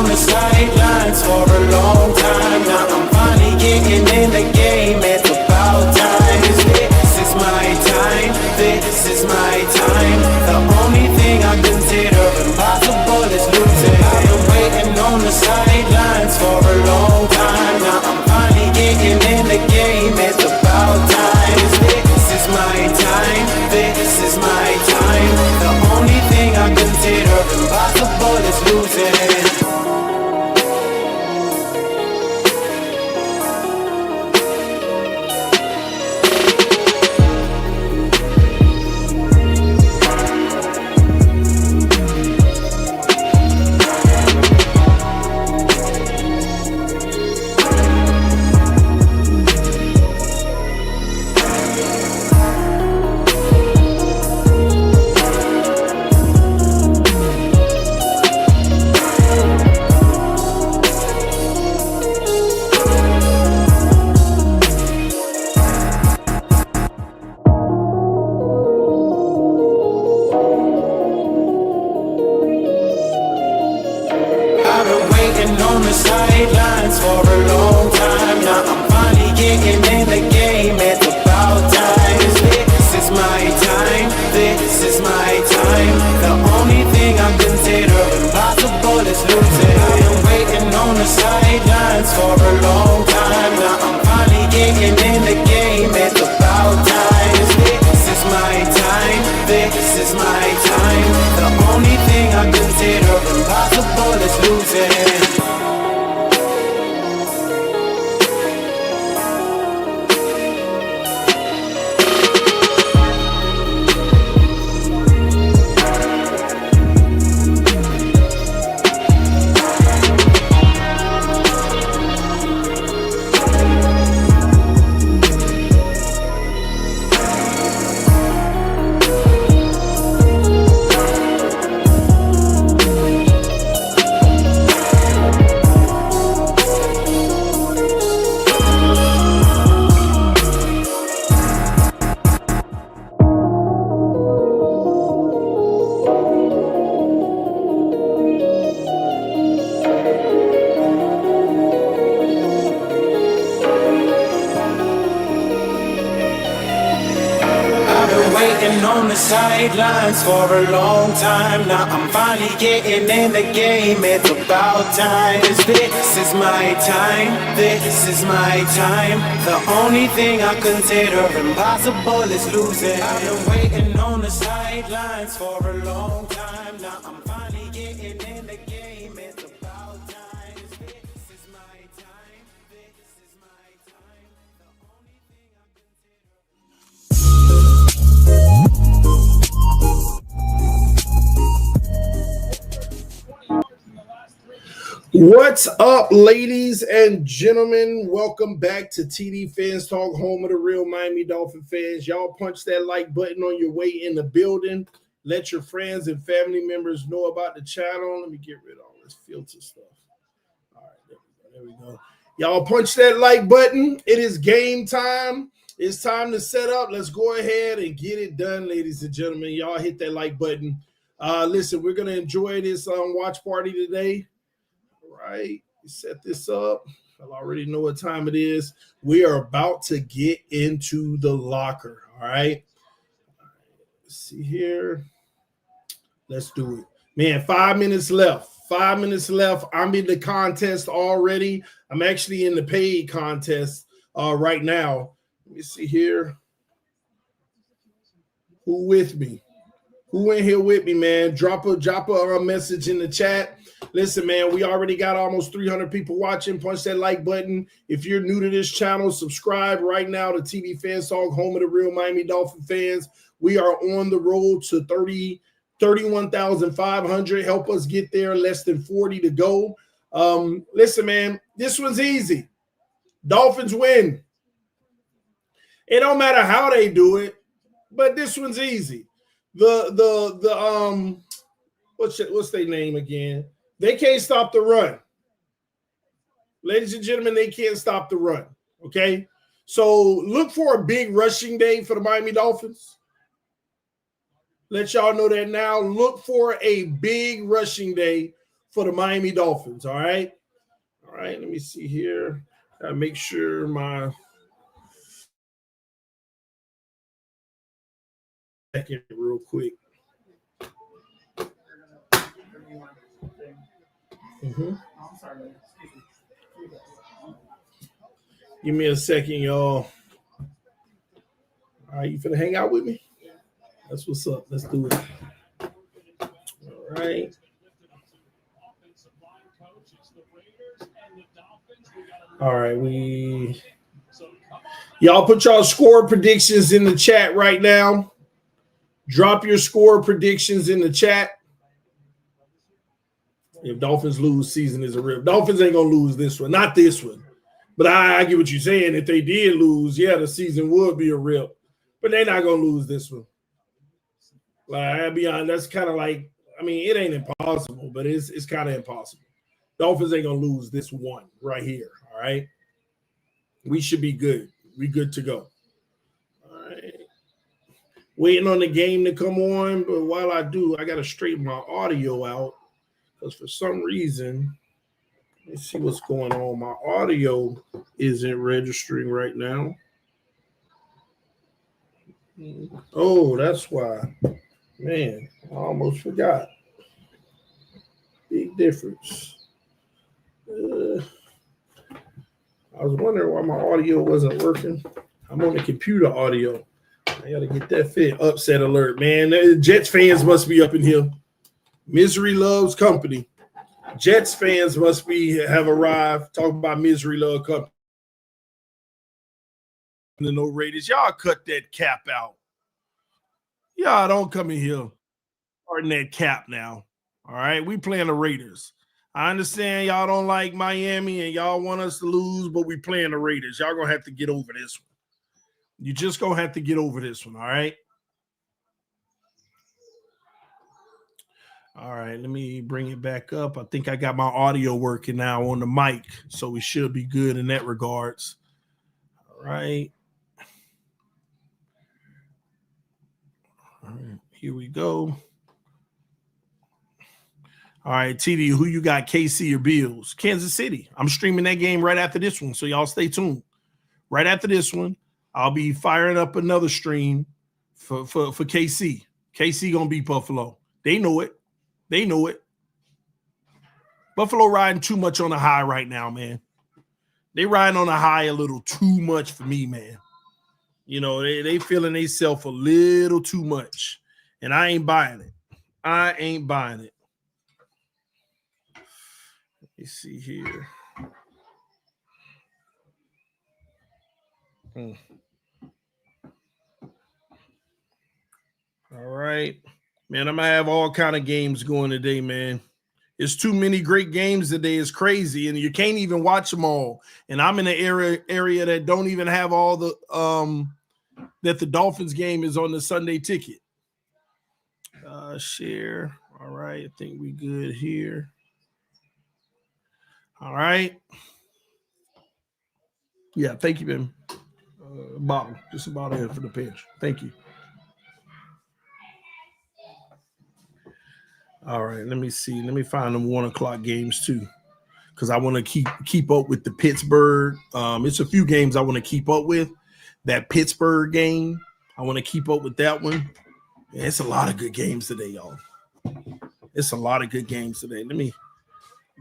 on the sidelines for a long time. Now I'm finally getting in the game. It's about time. This is my time. This is my time. The only thing I consider impossible is losing. I've been waiting on the sidelines for a long time. Now I'm finally getting in the game. It's about time. This is my time. This is my time. The only thing I consider impossible is losing. On the sidelines for a long time. Now I'm finally getting in the game. It's about time. This is my time. This is my time. The only thing I consider impossible is losing. I've been waiting on the sidelines for a long time. Now I'm finally getting in the game. It's about time. This is my time. This is my time. The only thing I consider impossible is losing. On the sidelines for a long time. Now I'm finally getting in the game. It's about time. This is my time. This is my time. The only thing I consider impossible is losing. I've been waiting on the sidelines for a long time. Now I'm finally getting in the game. It's about time. This is my time. This is my time. The only thing I What's up, ladies and gentlemen? Welcome back to tdphinstalk, home of the real Miami Dolphin fans. Y'all punch that like button on your way in the building. Let your friends and family members know about the channel. Let me get rid of all this filter stuff. All right, there we go. Y'all punch that like button. It is game time. It's time to set up. Let's go ahead and get it done, ladies and gentlemen. Y'all hit that like button. Listen, we're going to enjoy this watch party today. Right, set this up. I already know what time it is. We are about to get into the locker. All right. Let's see here. Let's do it. Man, 5 minutes left. 5 minutes left. I'm in the contest already. I'm actually in the paid contest right now. Let me see here. Who with me? Who in here with me, man? Drop a message in the chat. Listen, man, we already got almost 300 people watching. Punch that like button. If you're new to this channel, subscribe right now to tdphinstalk, home of the real Miami Dolphin fans. We are on the road to 31,500. Help us get there. Less than 40 to go. Listen, man, this one's easy. Dolphins win. It don't matter how they do it, but this one's easy. What's their name again? They can't stop the run. Ladies and gentlemen, they can't stop the run. Okay? So look for a big rushing day for the Miami Dolphins. Let y'all know that now. Look for a big rushing day for the Miami Dolphins. All right. All right. Let me see here. Gotta make sure my second real quick. Mm-hmm. Give me a second, y'all. All right, you finna hang out with me? That's what's up. Let's do it. All right. All right, y'all put y'all score predictions in the chat right now. Drop your score predictions in the chat. If Dolphins lose, season is a rip. Dolphins ain't gonna lose this one, not this one. But I get what you're saying. If they did lose, yeah, the season would be a rip. But they're not gonna lose this one. Like, I'll be honest, that's kind of like, I mean, it ain't impossible, but it's kind of impossible. Dolphins ain't gonna lose this one right here. All right. We should be good. We good to go. All right. Waiting on the game to come on, but while I do, I gotta straighten my audio out because for some reason, let's see what's going on. My audio isn't registering right now. Oh, that's why. Man, I almost forgot. Big difference. I was wondering why my audio wasn't working. I'm on the computer audio. I got to get that fit. Upset alert, man. The Jets fans must be up in here. Misery loves company. Jets fans must have arrived. Talking about misery love company. No Raiders. Y'all cut that cap out. Y'all don't come in here starting that cap now. All right, we playing the Raiders. I understand y'all don't like Miami and y'all want us to lose, but we playing the Raiders. Y'all gonna have to get over this one. You just gonna have to get over this one. All right. All right, let me bring it back up. I think I got my audio working now on the mic, so we should be good in that regards. All right. All right, here we go. All right, TD, who you got, KC or Bills? Kansas City. I'm streaming that game right after this one, so y'all stay tuned. Right after this one, I'll be firing up another stream for KC. KC gonna beat Buffalo. They know it. They know it. Buffalo riding too much on the high right now, man. They riding on the high a little too much for me, man. You know, they feeling themselves a little too much, and I ain't buying it. I ain't buying it. Let me see here. All right. Man, I'm going to have all kind of games going today, man. It's too many great games today. It's crazy, and you can't even watch them all. And I'm in an area that don't even have all the that the Dolphins game is on the Sunday ticket. Share. All right. I think we good here. All right. Yeah, thank you, man. Bottle. Just a bottle here for the pinch. Thank you. All right, let me see. Let me find them 1 o'clock games too, because I want to keep up with the Pittsburgh. It's a few games I want to keep up with. That Pittsburgh game, I want to keep up with that one. Yeah, it's a lot of good games today, y'all. It's a lot of good games today. Let me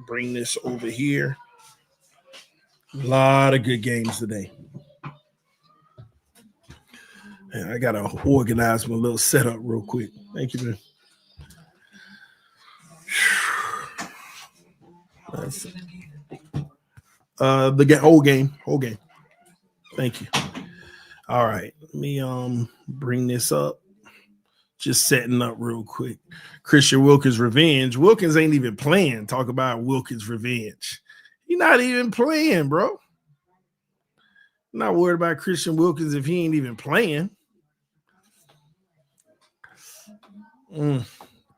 bring this over here. A lot of good games today. And I gotta organize my little setup real quick. Thank you, man. That's the whole game. Thank you. All right, let me bring this up. Just setting up real quick. Christian Wilkins revenge. Wilkins ain't even playing. Talk about Wilkins revenge. He's not even playing, bro. I'm not worried about Christian Wilkins if he ain't even playing.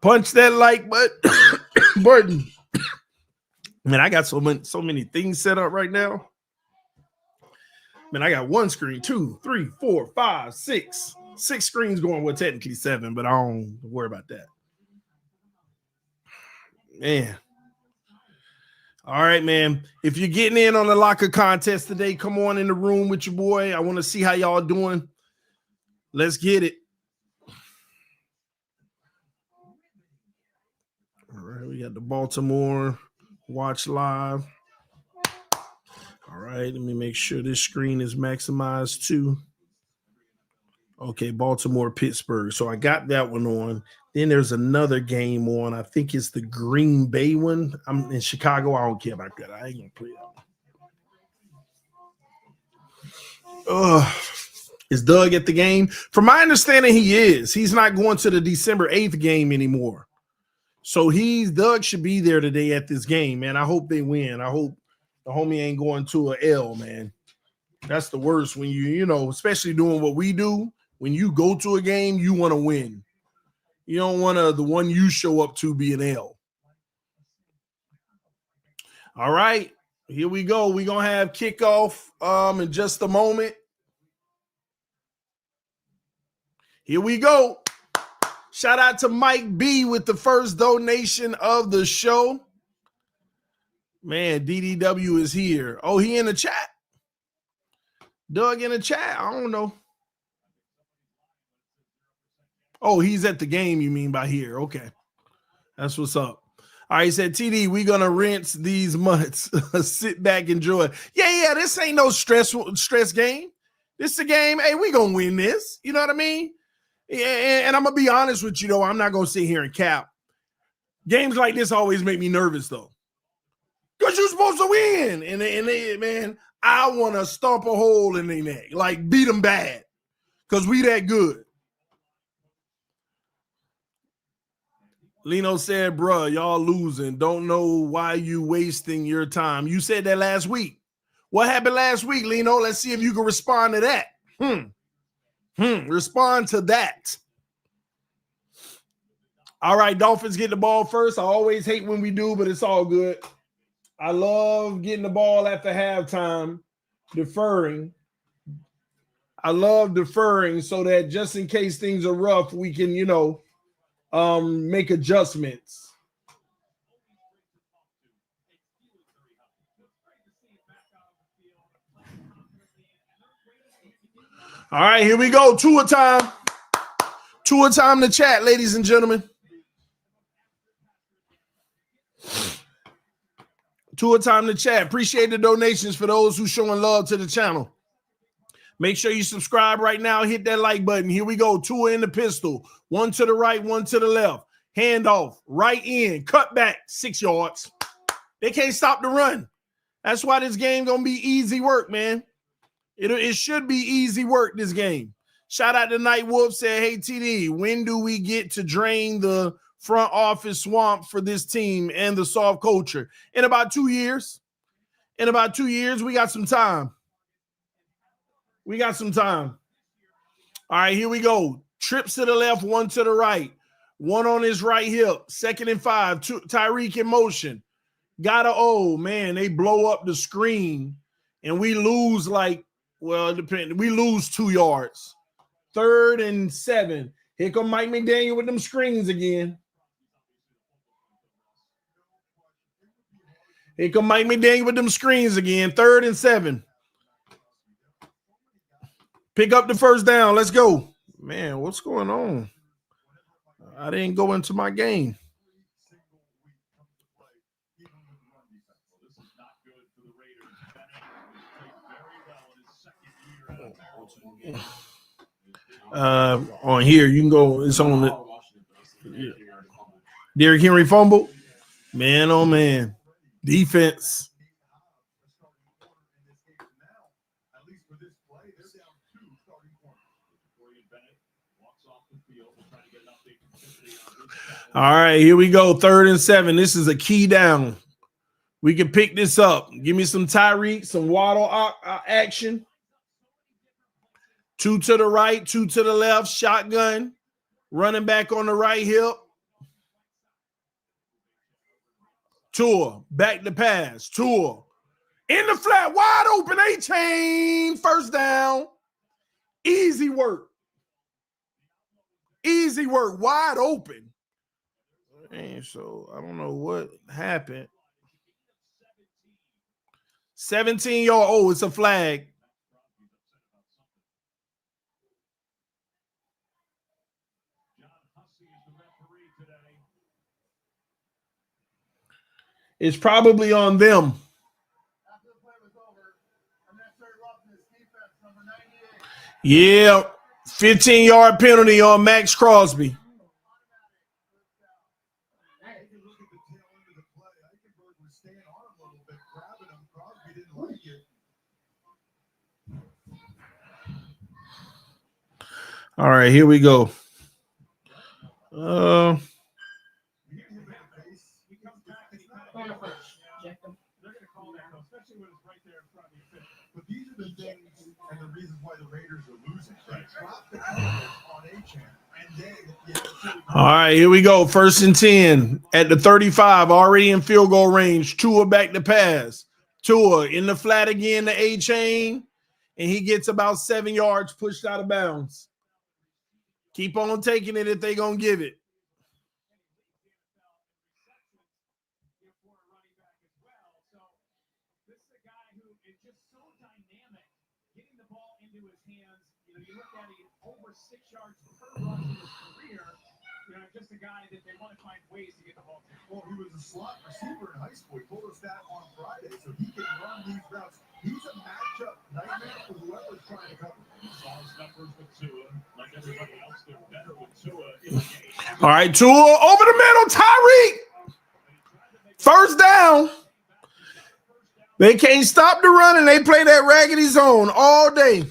Punch that like button. Man, I got so many things set up right now. Man, I got one screen, 2, 3, 4, 5, 6. 6 screens going. Well, technically 7, but I don't worry about that. Man, All right, man. If you're getting in on the locker contest today, come on in the room with your boy. I want to see how y'all doing. Let's get it. All right, we got the Baltimore watch live. All right, let me make sure this screen is maximized too. Okay, Baltimore, Pittsburgh. So I got that one on. Then there's another game on. I think it's the Green Bay one. I'm in Chicago. I don't care about that. I ain't gonna play that one. Is Doug at the game? From my understanding, he is. He's not going to the December 8th game anymore. So Doug should be there today at this game, man. I hope they win. I hope the homie ain't going to a L, man. That's the worst when you know, especially doing what we do. When you go to a game, you want to win. You don't want the one you show up to be an L. All right, here we go. We're going to have kickoff in just a moment. Here we go. Shout out to Mike B with the first donation of the show. Man, DDW is here. Oh, he in the chat? Doug in the chat? I don't know. Oh, he's at the game, you mean by here. Okay. That's what's up. All right, he said, TD, we going to rinse these mutts. Sit back, enjoy. Yeah, this ain't no stress game. This is a game. Hey, we going to win this. You know what I mean? And I'm going to be honest with you, though. I'm not going to sit here and cap. Games like this always make me nervous, though. Because you're supposed to win. And they, man, I want to stomp a hole in their neck. Like, beat them bad. Because we that good. Lino said, bruh, y'all losing. Don't know why you wasting your time. You said that last week. What happened last week, Lino? Let's see if you can respond to that. Respond to that. All right, Dolphins get the ball first. I always hate when we do, but it's all good. I love getting the ball after halftime, deferring. I love deferring so that just in case things are rough, we can, make adjustments. All right, here we go. Two a time. Two a time to chat, ladies and gentlemen. Two a time to chat. Appreciate the donations for those who showing love to the channel. Make sure you subscribe right now. Hit that like button. Here we go. Two in the pistol. One to the right, one to the left. Handoff. Right in. Cut back. 6 yards. They can't stop the run. That's why this game going to be easy work, man. It should be easy work, this game. Shout out to Night Wolf. Said, hey, TD, when do we get to drain the front office swamp for this team and the soft culture? In about 2 years. In about 2 years, we got some time. We got some time. All right, here we go. Trips to the left, one to the right. One on his right hip. 2nd and 5. Tyreek in motion. Man, they blow up the screen. And we lose we lose 2 yards. 3rd and 7. Here come Mike McDaniel with them screens again. Here come Mike McDaniel with them screens again. 3rd and 7. Pick up the first down. Let's go. Man, what's going on? I didn't go into my game. On here, you can go. It's on the Derrick Henry fumble. Man, oh man. Defense. All right, here we go. 3rd and 7. This is a key down. We can pick this up. Give me some Tyreek, some Waddle action. 2 to the right, 2 to the left. Shotgun. Running back on the right hip. Tua. Back to pass. Tua. In the flat. Wide open. A-chain. First down. Easy work. Easy work. Wide open. And so I don't know what happened. 17-yard. Oh, it's a flag. It's probably on them. Yeah, 15-yard penalty on Max Crosby. All right, here we go. These are the things and the reasons why the Raiders are losing. All right, here we go. 1st and 10 at the 35, already in field goal range. Tua back to pass. Tua in the flat again, the A-chain, and he gets about 7 yards pushed out of bounds. Keep on taking it if they're going to give it. Over 6 yards per rush in his career. Just a guy that they want to find ways to get the ball to. Well, he was a slot receiver in high school. He told us that on Friday, so he can run these routes. He's a matchup nightmare for whoever's trying to cover him. Solid numbers with Tua. Like everybody else, they're better with Tua in the game. All right, Tua over the middle. Tyreek. 1st down. They can't stop the run, and they play that raggedy zone all day.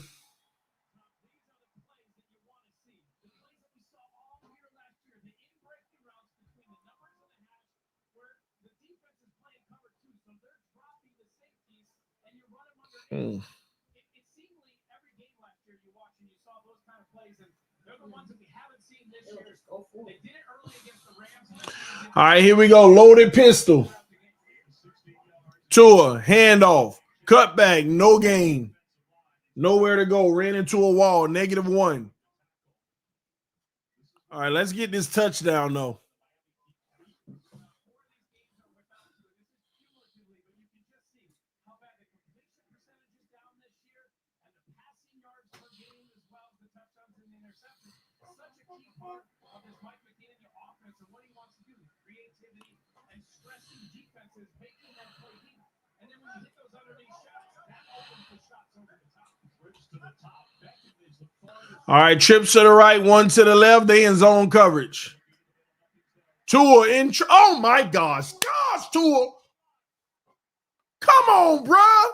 It seemingly every game last year you watched and you saw those kind of plays, and they're the ones that we haven't seen this year. They did it early against the Rams. All right, here we go. Loaded pistol. Tua, handoff, cutback, no gain. Nowhere to go. Ran into a wall, -1. All right, let's get this touchdown, though. All right, trips to the right, one to the left. They in zone coverage. Tua in. Oh my gosh, Tua! Come on, bruh.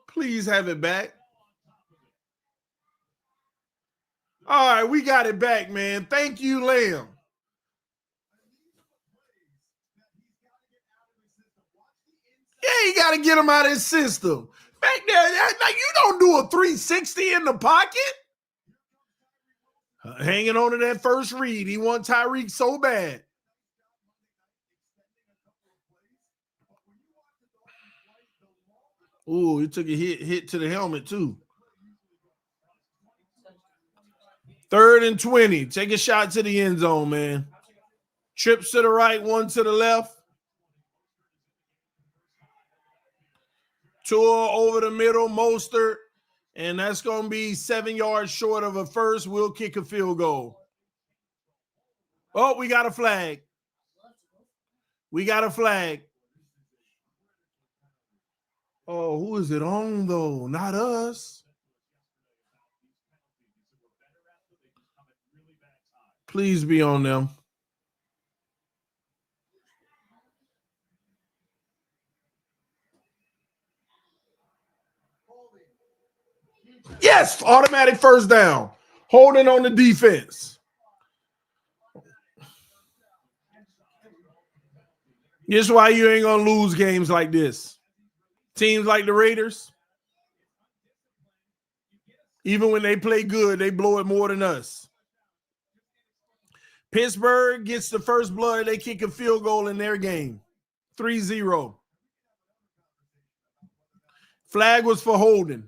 Please have it back. All right, we got it back, man. Thank you, Lamb. Yeah, you got to get him out of his system. Back there, like you don't do a 360 in the pocket. Hanging on to that first read. He wants Tyreek so bad. Ooh, he took a hit to the helmet, too. 3rd and 20. Take a shot to the end zone, man. Trips to the right, one to the left. Tua over the middle, Mostert, and that's going to be 7 yards short of a first. We'll kick a field goal. Oh, we got a flag. We got a flag. Oh, who is it on, though? Not us. Please be on them. Yes, automatic 1st down. Holding on the defense. This is why you ain't going to lose games like this. Teams like the Raiders, even when they play good, they blow it more than us. Pittsburgh gets the first blood. They kick a field goal in their game. 3-0. Flag was for holding.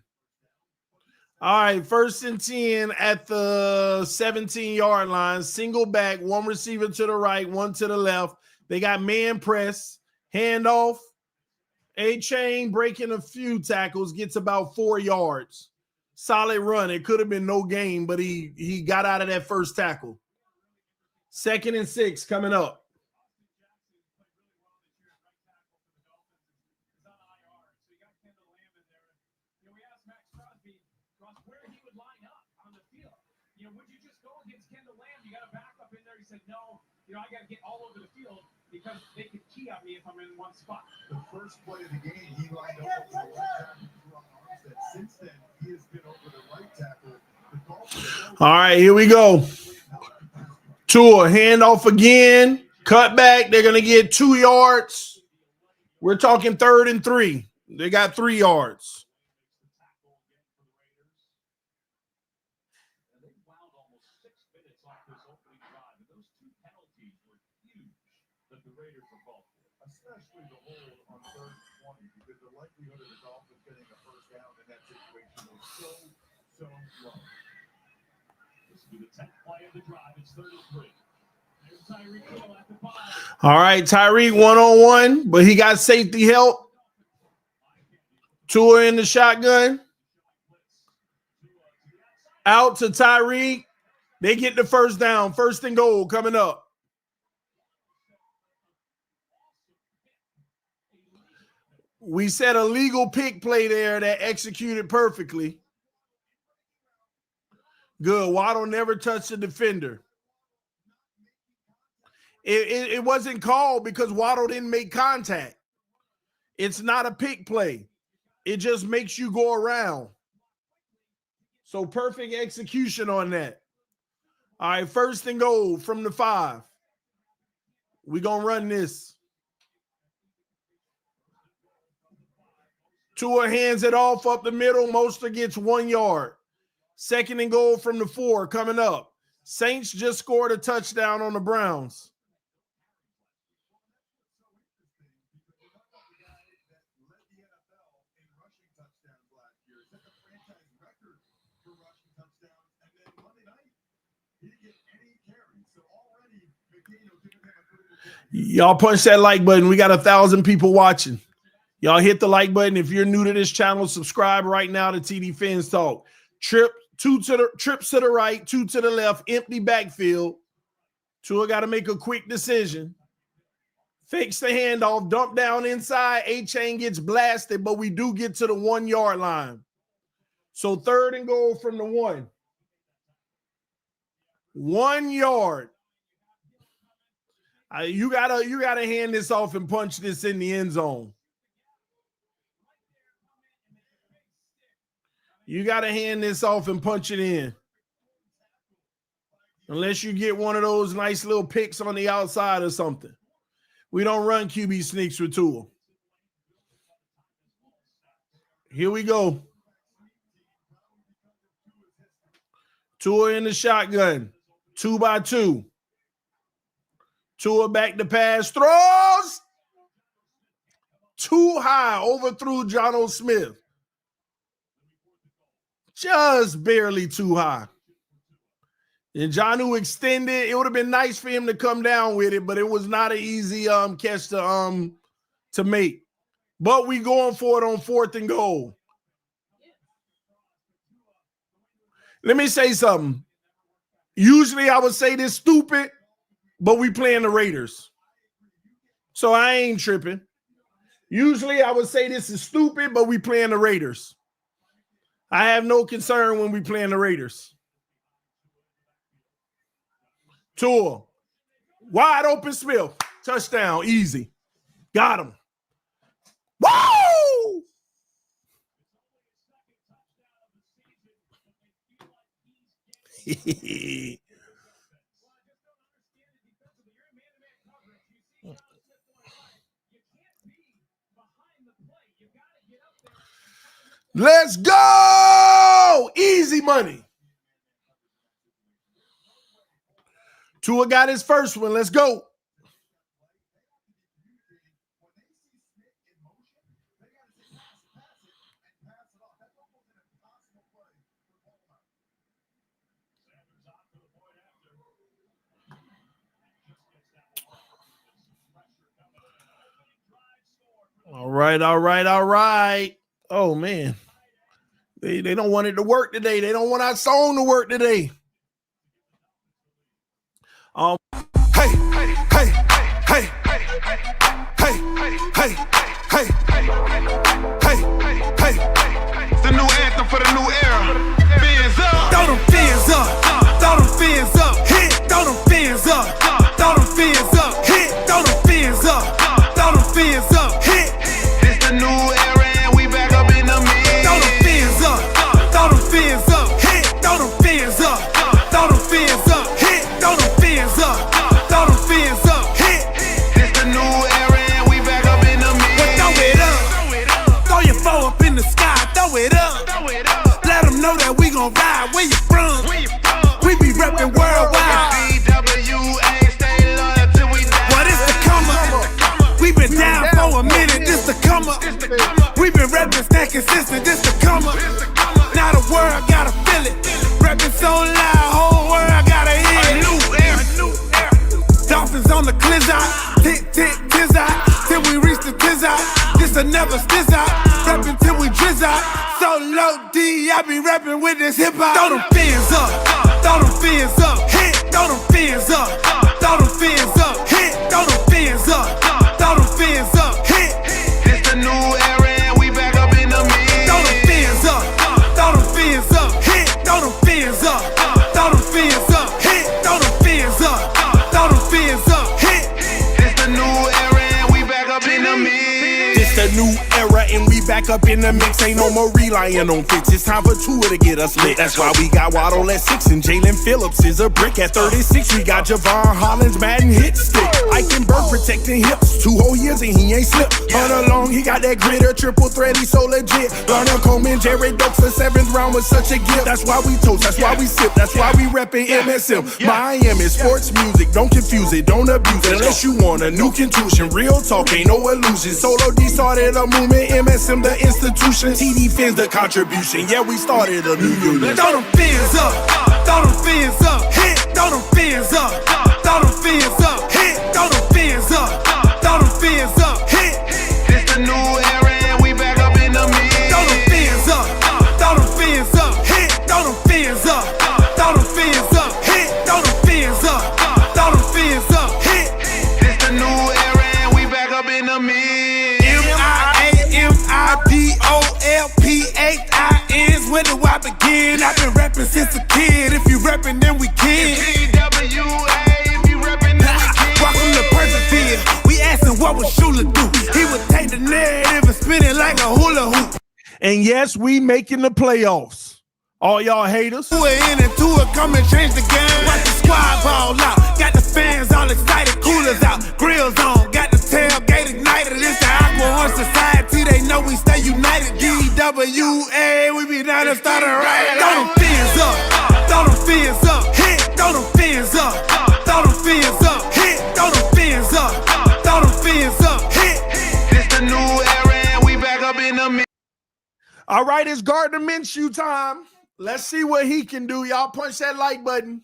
All right, 1st and 10 at the 17-yard line. Single back, one receiver to the right, one to the left. They got man press, Handoff. A-Chain breaking a few tackles, gets about 4 yards. Solid run. It could have been no gain, but he got out of that first tackle. 2nd and 6 coming up. Would you just go against Kendall Lamb? You got a backup in there. He said, no, I got to get all over the field because they could key on me if I'm in one spot. The first play of the game, he lined up over the right tackle. Since then, he has been over the right tackle. All right, here we go. Tua, handoff again. Cut back. They're going to get 2 yards. We're talking 3rd and 3. They got 3 yards. Especially the hold on 3rd and 20, because the likelihood of the Dolphins getting a first down in that situation is so low. This will be the 10th play of the drive. It's 3rd and 3. There's Tyreek Hill at the 5. All right, Tyreek one-on-one, but he got safety help. Tua in the shotgun. Out to Tyreek. They get the first down. 1st and goal coming up. We said a legal pick play there that executed perfectly. Good. Waddle never touched the defender. It wasn't called because Waddle didn't make contact. It's not a pick play. It just makes you go around. So perfect execution on that. All right, 1st and goal from the 5. We're going to run this. Tua hands it off up the middle. Mostert gets 1 yard. 2nd and goal from the 4 coming up. Saints just scored a touchdown on the Browns. Y'all punch that like button. We got 1,000 people watching. Y'all hit the like button. If you're new to this channel, subscribe right now to TD Fins Talk. Trips to the right, 2 to the left, empty backfield. Tua got to make a quick decision. Fakes the handoff, dump down inside. A-Chain gets blasted, but we do get to the 1 yard line. So 3rd and goal from the 1. 1 yard. You gotta hand this off and punch this in the end zone. You gotta hand this off and punch it in. Unless you get one of those nice little picks on the outside or something. We don't run QB sneaks with Tua. Here we go. Tua in the shotgun. 2 by 2. Tua back to pass. Throws. Too high. Overthrew Jonnu Smith. Just barely too high. And Jonnu extended. It would have been nice for him to come down with it, but it was not an easy catch to make. But we going for it on 4th and goal. Let me say something. Usually I would say this stupid, but we playing the Raiders. So I ain't tripping. Usually I would say this is stupid, but we playing the Raiders. I have no concern when we playing the Raiders. Tua. Wide open Smith. Touchdown. Easy. Got him. Woo! Let's go! Easy money. Tua got his first one. Let's go. right. Oh, man. They don't want it to work today. They don't want our song to work today. Hey, hey, hey, hey, hey, hey, hey, hey. It's the new anthem for the new era. Fins up. Throw them fins up. Throw them fins up. Hit. Throw them fins up. Throw them fins up. Hit. Throw them fins up. Throw them fins up. Hit. It's the new era and we back up in the mix. Throw them fins up. Throw them fins up. Hit. Throw them fins up. Throw them fins up. Hit. Throw them fins up. Throw them fins up. Hit. It's the new era and we back up in the mix. Well, throw it up. Throw your foe up in the sky. Throw it up. Let them know that we gon' ride. Where you from? We be reppin' worldwide. What is the come up? We been down for a minute. This the come up. We been reppin' stay consistent. This the come up. Now the world gotta feel it. Reppin' so loud, whole world gotta hear it. A new era. Dolphins on the clizzard. Tick, tick, tizzard. Till we reach the tizzard. This a never stizzard. Reppin' till we drizzard. So low D, I be reppin' with this hip hop. Throw them fins up. Throw them fins up. Hit. Throw them fins up. Throw them fins up. Hit. Throw them fins up. Throw them fins up. Hit. It's the new era and we back up in the mix. Throw them fins up. Throw them fins up. Hit. Throw them fins up. Throw them fins up. Hit. Throw them fins up. Throw them fins up. Hit. It's the new era and we back up in the mix. It's the new era and we back up in the mix. Ain't no more relying on fits. It's time for Tua to get us lit. That's why we got Waddle at 6 and Jalen Phillips is a brick. At 36 we got Javon Hollins, Madden hit stick. Ike and Burke protecting hips. 2 whole years and he ain't slipped. Hunt along, he got that gritter, triple threat, he so legit. Garner Coleman, Jared Doak for 7th round was such a gift. That's why we toast, that's why we sip, that's why we reppin' MSM. Miami sports music, don't confuse it, don't abuse it. Unless you want a new contusion, real talk, ain't no illusion. Solo D started a movement, MSM the institution. TD Fins the contribution, yeah we started a new unit. Throw them fins up. Throw them fins up. Hit. Throw them fins up. Throw them fins up. Hit. Throw them fins up. Throw them fins up. Hit. It's the new era and we back up in the mix. Throw them fins up. Throw them fins up. Hit. Throw them fins up. Throw them fins up. Hit. Throw them fins up. Throw them fins up. Hit. It's the new era and we back up in the mix. MIAMIDOLPHINs. Where do I begin? I've been rapping since a kid. If you rapping, then we can. TWA, if you rapping, then we can. Welcome to Perseverance. We asking what would Shula do? He would take the narrative and spin it like a hula hoop. And yes, we making the playoffs. All y'all haters. We're in and two it, come and change the game. Watch the squad ball out. Got the fans all excited, coolers out, grills on. Got the tailgate ignited. It's the Aqua One Society. They know we stay united. DWA, we be down and starting right. Throw them fins up. Throw them fins up. Hit. Throw them fins up. Throw them fins up. Hit. Throw them fins up. Throw them fins up. Hit. It's the new era and we back up in the mix. All right, it's Gardner Minshew time. Let's see what he can do. Y'all punch that like button.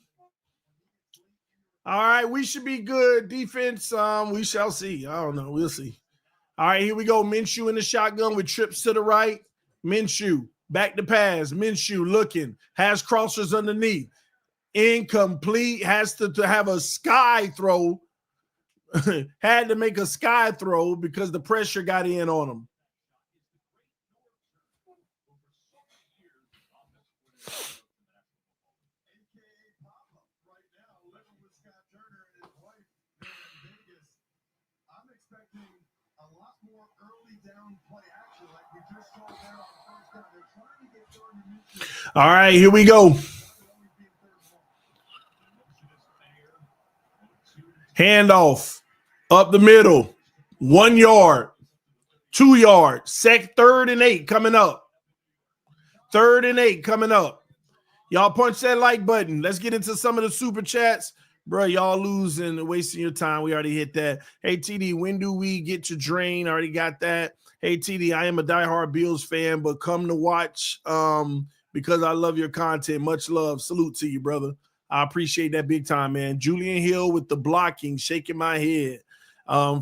All right, we should be good. Defense, we shall see. I don't know. We'll see. All right, here we go. Minshew in the shotgun with trips to the right. Minshew, back to pass. Minshew looking, has crossers underneath. Incomplete, has to have a sky throw. Had to make a sky throw because the pressure got in on him. All right, here we go. Handoff up the middle. 1 yard, 2 yards, 3rd and 8 coming up. 3rd and 8 coming up. Y'all punch that like button. Let's get into some of the super chats. Bro, y'all losing and wasting your time. We already hit that. Hey, TD, when do we get to drain? Already got that. Hey, TD, I am a diehard Bills fan, but come to watch because I love your content. Much love. Salute to you, brother. I appreciate that big time, man. Julian Hill with the blocking, shaking my head.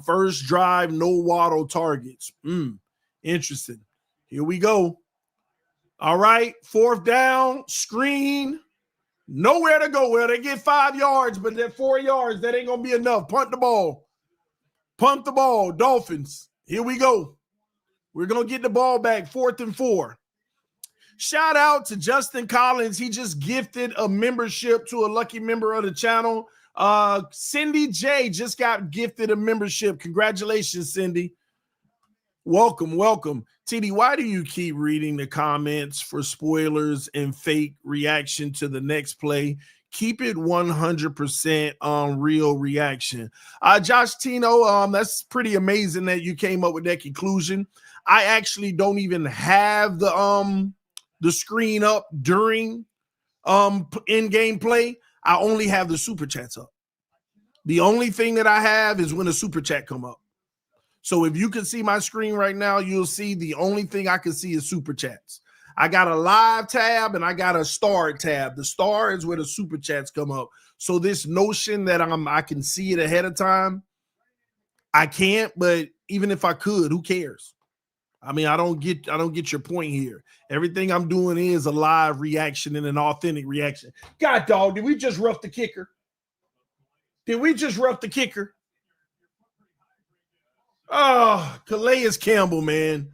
First drive, no Waddle targets. Interesting. Here we go. All right, fourth down, screen. Nowhere to go. Well, they get 5 yards, but that 4 yards, that ain't going to be enough. Punt the ball. Punt the ball, Dolphins. Here we go. We're going to get the ball back, 4th and 4. Shout out to Justin Collins. He just gifted a membership to a lucky member of the channel. Cindy J just got gifted a membership. Congratulations, Cindy. Welcome, welcome. TD, why do you keep reading the comments for spoilers and fake reaction to the next play? Keep it 100% on real reaction. Josh Tino, that's pretty amazing that you came up with that conclusion. I actually don't even have the screen up during in-game play. I only have the super chats up. The only thing that I have is when a super chat come up. So if you can see my screen right now, you'll see the only thing I can see is super chats. I got a live tab and I got a star tab. The star is where the super chats come up. So this notion that I can see it ahead of time, I can't, but even if I could, who cares? I mean, I don't get your point here. Everything I'm doing is a live reaction and an authentic reaction. God dog, did we just rough the kicker? Did we just rough the kicker? Oh, Calais Campbell, man.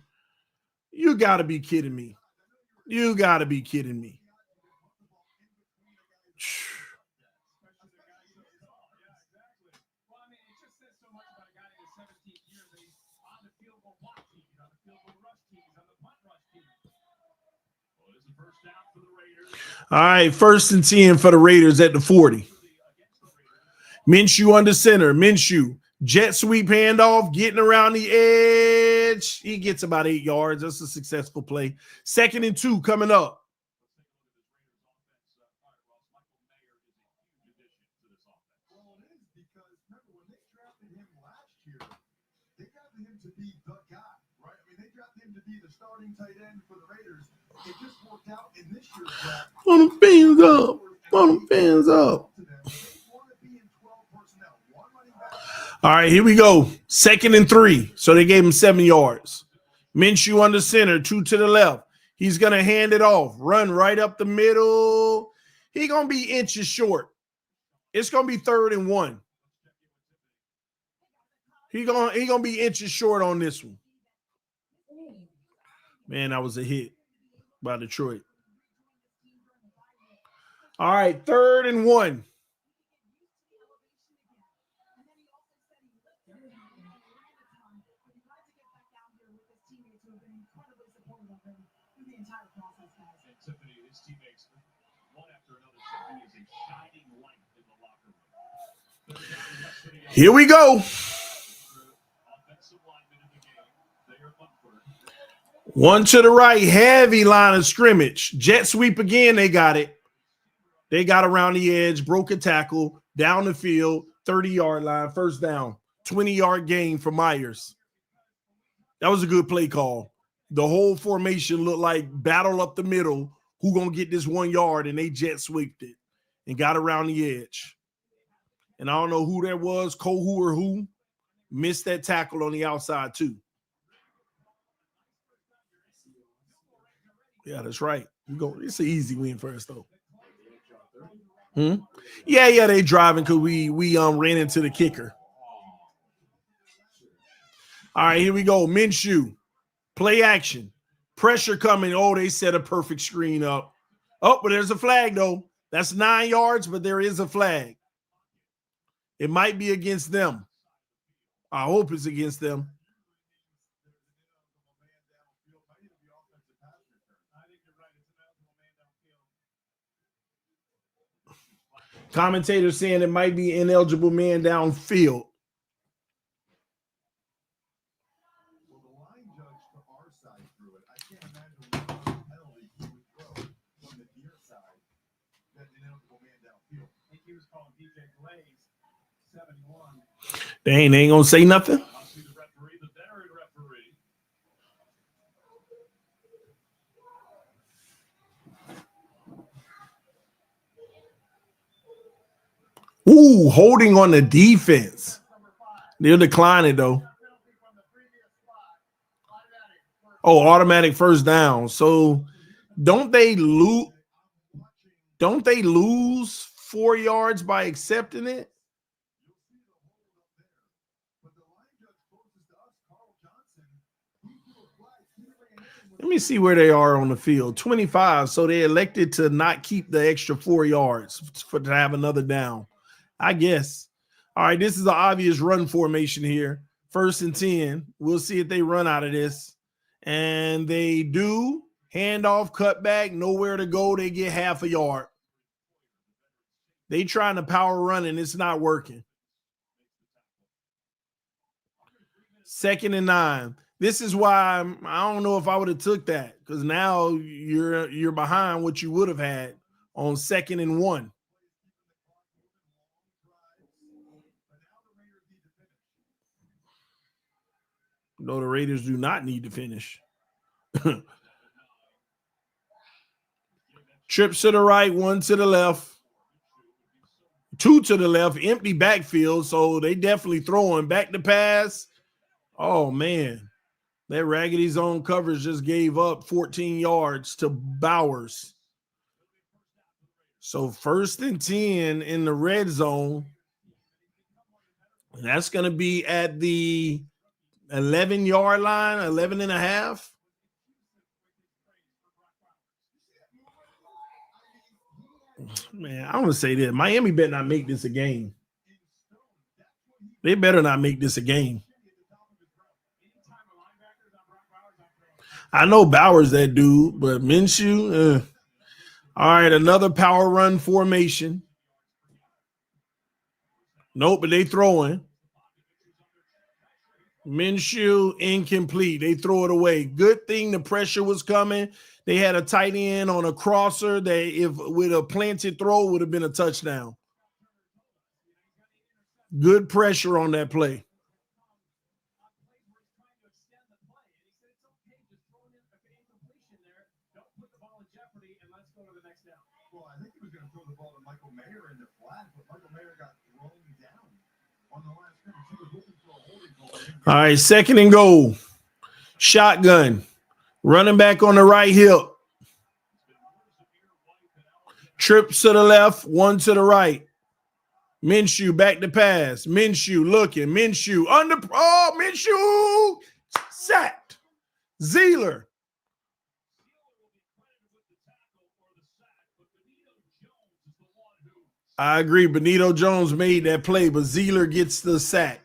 You got to be kidding me. You got to be kidding me. All right, 1st and 10 for the Raiders at the 40. Minshew under center. Minshew. Jet sweep handoff, getting around the edge. He gets about 8 yards. That's a successful play. 2nd and 2 coming up. Well, it is because remember when they drafted him last year, they drafted him to be the guy, right? I mean, they drafted him to be the starting tight end for the Raiders. It just worked out in this year's draft. On the fans up. On the fans up. All right, here we go. 2nd and 3. So they gave him 7 yards. Minshew under center, 2 to the left. He's going to hand it off. Run right up the middle. He's going to be inches short. It's going to be 3rd and 1. He's going to be inches short on this one. Man, that was a hit by Detroit. All right, 3rd and 1. Here we go. One to the right, heavy line of scrimmage. Jet sweep again, they got it. They got around the edge, broke a tackle, down the field, 30-yard line, 1st down, 20-yard gain for Myers. That was a good play call. The whole formation looked like battle up the middle. Who gonna get this 1 yard? And they jet sweeped it and got around the edge. And I don't know who that was, Kohu or who, missed that tackle on the outside too. Yeah, that's right. It's an easy win for us though. Yeah, they driving because we ran into the kicker. All right, here we go. Minshew, play action, pressure coming. Oh, they set a perfect screen up. Oh, but there's a flag though. That's 9 yards, but there is a flag. It might be against them. I hope it's against them. Commentators saying it might be ineligible man downfield. Well, the line judge for our side threw it. I can't imagine what penalty he would throw from the near side. That ineligible man downfield. I think he was calling DJ Glaze 71. They ain't gonna say nothing. Must be the referee, the veteran referee. Ooh, holding on the defense. They'll decline it though. Oh, automatic first down. So don't they lose 4 yards by accepting it? Let me see where they are on the field. 25. So they elected to not keep the extra 4 yards to have another down, I guess. All right, this is an obvious run formation here. 1st and 10. We'll see if they run out of this. And they do. Handoff, cutback, nowhere to go. They get half a yard. They trying to power run and it's not working. 2nd and 9. This is why I don't know if I would have took that, because now you're behind what you would have had on 2nd and 1. No, the Raiders do not need to finish. Trips to the right, 1 to the left, 2 to the left, empty backfield. So they definitely throwing back to pass. Oh, man. That raggedy zone coverage just gave up 14 yards to Bowers. So 1st and 10 in the red zone. And that's going to be at the 11-yard line, 11 and a half. Man, I want to say this. Miami better not make this a game. They better not make this a game. I know Bowers that dude, but Minshew, all right, another power run formation. Nope, but they throwing. Minshew incomplete. They throw it away. Good thing the pressure was coming. They had a tight end on a crosser that if with a planted throw would have been a touchdown. Good pressure on that play. Well, I think he was going to throw the ball to Michael Mayer in the flat, but Michael Mayer got thrown down on the last scrimmage. He was looking for a holding call. All right, 2nd and goal. Shotgun. Running back on the right hip. Trips to the left, 1 to the right. Minshew back to pass. Minshew looking. Minshew under. Oh, Minshew sacked. Zeeler. I agree. Benito Jones made that play, but Zeeler gets the sack.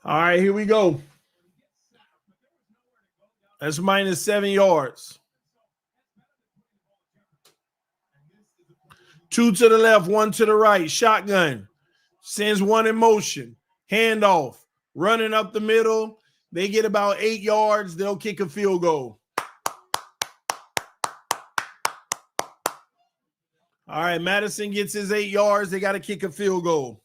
All right, here we go. That's minus 7 yards. 2 to the left, 1 to the right. Shotgun. Sends 1 in motion. Handoff. Running up the middle. They get about 8 yards. They'll kick a field goal. All right, Madison gets his 8 yards. They got to kick a field goal.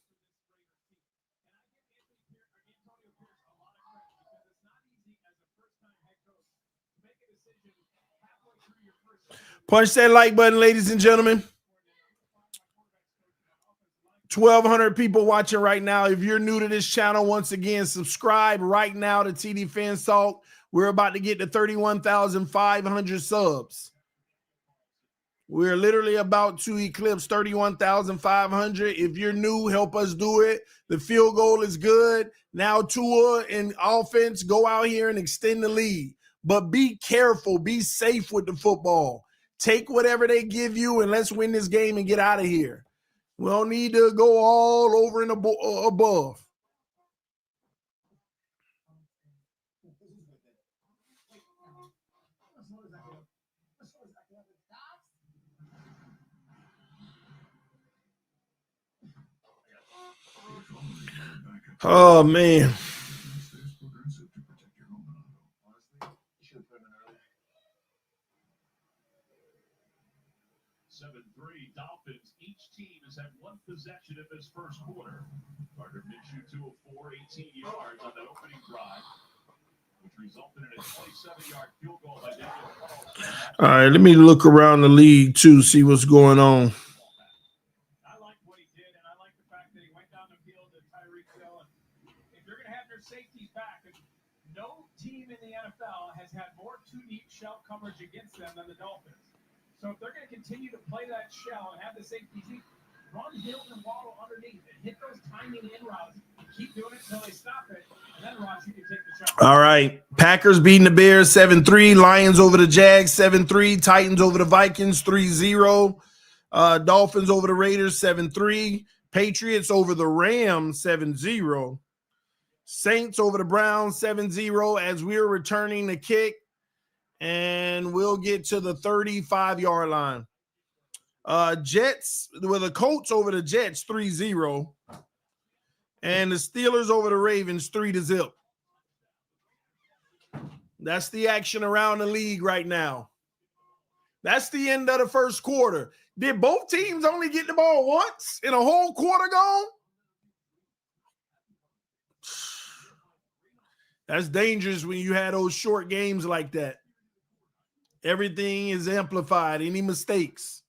Punch that like button, ladies and gentlemen. 1,200 people watching right now. If you're new to this channel, once again, subscribe right now to TD Finstalk. We're about to get to 31,500 subs. We're literally about to eclipse 31,500. If you're new, help us do it. The field goal is good. Now Tua and offense, go out here and extend the lead. But be careful. Be safe with the football. Take whatever they give you and let's win this game and get out of here. We don't need to go all over and above. Oh, man. 7-3 Dolphins. Each team has had 1 possession in this first quarter. Gardner Minshew 2 of 4, 18 yards on that opening drive. All right, let me look around the league too, see what's going on. I like what he did, and I like the fact that he went down the field to Tyreek Hill. And if you're going to have their safeties back, and no team in the NFL has had more two-deep shell coverage against them than the Dolphins. So if they're going to continue to play that shell and have the safeties run Hill and Waddle underneath and hit those timing in routes, keep doing it until they stop it, and then Ross, you can take the shot. All right. Packers beating the Bears 7-3. Lions over the Jags 7-3. Titans over the Vikings 3-0. Dolphins over the Raiders 7-3. Patriots over the Rams 7-0. Saints over the Browns 7-0 as we're returning the kick. And we'll get to the 35-yard line. Jets with the Colts over the Jets 3-0. And the Steelers over the Ravens 3-0. That's the action around the league right now. That's the end of the first quarter. Did both teams only get the ball once in a whole quarter gone? That's dangerous when you had those short games like that. Everything is amplified. Any mistakes?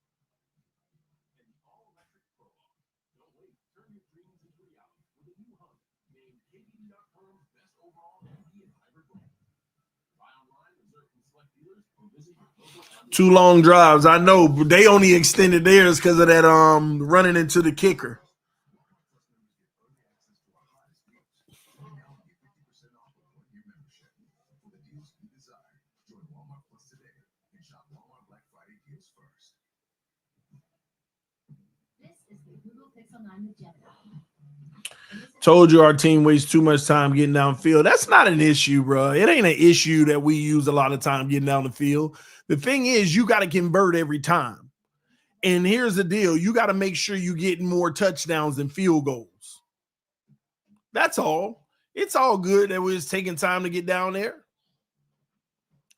Two long drives. I know, but they only extended theirs because of that running into the kicker. Told you our team wastes too much time getting downfield. That's not an issue, bro. It ain't an issue that we use a lot of time getting down the field. The thing is, you got to convert every time. And here's the deal. You got to make sure you're getting more touchdowns than field goals. That's all. It's all good that we're just taking time to get down there.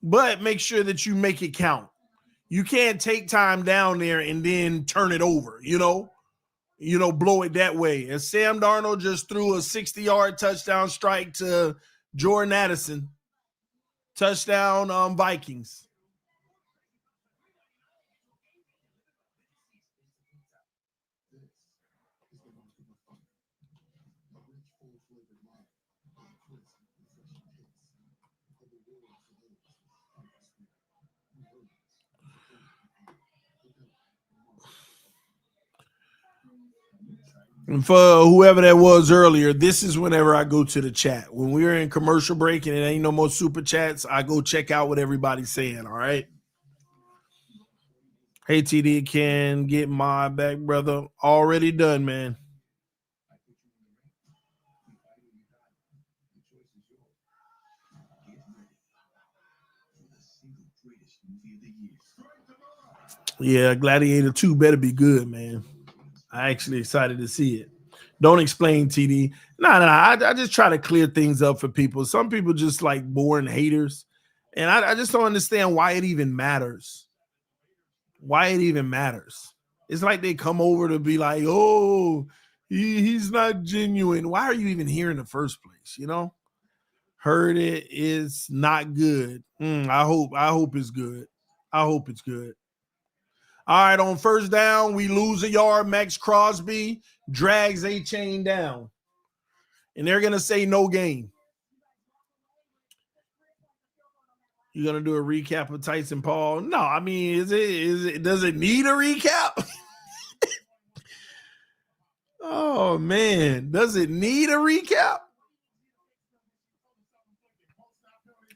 But make sure that you make it count. You can't take time down there and then turn it over, blow it that way. And Sam Darnold just threw a 60-yard touchdown strike to Jordan Addison. Touchdown Vikings. And for whoever that was earlier, this is whenever I go to the chat. When we're in commercial break and it ain't no more super chats, I go check out what everybody's saying, all right? Hey, TD, can get my back, brother. Already done, man. Yeah, Gladiator 2 better be good, man. I actually excited to see it. Don't explain, TD. No. I just try to clear things up for people. Some people just like boring haters. And I just don't understand why it even matters. Why it even matters. It's like they come over to be like, oh, he's not genuine. Why are you even here in the first place? Heard it is not good. I hope it's good. I hope it's good. All right, on first down, we lose a yard. Max Crosby drags a chain down. And they're going to say no gain. You're going to do a recap of Tyson Paul? No, I mean, does it need a recap? Oh, man. Does it need a recap?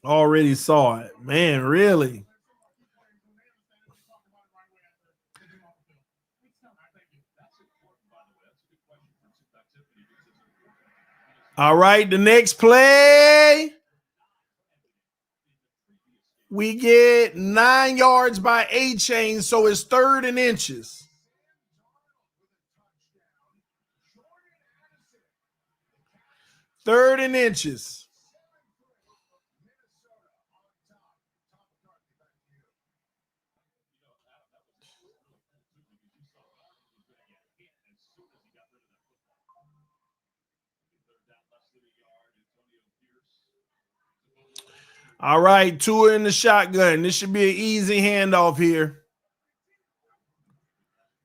Already saw it. Man, really? All right, the next play. We get 9 yards by A-Chain, so it's 3rd and inches. 3rd and inches. All right, Tua in the shotgun. This should be an easy handoff here.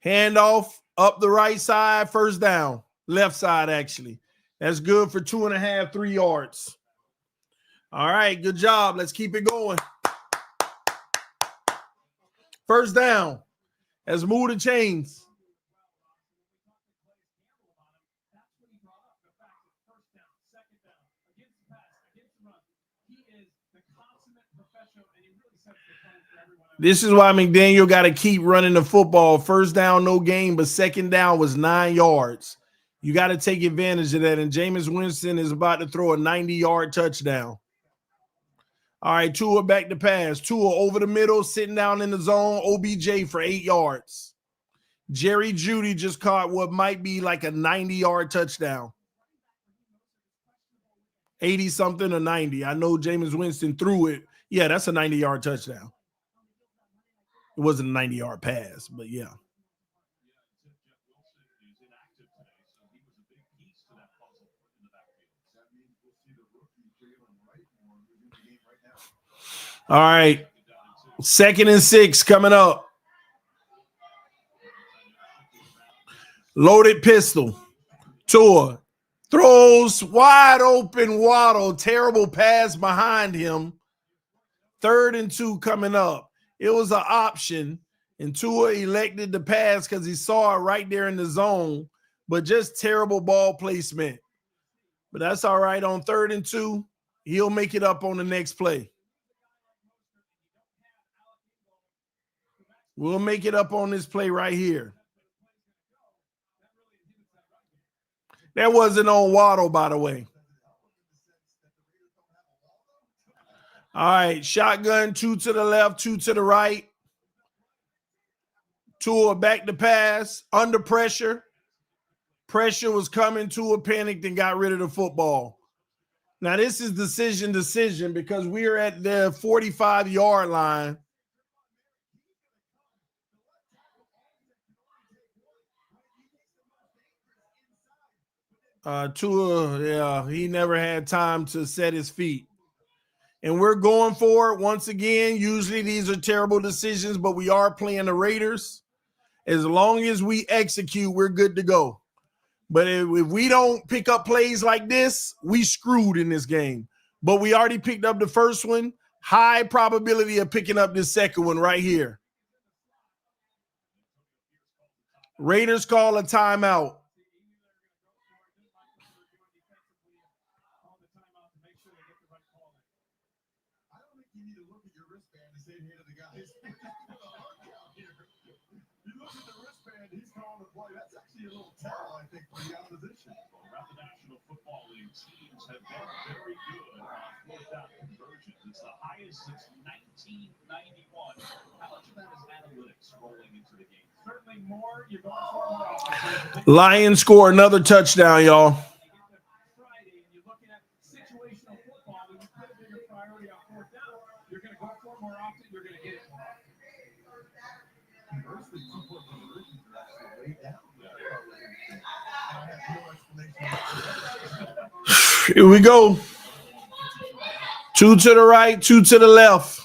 Handoff up the right side, first down. Left side, actually. That's good for 2.5, 3 yards. All right, good job. Let's keep it going. First down. Let's move the chains. This is why McDaniel got to keep running the football. First down, no gain, but second down was 9 yards. You got to take advantage of that. And Jameis Winston is about to throw a 90-yard touchdown. All right, Tua back to pass. Tua over the middle, sitting down in the zone. OBJ for 8 yards. Jerry Jeudy just caught what might be like a 90-yard touchdown. 80-something or 90. I know Jameis Winston threw it. Yeah, that's a 90-yard touchdown. It wasn't a 90-yard pass, but yeah. All right. 2nd and 6 coming up. Loaded pistol. Tua throws wide open Waddle. Terrible pass behind him. 3rd and 2 coming up. It was an option, and Tua elected to pass because he saw it right there in the zone, but just terrible ball placement. But that's all right. On 3rd and 2, he'll make it up on the next play. We'll make it up on this play right here. That wasn't on Waddle, by the way. All right, shotgun, 2 to the left, 2 to the right. Tua back to pass, under pressure. Pressure was coming, Tua panicked and got rid of the football. Now, this is decision because we're at the 45-yard line. Tua, yeah, he never had time to set his feet. And we're going for it once again. Usually these are terrible decisions, but we are playing the Raiders. As long as we execute, we're good to go. But if we don't pick up plays like this, we screwed in this game. But we already picked up the first one. High probability of picking up this second one right here. Raiders call a timeout. That's actually a little tell, I think, for the opposition. Around the National Football League, teams have been very good on fourth down conversions. It's the highest since 1991. How much of that is analytics rolling into the game? Certainly more. You're going for more. Lions score another touchdown, y'all. Friday, and you're looking at situational football. When you put a bigger priority on fourth down, you're going to go for it more often. You're going to get it more often. Conversely, 2-point conversions are actually way down. Here we go. 2 to the right, 2 to the left.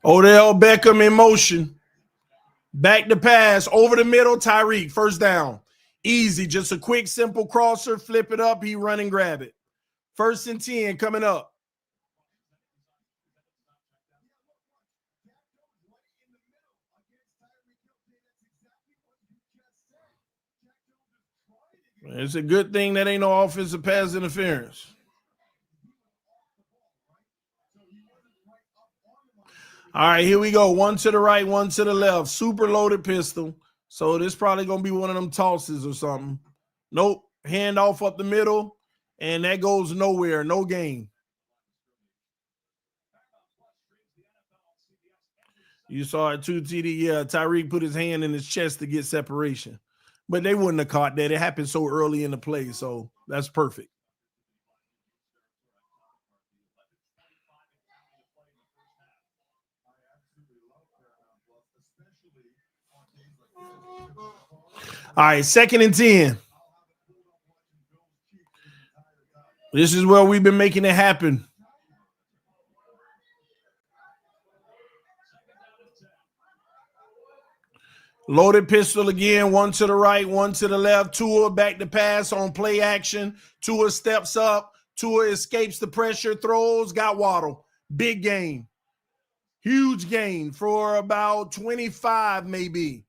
Odell Beckham in motion. Back to pass. Over the middle, Tyreek. First down. Easy. Just a quick, simple crosser. Flip it up. He run and grab it. 1st and 10 coming up. It's a good thing that ain't no offensive pass interference. All right, here we go. 1 to the right, 1 to the left. Super loaded pistol. So this probably going to be one of them tosses or something. Nope. Hand off up the middle, and that goes nowhere. No gain. You saw it too, TD. Yeah, Tyreek put his hand in his chest to get separation. But they wouldn't have caught that. It happened so early in the play, so that's perfect. All right, 2nd and 10. This is where we've been making it happen. Loaded pistol again, one to the right, one to the left. Tua back to pass on play action. Tua steps up. Tua escapes the pressure, throws, got Waddle. Big gain. Huge gain for about 25 maybe.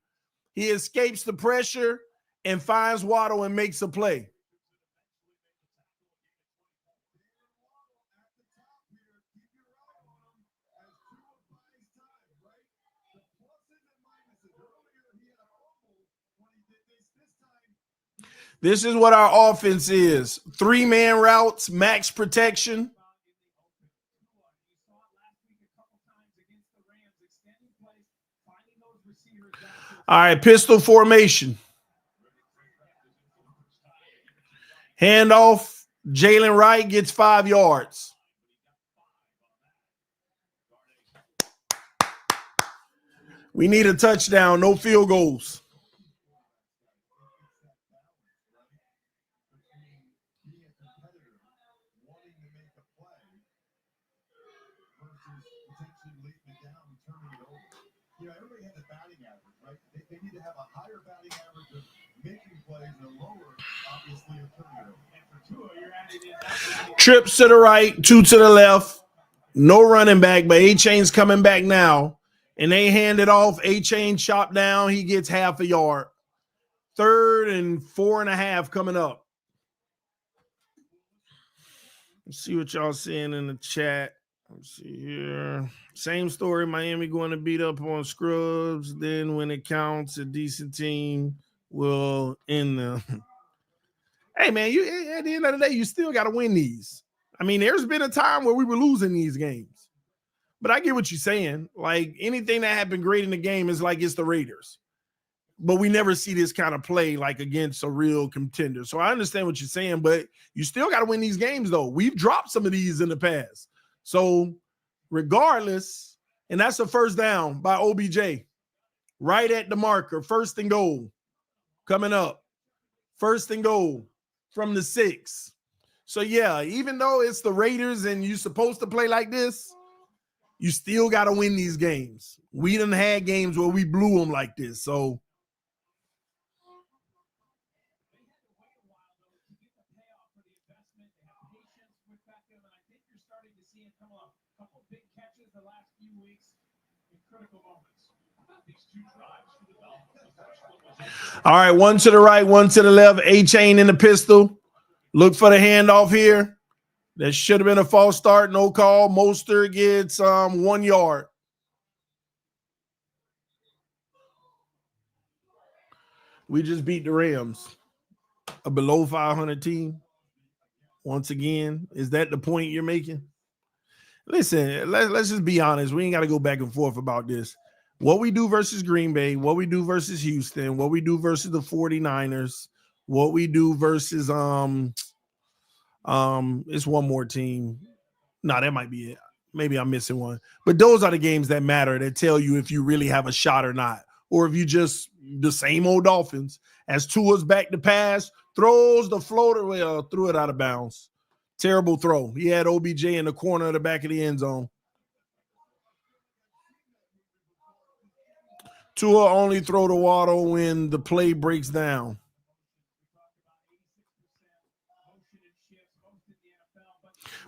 He escapes the pressure and finds Waddle and makes a play. This is what our offense is. 3-man routes, max protection. All right, pistol formation. Handoff. Jalen Wright gets 5 yards. We need a touchdown, no field goals. Everybody has a batting average, right? They need to have a higher batting average of making plays and a lower, obviously, of turning it over. Trips to the right, 2 to the left. No running back, but A-Chain's coming back now. And they hand it off. A-Chain chopped down. He gets half a yard. 3rd and 4.5 coming up. Let's see what y'all seeing in the chat. Let's see here. Same story. Miami going to beat up on scrubs. Then when it counts, a decent team will end them. Hey, man, you at the end of the day, you still got to win these. I mean, there's been a time where we were losing these games. But I get what you're saying. Like, anything that happened great in the game is like it's the Raiders. But we never see this kind of play like against a real contender. So I understand what you're saying, but you still got to win these games, though. We've dropped some of these in the past. So regardless, and that's a first down by OBJ. Right at the marker, 1st and goal. Coming up. 1st and goal from the 6. So, yeah, even though it's the Raiders and you're supposed to play like this, you still got to win these games. We done had games where we blew them like this. So, all right, 1 to the right, 1 to the left. A-Chain in the pistol. Look for the handoff here. That should have been a false start. No call. Mostert gets 1 yard. We just beat the Rams, a below 500 team. Once again, is that the point you're making? Listen, let's just be honest. We ain't got to go back and forth about this. What we do versus Green Bay, what we do versus Houston, what we do versus the 49ers, what we do versus it's one more team. No, that might be it. Maybe I'm missing one. But those are the games that matter, that tell you if you really have a shot or not. Or if you just the same old Dolphins. As Tua's back to pass, throws the floater, well, threw it out of bounds. Terrible throw. He had OBJ in the corner of the back of the end zone. Tua only throw to Waddle when the play breaks down.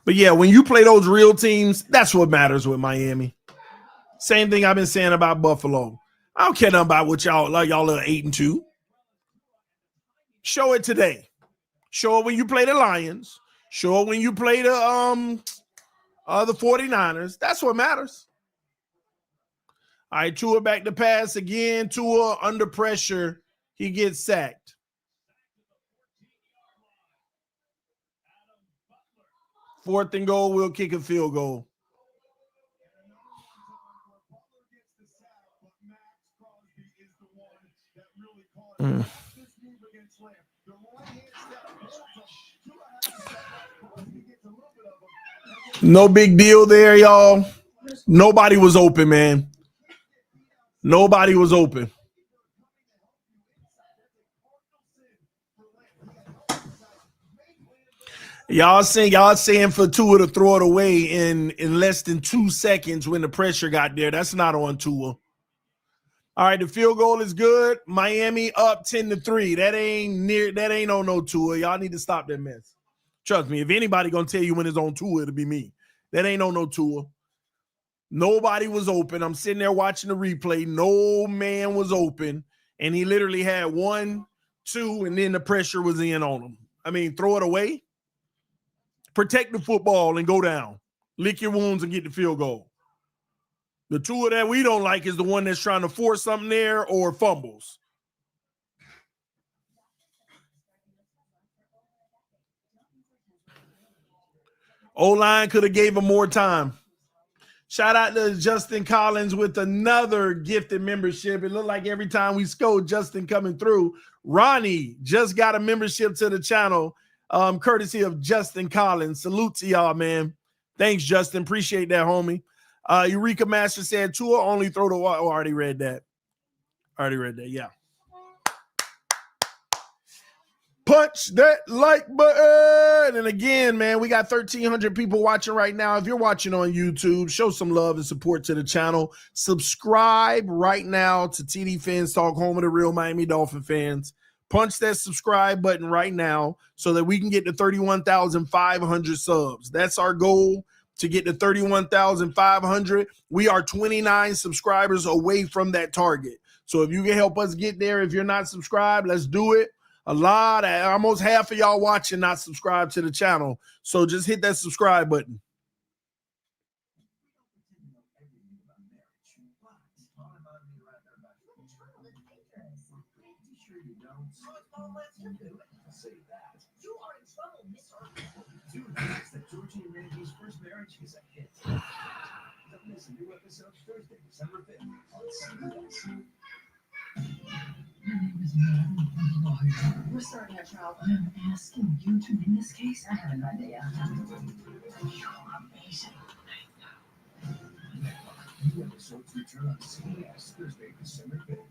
But yeah, when you play those real teams, that's what matters with Miami. Same thing I've been saying about Buffalo. I don't care nothing about what y'all are 8-2. Show it today. Show it when you play the Lions. Show it when you play the 49ers. That's what matters. All right, Tua back to pass again. Tua under pressure. He gets sacked. Fourth and goal, we'll kick a field goal. No big deal there, y'all. Nobody was open, man. Nobody was open. Y'all saying for Tua to throw it away in less than 2 seconds when the pressure got there. That's not on Tua. All right, the field goal is good. Miami up 10-3. That ain't on no Tua. Y'all need to stop that mess. Trust me, if anybody gonna tell you when it's on Tua, it'll be me. That ain't on no Tua. Nobody was open. I'm sitting there watching the replay. No man was open, and he literally had 1, 2, and then the pressure was in on him. I mean, throw it away. Protect the football and go down. Lick your wounds and get the field goal. The Tua that we don't like is the one that's trying to force something there or fumbles. O-line could have gave him more time. Shout out to Justin Collins with another gifted membership. It looked like every time we scored, Justin coming through. Ronnie just got a membership to the channel, courtesy of Justin Collins. Salute to y'all, man. Thanks, Justin. Appreciate that, homie. Eureka Master said, Tua only throw the wall. Oh, I already read that. Yeah. Punch that like button. And again, man, we got 1,300 people watching right now. If you're watching on YouTube, show some love and support to the channel. Subscribe right now to TD Finstalk, home of the real Miami Dolphin fans. Punch that subscribe button right now so that we can get to 31,500 subs. That's our goal, to get to 31,500. We are 29 subscribers away from that target. So if you can help us get there, if you're not subscribed, let's do it. Almost half of y'all watching not subscribed to the channel. So just hit that subscribe button. We're starting a trial. I'm asking you to win this case. I have an idea. You're amazing. New episodes return on CBS Thursday, December 5th.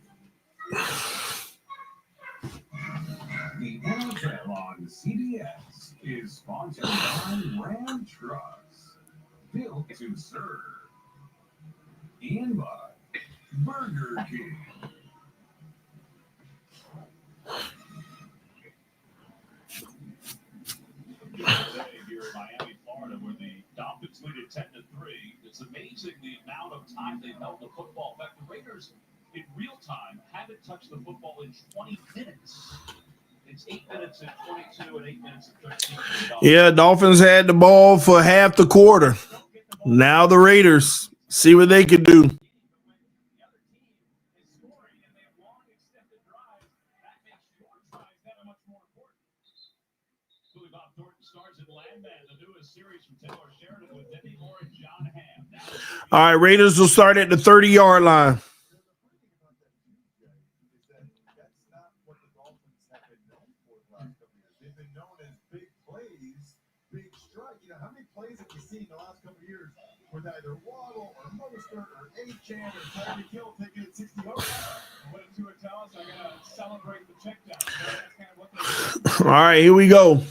The NFL on CBS is sponsored by Ram Trucks, built to serve, and by Burger King. Today here in Miami, Florida, where the Dolphins lead it 10-3. It's amazing the amount of time they've held the football. In fact, the Raiders, in real time, haven't touched the football in 20 minutes. It's 8 minutes and 22 and 8 minutes and 13. Yeah, Dolphins had the ball for half the quarter. Now the Raiders, see what they could do. All right, Raiders will start at the 30-yard line. That's not what the Dolphins have been known for the last couple of years. They've been known as big plays, big strike. You know, how many plays have you seen in the last couple of years with either Waddle or Mostert or A-Chan or Tyreek Hill taking it 60 yards? What did Tua tell us? I got to celebrate the check down. That's kind of what they All right, here we go.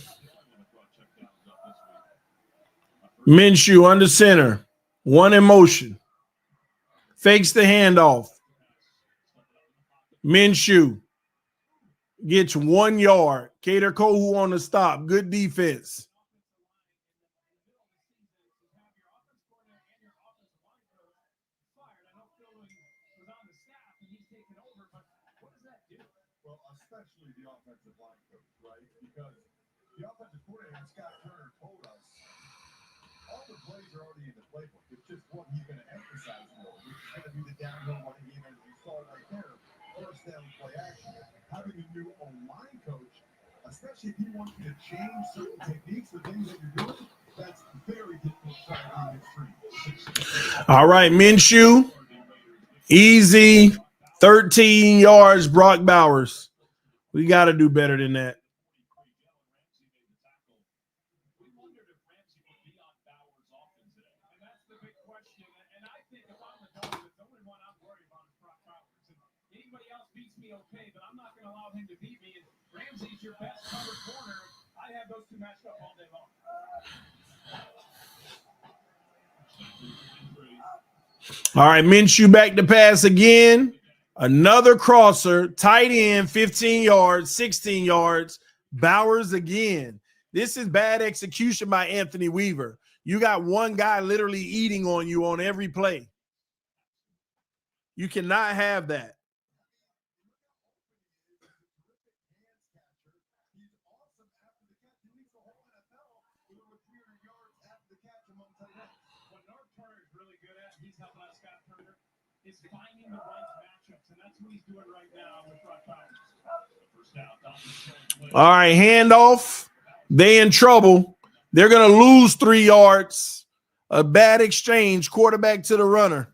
Minshew under center. One in motion. Fakes the handoff. Minshew gets 1 yard. Kader Kohu on the stop. Good defense. Well, especially the offensive line coach, right? Because the offensive coordinator, Scott Turner, told us all the plays are already in the playbook. It's just what he's going to emphasize more, which is going to be the downhill running game, as you saw right there. First down play action. Having a new O-line coach, especially if he wants you to change certain techniques or things that you're doing, that's very difficult trying to do midstream. All right, Minshew. Easy. 13 yards, Brock Bowers. We got to do better than that. Okay, but I'm not going to allow him to beat me. And Ramsey's your best cover corner. I I'd have those two matched up all day long. All right, Minshew back to pass again. Another crosser, tight end, 15 yards, 16 yards. Bowers again. This is bad execution by Anthony Weaver. You got one guy literally eating on you on every play. You cannot have that. Is finding the right matchups, and that's what he's doing right now with Brock Bowers. First down, all right, handoff. They in trouble. They're going to lose 3 yards. A bad exchange, quarterback to the runner.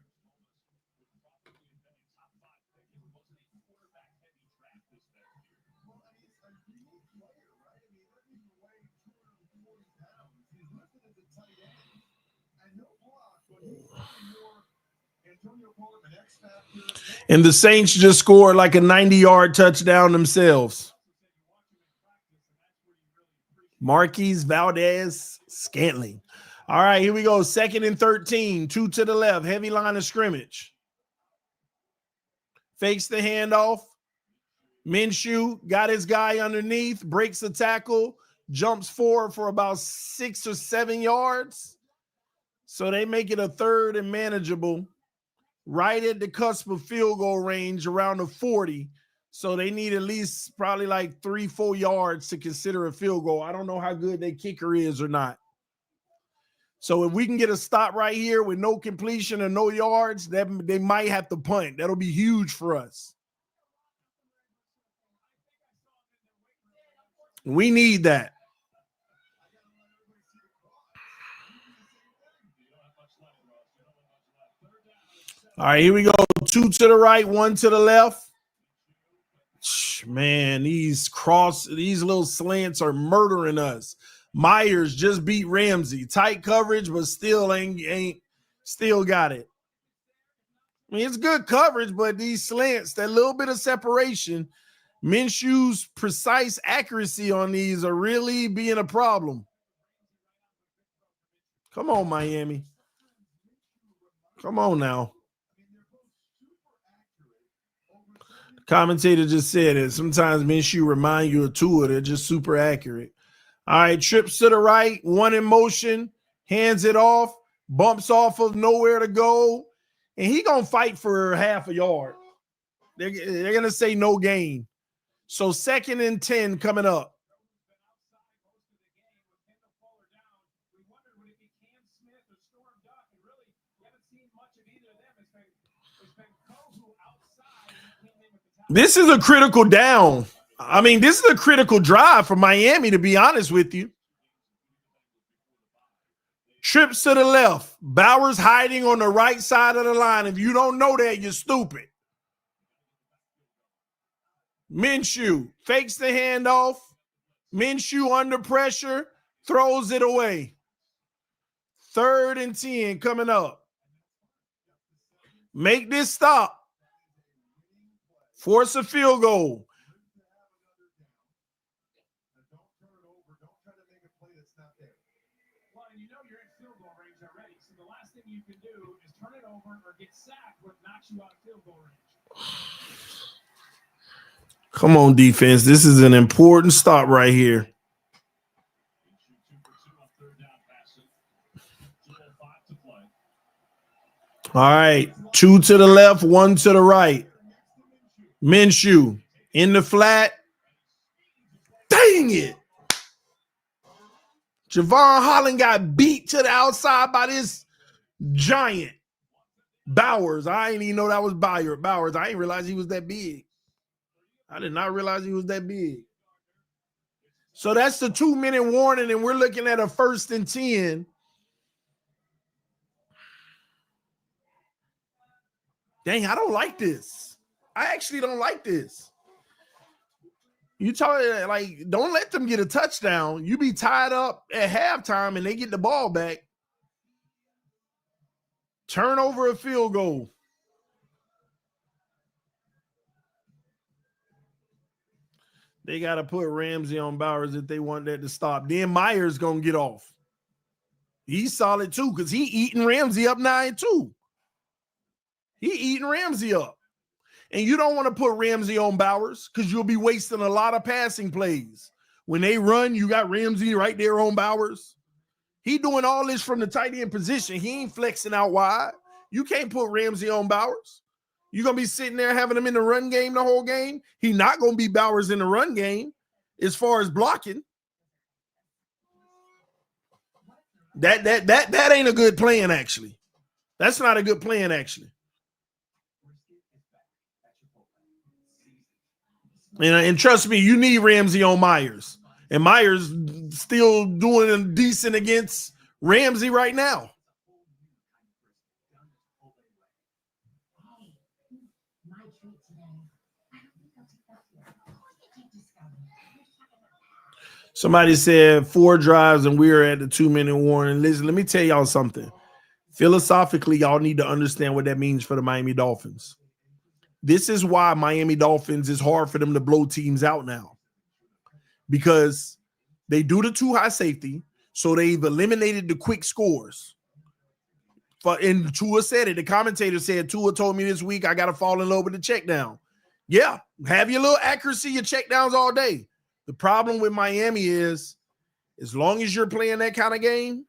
And the Saints just scored like a 90-yard touchdown themselves. Marquise Valdez-Scantling. All right, here we go. 2nd and 13. 2 to the left. Heavy line of scrimmage. Fakes the handoff. Minshew got his guy underneath. Breaks the tackle. Jumps forward for about 6 or 7 yards. So they make it a 3rd and manageable. Right at the cusp of field goal range, around the 40. So they need at least probably like 3-4 yards to consider a field goal. I don't know how good their kicker is or not. So if we can get a stop right here with no completion or no yards, they might have to punt. That'll be huge for us. We need that. All right, here we go. 2 to the right, 1 to the left. Man, these little slants are murdering us. Myers just beat Ramsey. Tight coverage, but still still got it. I mean, it's good coverage, but these slants, that little bit of separation, Minshew's precise accuracy on these are really being a problem. Come on, Miami. Come on now. Commentator just said it. Sometimes Minshew remind you of Tua. They're just super accurate. All right, trips to the right, 1 in motion, hands it off, bumps off of nowhere to go, and he going to fight for half a yard. They're going to say no gain. So 2nd and 10 coming up. This is a critical down. I mean, this is a critical drive for Miami, to be honest with you. Trips to the left. Bowers hiding on the right side of the line. If you don't know that, you're stupid. Minshew fakes the handoff. Minshew under pressure, throws it away. 3rd and 10 coming up. Make this stop. Force a field goal. Well, you know you're in field goal range already, so the last thing you can do is turn it over or get sacked, what knocks you out of field goal range. Come on, defense. This is an important stop right here. All right. 2 to the left, 1 to the right. Minshew in the flat. Dang it. Javon Holland got beat to the outside by this giant. Bowers. I didn't even know that was Bowers. I didn't realize he was that big. I did not realize he was that big. So that's the 2-minute warning, and we're looking at a 1st and 10. Dang, I don't like this. I actually don't like this. You talk like, don't let them get a touchdown. You be tied up at halftime and they get the ball back. Turnover a field goal. They got to put Ramsey on Bowers if they want that to stop. Then Myers going to get off. He's solid too because he eating Ramsey up 9-2. He eating Ramsey up. And you don't want to put Ramsey on Bowers because you'll be wasting a lot of passing plays. When they run, you got Ramsey right there on Bowers. He doing all this from the tight end position. He ain't flexing out wide. You can't put Ramsey on Bowers. You're going to be sitting there having him in the run game the whole game. He not going to be Bowers in the run game as far as blocking. That ain't a good plan, actually. That's not a good plan, actually. And trust me, you need Ramsey on Myers. And Myers still doing decent against Ramsey right now. Somebody said 4 drives and we're at the 2-minute warning. Listen, let me tell y'all something. Philosophically, y'all need to understand what that means for the Miami Dolphins. This is why Miami Dolphins is hard for them to blow teams out now. Because they do the too high safety, so they've eliminated the quick scores. And Tua said it. The commentator said, Tua told me this week I got to fall in love with the check down. Yeah, have your little accuracy, your check downs all day. The problem with Miami is as long as you're playing that kind of game,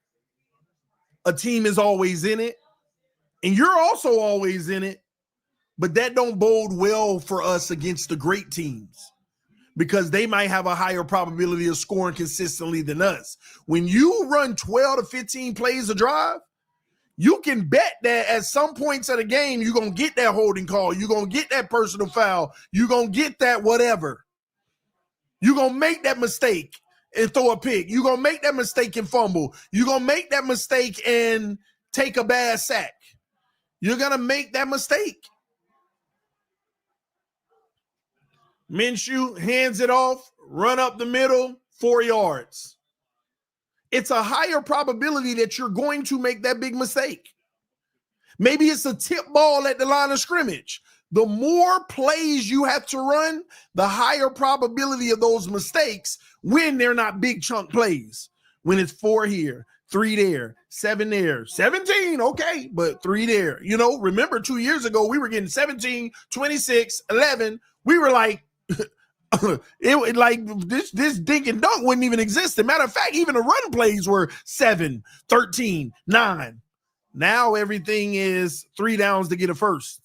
a team is always in it, and you're also always in it, but that don't bode well for us against the great teams because they might have a higher probability of scoring consistently than us. When you run 12 to 15 plays a drive, you can bet that at some points of the game, you're going to get that holding call. You're going to get that personal foul. You're going to get that whatever. You're going to make that mistake and throw a pick. You're going to make that mistake and fumble. You're going to make that mistake and take a bad sack. You're going to make that mistake. Minshew hands it off, run up the middle, 4 yards. It's a higher probability that you're going to make that big mistake. Maybe it's a tip ball at the line of scrimmage. The more plays you have to run, the higher probability of those mistakes when they're not big chunk plays. When it's 4 here, 3 there, 7 there, 17, okay, but 3 there. You know, remember 2 years ago, we were getting 17, 26, 11. We were like, it like this dink and dunk wouldn't even exist. As a matter of fact, even the run plays were 7, 13, 9. Now everything is 3 downs to get a first.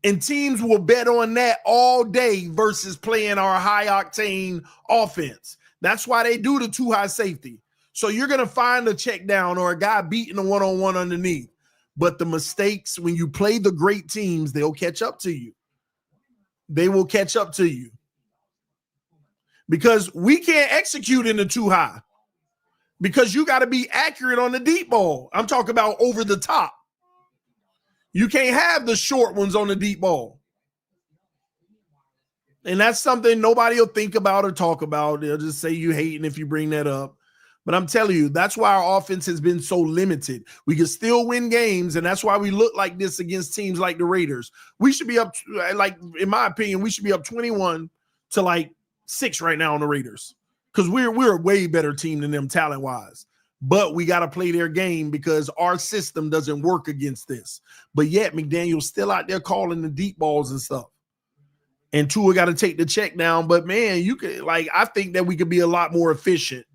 And teams will bet on that all day versus playing our high-octane offense. That's why they do the too high safety. So you're going to find a check down or a guy beating a one-on-one underneath. But the mistakes, when you play the great teams, they'll catch up to you. They will catch up to you. Because we can't execute in the too high. Because you got to be accurate on the deep ball. I'm talking about over the top. You can't have the short ones on the deep ball. And that's something nobody will think about or talk about. They'll just say you hating if you bring that up. But I'm telling you, that's why our offense has been so limited. We can still win games, and that's why we look like this against teams like the Raiders. We should be up, like, in my opinion, we should be up 21 to like 6 right now on the Raiders because we're a way better team than them talent-wise. But we got to play their game because our system doesn't work against this. But yet McDaniel's still out there calling the deep balls and stuff. And Tua got to take the check down. But, man, you could, like, I think that we could be a lot more efficient.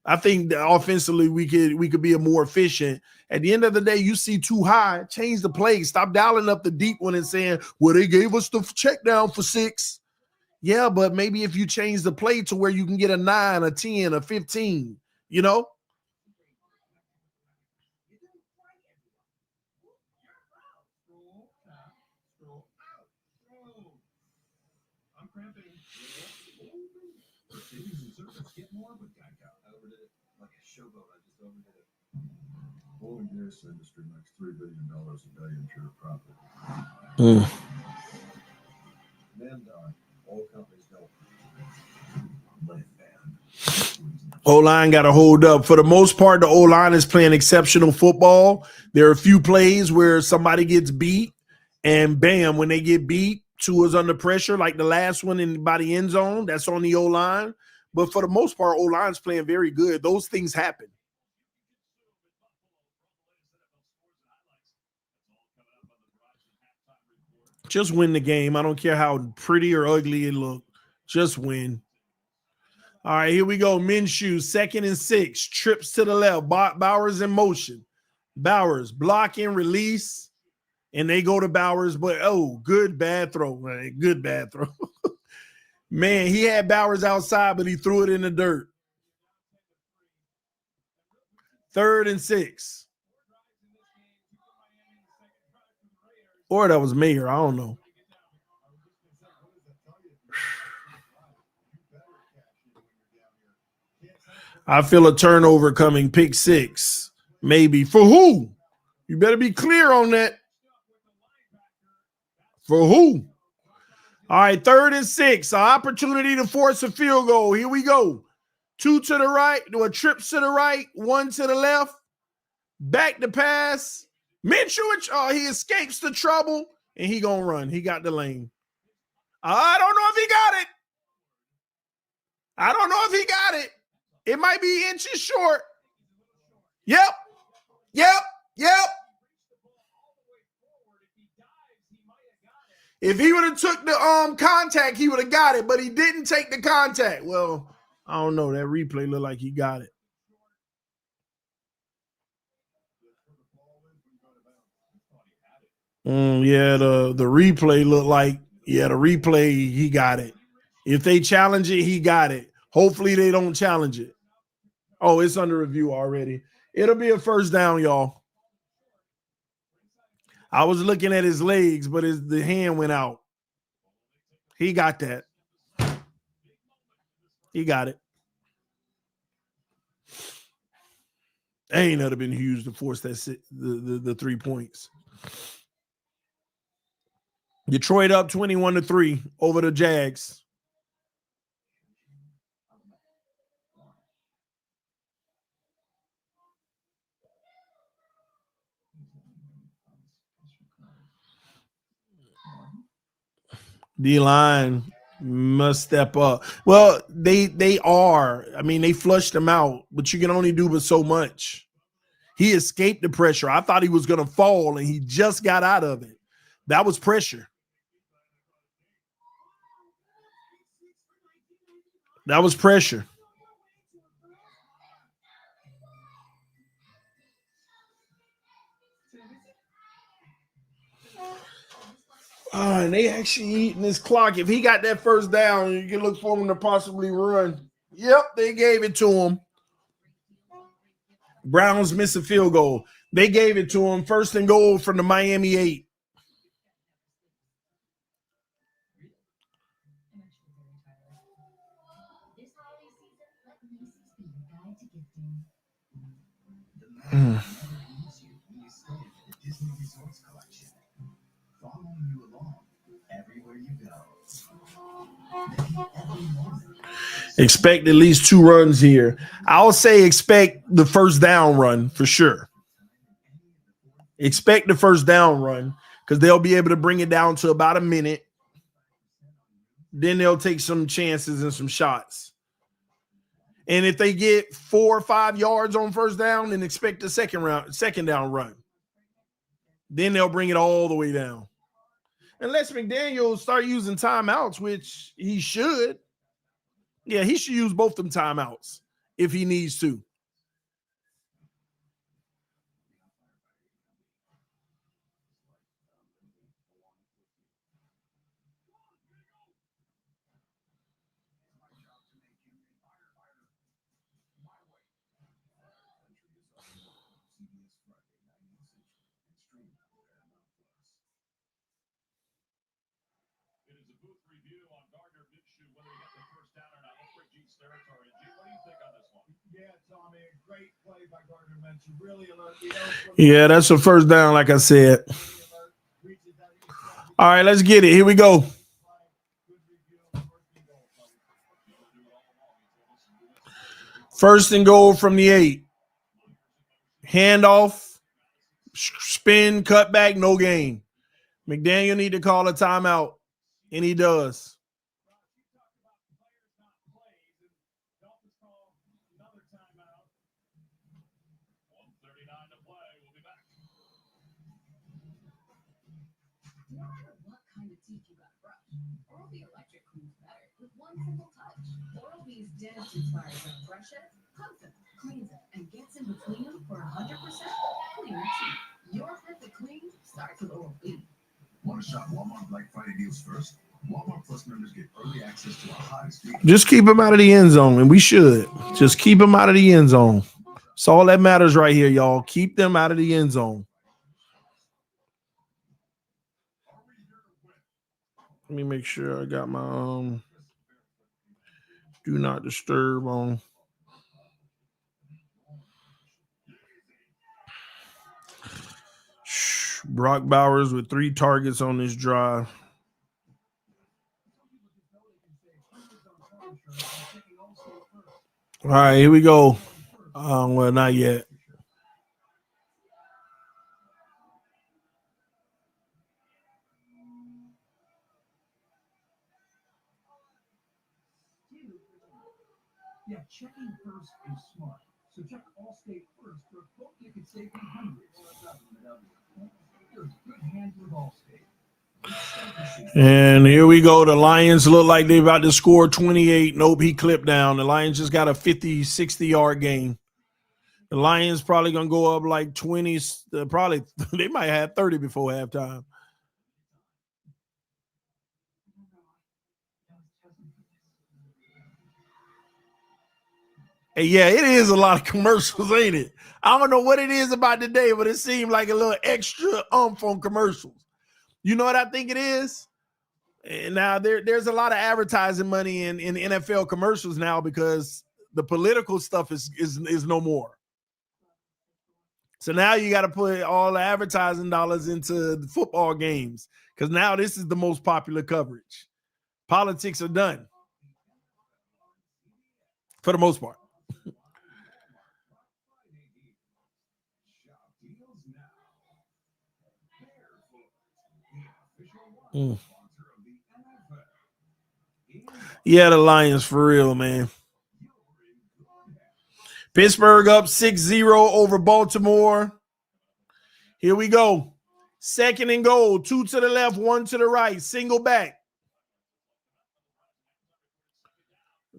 I think that offensively we could be a more efficient. At the end of the day, you see too high, change the play. Stop dialing up the deep one and saying, well, they gave us the check down for 6. Yeah, but maybe if you change the play to where you can get a 9, a 10, a 15, you know? Oil and gas industry makes $3 billion a day in pure profit. Men die. Oil companies don't. O-line got to hold up. For the most part, the O-line is playing exceptional football. There are a few plays where somebody gets beat, and bam, when they get beat, Tua's under pressure, like the last one by the end zone. That's on the O-line. But for the most part, O-line's playing very good. Those things happen. Just win the game. I don't care how pretty or ugly it look. Just win. All right, here we go. Minshew, 2nd and 6. Trips to the left. Bowers in motion. Bowers, blocking, release. And they go to Bowers, but good bad throw. Man. Good bad throw. Man, he had Bowers outside, but he threw it in the dirt. 3rd and 6. Or that was Mayer. I don't know. I feel a turnover coming. Pick 6. Maybe. For who? You better be clear on that. For who? All right, 3rd and 6. An opportunity to force a field goal. Here we go. 2 to the right. Do a trip to the right. 1 to the left. Back to pass. Minshew, he escapes the trouble, and he going to run. He got the lane. I don't know if he got it. I don't know if he got it. It might be inches short. Yep. If he would have took the contact, he would have got it, but he didn't take the contact. Well, I don't know. That replay looked like he got it. Yeah, the replay looked like, the replay, he got it. If they challenge it, he got it. Hopefully they don't challenge it. Oh, it's under review already. It'll be a first down, y'all. I was looking at his legs, but the hand went out. He got that. He got it. Ain't that have been huge to force that the 3 points. Detroit up 21-3 over the Jags. D-line must step up. Well, they are. I mean, they flushed him out, but you can only do but so much. He escaped the pressure. I thought he was going to fall, and he just got out of it. That was pressure. That was pressure. And they actually eating this clock. If he got that first down, you can look for him to possibly run. Yep, they gave it to him. Browns missed a field goal. They gave it to him. 1st and goal from the Miami 8. Expect at least 2 runs here. I'll say expect the first down run for sure. Expect the first down run because they'll be able to bring it down to about a minute. Then they'll take some chances and some shots. And if they get 4 or 5 yards on first down, then expect the second down run. Then they'll bring it all the way down. Unless McDaniel start using timeouts, which he should. Yeah, he should use both them timeouts if he needs to. Yeah, that's a first down, like I said. All right, let's get it. Here we go. First and goal from the 8. Handoff, spin, cut back, no gain. McDaniel need to call a timeout. And he does. Dolphins call another timeout. 1:39 to play. We'll be back. No matter what kind of teeth you got brush, Oral-B Electric cleans better with one simple touch. Oral-B's dentist-inspired brushes, hugs them, cleans it, and gets in between them for 100% cleaner teeth. Your perfect clean starts with Oral-B. Want to shop Walmart Black Friday deals first? Walmart Plus members get early access to our hottest deals. Just keep him out of the end zone, and we should. Just keep him out of the end zone. That's all that matters right here, y'all. Keep them out of the end zone. Let me make sure I got my do not disturb on. Brock Bowers with 3 targets on this drive. All right, here we go. Well, not yet. Yeah, checking first is smart. So check Allstate first for a quote you can save you hundreds. Good hands with Allstate. And here we go. The Lions look like they're about to score 28. Nope, he clipped down. The Lions just got a 50, 60-yard gain. The Lions probably going to go up like 20. Probably they might have 30 before halftime. Hey, yeah, it is a lot of commercials, ain't it? I don't know what it is about today, but it seemed like a little extra on commercials. You know what I think it is? And now there's a lot of advertising money in NFL commercials now because the political stuff is no more. So now you got to put all the advertising dollars into the football games because now this is the most popular coverage. Politics are done for the most part. Yeah, the Lions for real, man. Pittsburgh up 6-0 over Baltimore. Here we go. 2nd and goal. 2 to the left, 1 to the right. Single back.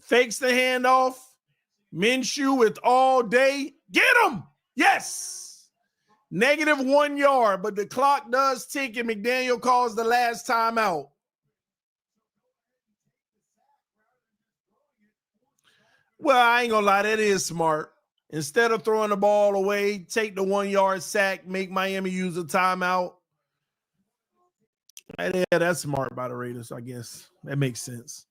Fakes the handoff. Minshew with all day. Get him! Yes! -1 yard, but the clock does tick, and McDaniel calls the last time out. Well, I ain't gonna lie, that is smart. Instead of throwing the ball away, take the 1 yard sack, make Miami use a timeout. Yeah, that's smart by the Raiders, I guess. That makes sense.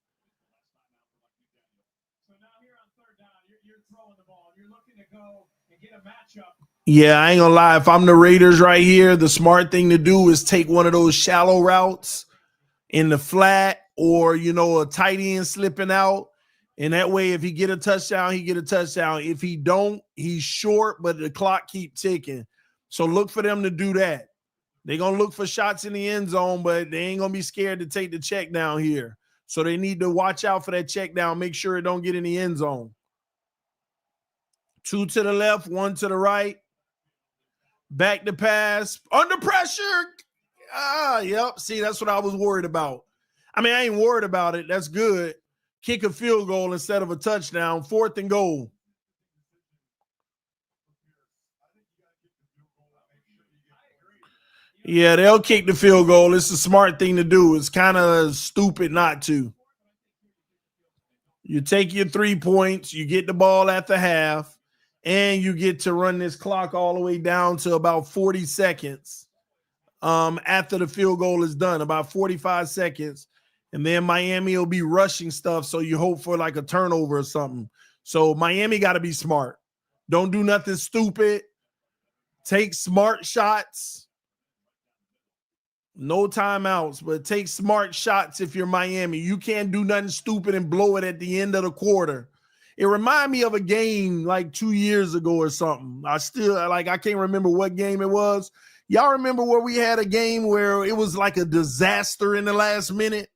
So now here on 3rd down, you're throwing the ball. You're looking to go and get a matchup. Yeah, I ain't gonna lie. If I'm the Raiders right here, the smart thing to do is take one of those shallow routes in the flat or, a tight end slipping out. And that way, if he get a touchdown, he get a touchdown. If he don't, he's short, but the clock keep ticking. So look for them to do that. They're going to look for shots in the end zone, but they ain't going to be scared to take the check down here. So they need to watch out for that check down. Make sure it don't get in the end zone. 2 to the left, 1 to the right. Back to pass. Under pressure. Yep. See, that's what I was worried about. I mean, I ain't worried about it. That's good. Kick a field goal instead of a touchdown. 4th and goal. Yeah, they'll kick the field goal. It's a smart thing to do. It's kind of stupid not to. You take your 3 points, you get the ball at the half, and you get to run this clock all the way down to about 40 seconds after the field goal is done, about 45 seconds. And then Miami will be rushing stuff, so you hope for like a turnover or something. So Miami got to be smart. Don't do nothing stupid. Take smart shots. No timeouts, but take smart shots if you're Miami. You can't do nothing stupid and blow it at the end of the quarter. It reminded me of a game like 2 years ago or something. I can't remember what game it was. Y'all remember where we had a game where it was like a disaster in the last minute?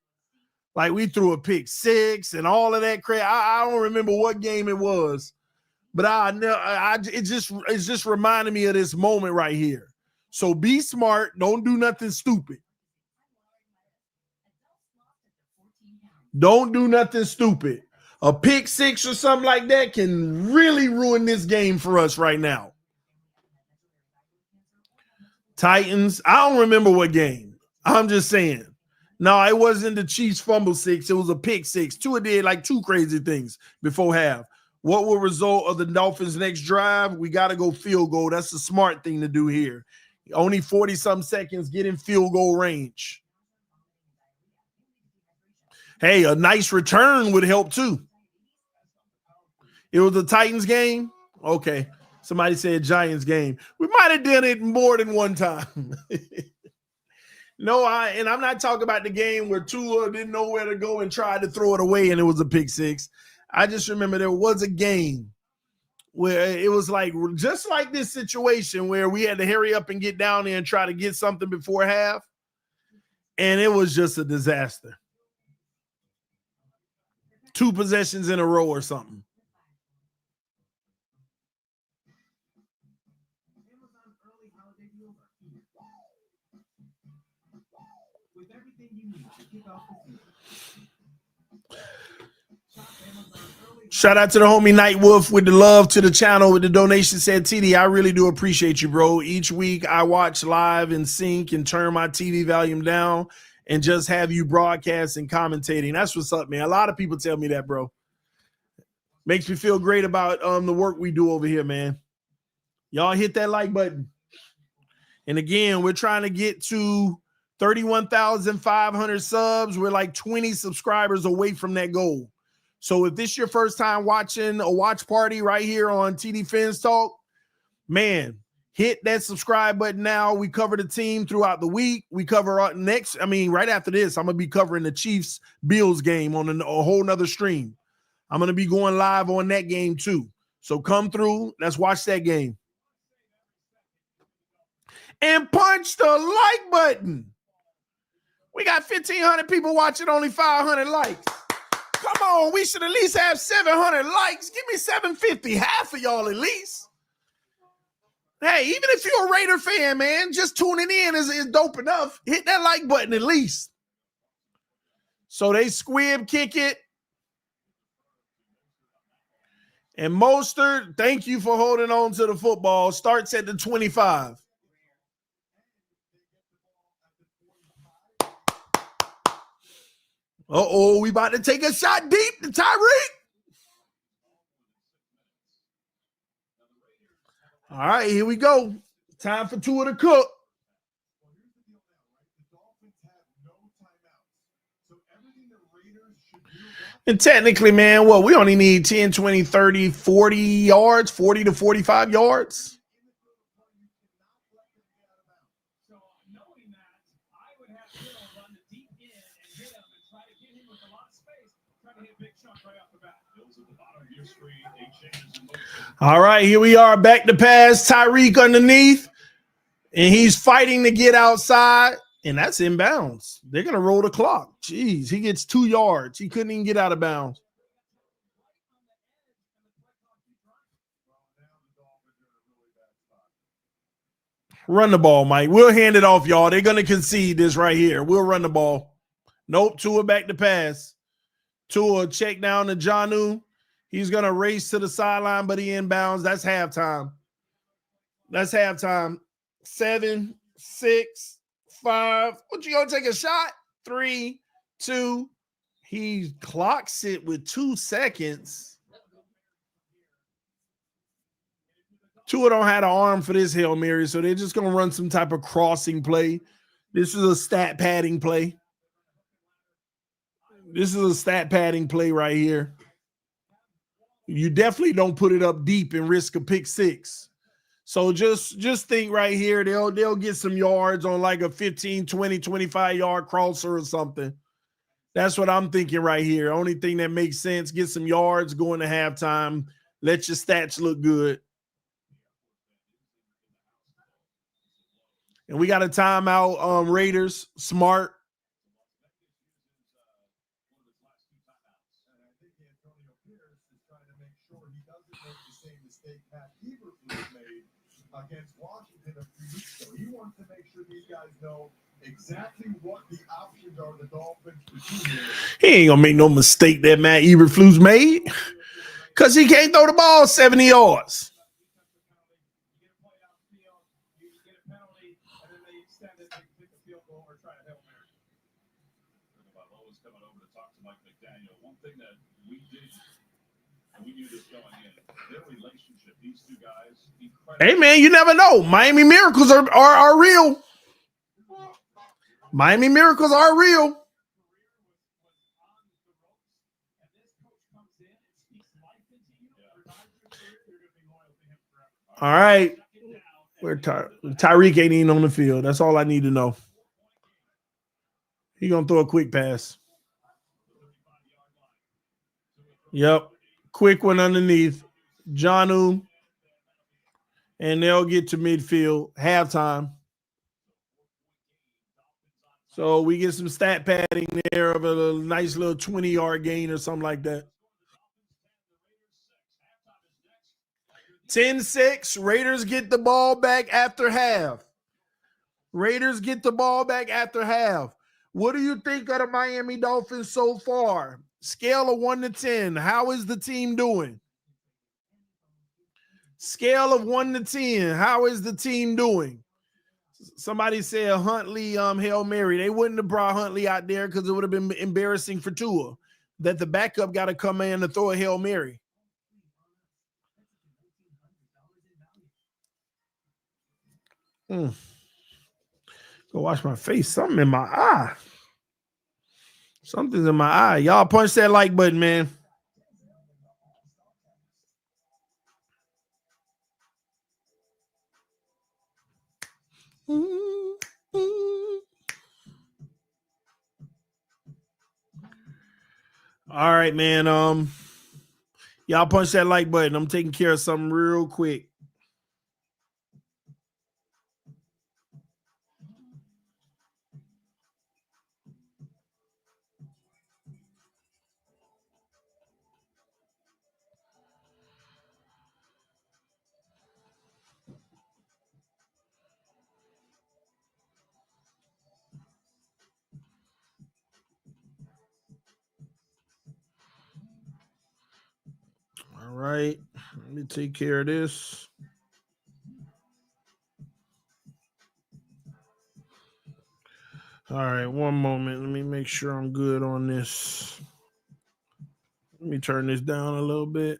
Like we threw a pick six and all of that crap. I don't remember what game it was, but it's just reminding me of this moment right here. So be smart. Don't do nothing stupid. Don't do nothing stupid. A pick six or something like that can really ruin this game for us right now. Titans, I don't remember what game. I'm just saying. No, it wasn't the Chiefs fumble six. It was a pick six. Tua did like two crazy things before half. What will result of the Dolphins' next drive? We got to go field goal. That's the smart thing to do here. Only 40-some seconds, get in field goal range. Hey, a nice return would help too. It was the Titans game? Okay. Somebody said Giants game. We might have done it more than one time. No, I'm not talking about the game where Tua didn't know where to go and tried to throw it away and it was a pick six. I just remember there was a game where it was like just like this situation where we had to hurry up and get down there and try to get something before half. And it was just a disaster. 2 possessions in a row or something. Shout out to the homie Night Wolf with the love to the channel with the donation. Said, TD, I really do appreciate you, bro. Each week I watch live and sync and turn my TV volume down and just have you broadcast and commentating. That's what's up, man. A lot of people tell me that, bro. Makes me feel great about the work we do over here, man. Y'all hit that like button. And again, we're trying to get to 31,500 subs. We're like 20 subscribers away from that goal. So if this is your first time watching a watch party right here on tdphinstalk, man, hit that subscribe button now. We cover the team throughout the week. We cover right after this, I'm going to be covering the Chiefs-Bills game on a whole nother stream. I'm going to be going live on that game too. So come through. Let's watch that game. And punch the like button. We got 1,500 people watching, only 500 likes. Come on, we should at least have 700 likes. Give me 750, half of y'all at least. Hey, even if you're a Raider fan, man, just tuning in is dope enough. Hit that like button at least. So they squib kick it. And Mostert, thank you for holding on to the football. Starts at the 25. Uh-oh, we about to take a shot deep to Tyreek. All right, here we go. Time for Tua to cook. And technically, man, we only need 10, 20, 30, 40 yards, 40 to 45 yards. All right, here we are, back to pass. Tyreek underneath, and he's fighting to get outside, and that's inbounds. They're going to roll the clock. Jeez, he gets 2 yards. He couldn't even get out of bounds. Run the ball, Mike. We'll hand it off, y'all. They're going to concede this right here. We'll run the ball. Nope, Tua back to pass. Tua check down to Jonnu. He's going to race to the sideline, but he inbounds. That's halftime. That's halftime. 7, 6, 5. What, you going to take a shot? 3, 2. He clocks it with 2 seconds. Tua don't have an arm for this Hail Mary, so they're just going to run some type of crossing play. This is a stat padding play. This is a stat padding play right here. You definitely don't put it up deep and risk a pick six. So just think right here, they'll get some yards on like a 15, 20, 25-yard crosser or something. That's what I'm thinking right here. Only thing that makes sense, get some yards going to halftime. Let your stats look good. And we got a timeout, Raiders. Smart. against Washington a few weeks ago. He wants to make sure these guys know exactly what the options are the Dolphins to do here. He ain't gonna make no mistake that Matt Eberflus made, because he can't throw the ball 70 yards. One thing that we did, and we knew this going in, their relationship, these two guys, Hey man, you never know. Miami Miracles are real. Miami Miracles are real. All right. Tyreek ain't even on the field. That's all I need to know. He gonna throw a quick pass. Yep. Quick one underneath. Jonnu. And they'll get to midfield. Halftime. So we get some stat padding there of a nice little 20-yard gain or something like that. 10-6. Raiders get the ball back after half. Raiders get the ball back after half. What do you think of the Miami Dolphins so far? Scale of 1 to 10. How is the team doing? Scale of 1 to 10. How is the team doing? Somebody said Huntley, Hail Mary. They wouldn't have brought Huntley out there because it would have been embarrassing for Tua that the backup got to come in to throw a Hail Mary. Go wash my face. Something in my eye. Something's in my eye. Y'all punch that like button, man. All right, man. Y'all punch that like button. I'm taking care of something real quick. All right, let me take care of this. All right, one moment. Let me make sure I'm good on this. Let me turn this down a little bit.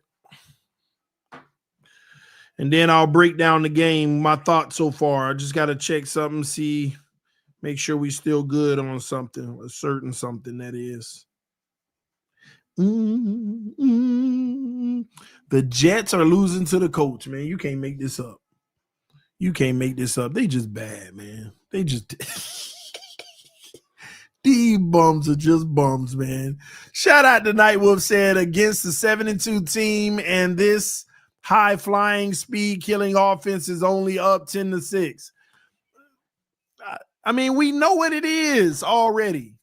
And then I'll break down the game, my thoughts so far. I just got to check something, see, make sure we still good on something, a certain something that is. The Jets are losing to the Colts, man. You can't make this up. You can't make this up. They just bad, man. They just these bums are just bums, man. Shout out to Nightwolf said against the 7-2 team and this high-flying, speed-killing offense is only up 10-6. I mean, we know what it is already.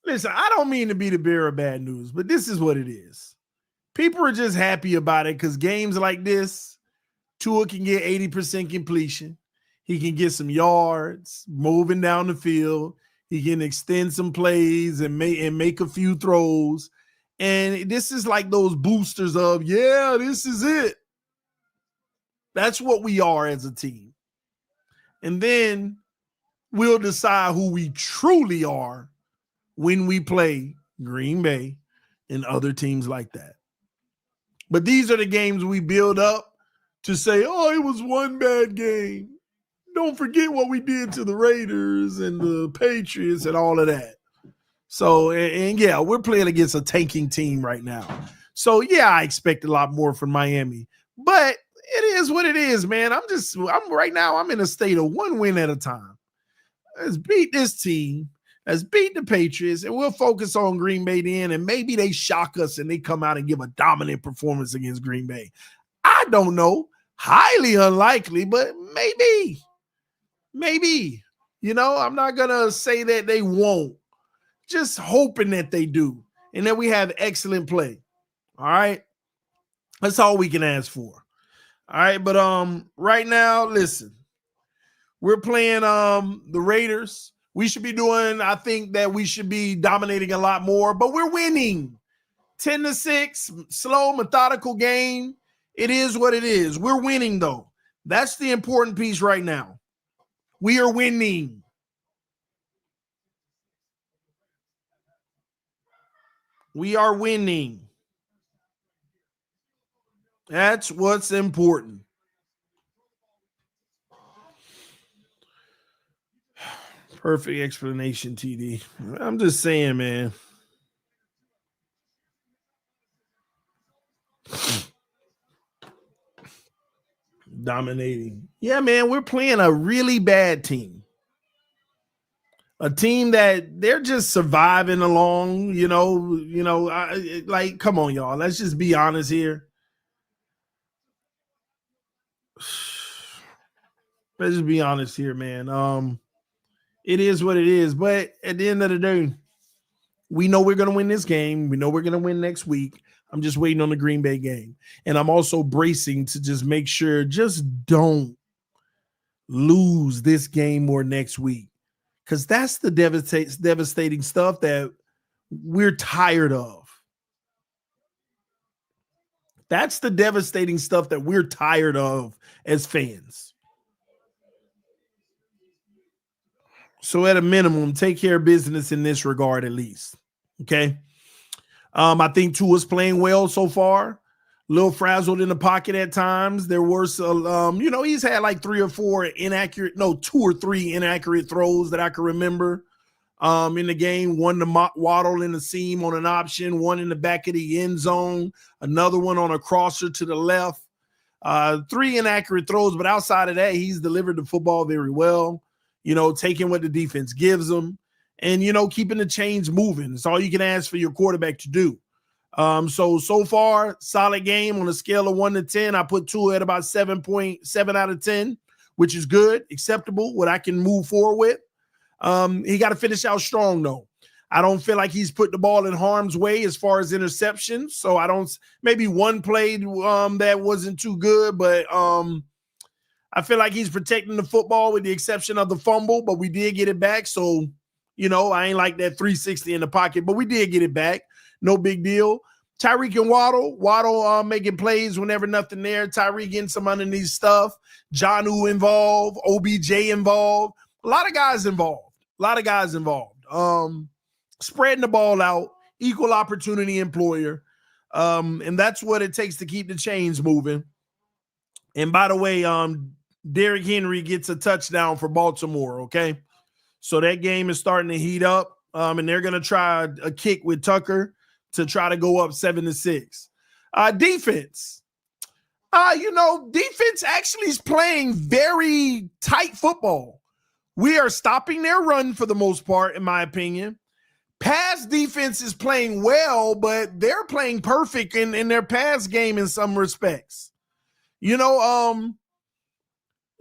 Listen, I don't mean to be the bearer of bad news, but this is what it is. People are just happy about it because games like this, Tua can get 80% completion. He can get some yards, moving down the field. He can extend some plays and make a few throws. And this is like those boosters of, yeah, this is it. That's what we are as a team. And then we'll decide who we truly are when we play Green Bay and other teams like that. But these are the games we build up to say, oh, it was one bad game. Don't forget what we did to the Raiders and the Patriots and all of that. So, and yeah, we're playing against a tanking team right now. So, yeah, I expect a lot more from Miami. But it is what it is, man. I'm right now, I'm in a state of one win at a time. Let's beat this team. Let's beat the Patriots, and we'll focus on Green Bay then, and maybe they shock us and they come out and give a dominant performance against Green Bay. I don't know. Highly unlikely, but maybe. Maybe. You know, I'm not going to say that they won't. Just hoping that they do, and that we have excellent play. All right? That's all we can ask for. All right, but right now, listen, we're playing the Raiders. We should be doing, I think that we should be dominating a lot more, but we're winning 10-6, slow, methodical game. It is what it is. We're winning, though. That's the important piece right now. We are winning. We are winning. That's what's important. Perfect explanation, TD. I'm just saying, man. Dominating. Yeah, man, we're playing a really bad team. A team that they're just surviving along, like, come on, y'all. Let's just be honest here. Let's just be honest here, man. It is what it is. But at the end of the day, we know we're going to win this game. We know we're going to win next week. I'm just waiting on the Green Bay game. And I'm also bracing to just make sure, just don't lose this game or next week. Because that's the devastating stuff that we're tired of. That's the devastating stuff that we're tired of as fans. So at a minimum, take care of business in this regard at least. Okay. I think Tua's playing well so far. A little frazzled in the pocket at times. There were some, he's had like 2 or 3 inaccurate throws that I can remember in the game. One to Waddle in the seam on an option, one in the back of the end zone, another one on a crosser to the left. 3 inaccurate throws, but outside of that, he's delivered the football very well. Taking what the defense gives them and, keeping the chains moving. It's all you can ask for your quarterback to do. So far, solid game on a scale of 1 to 10. I put Tua at about 7.7 out of 10, which is good, acceptable, what I can move forward with. He got to finish out strong, though. I don't feel like he's put the ball in harm's way as far as interceptions. So maybe one play that wasn't too good, but I feel like he's protecting the football with the exception of the fumble, but we did get it back. So, I ain't like that 360 in the pocket, but we did get it back. No big deal. Tyreek and Waddle making plays whenever nothing there. Tyreek getting some underneath stuff. Jonnu involved. OBJ involved. A lot of guys involved. Spreading the ball out. Equal opportunity employer. And that's what it takes to keep the chains moving. And by the way, Derrick Henry gets a touchdown for Baltimore, okay? So that game is starting to heat up, and they're going to try a kick with Tucker to try to go up 7-6. Defense. Defense actually is playing very tight football. We are stopping their run for the most part, in my opinion. Pass defense is playing well, but they're playing perfect in their pass game in some respects.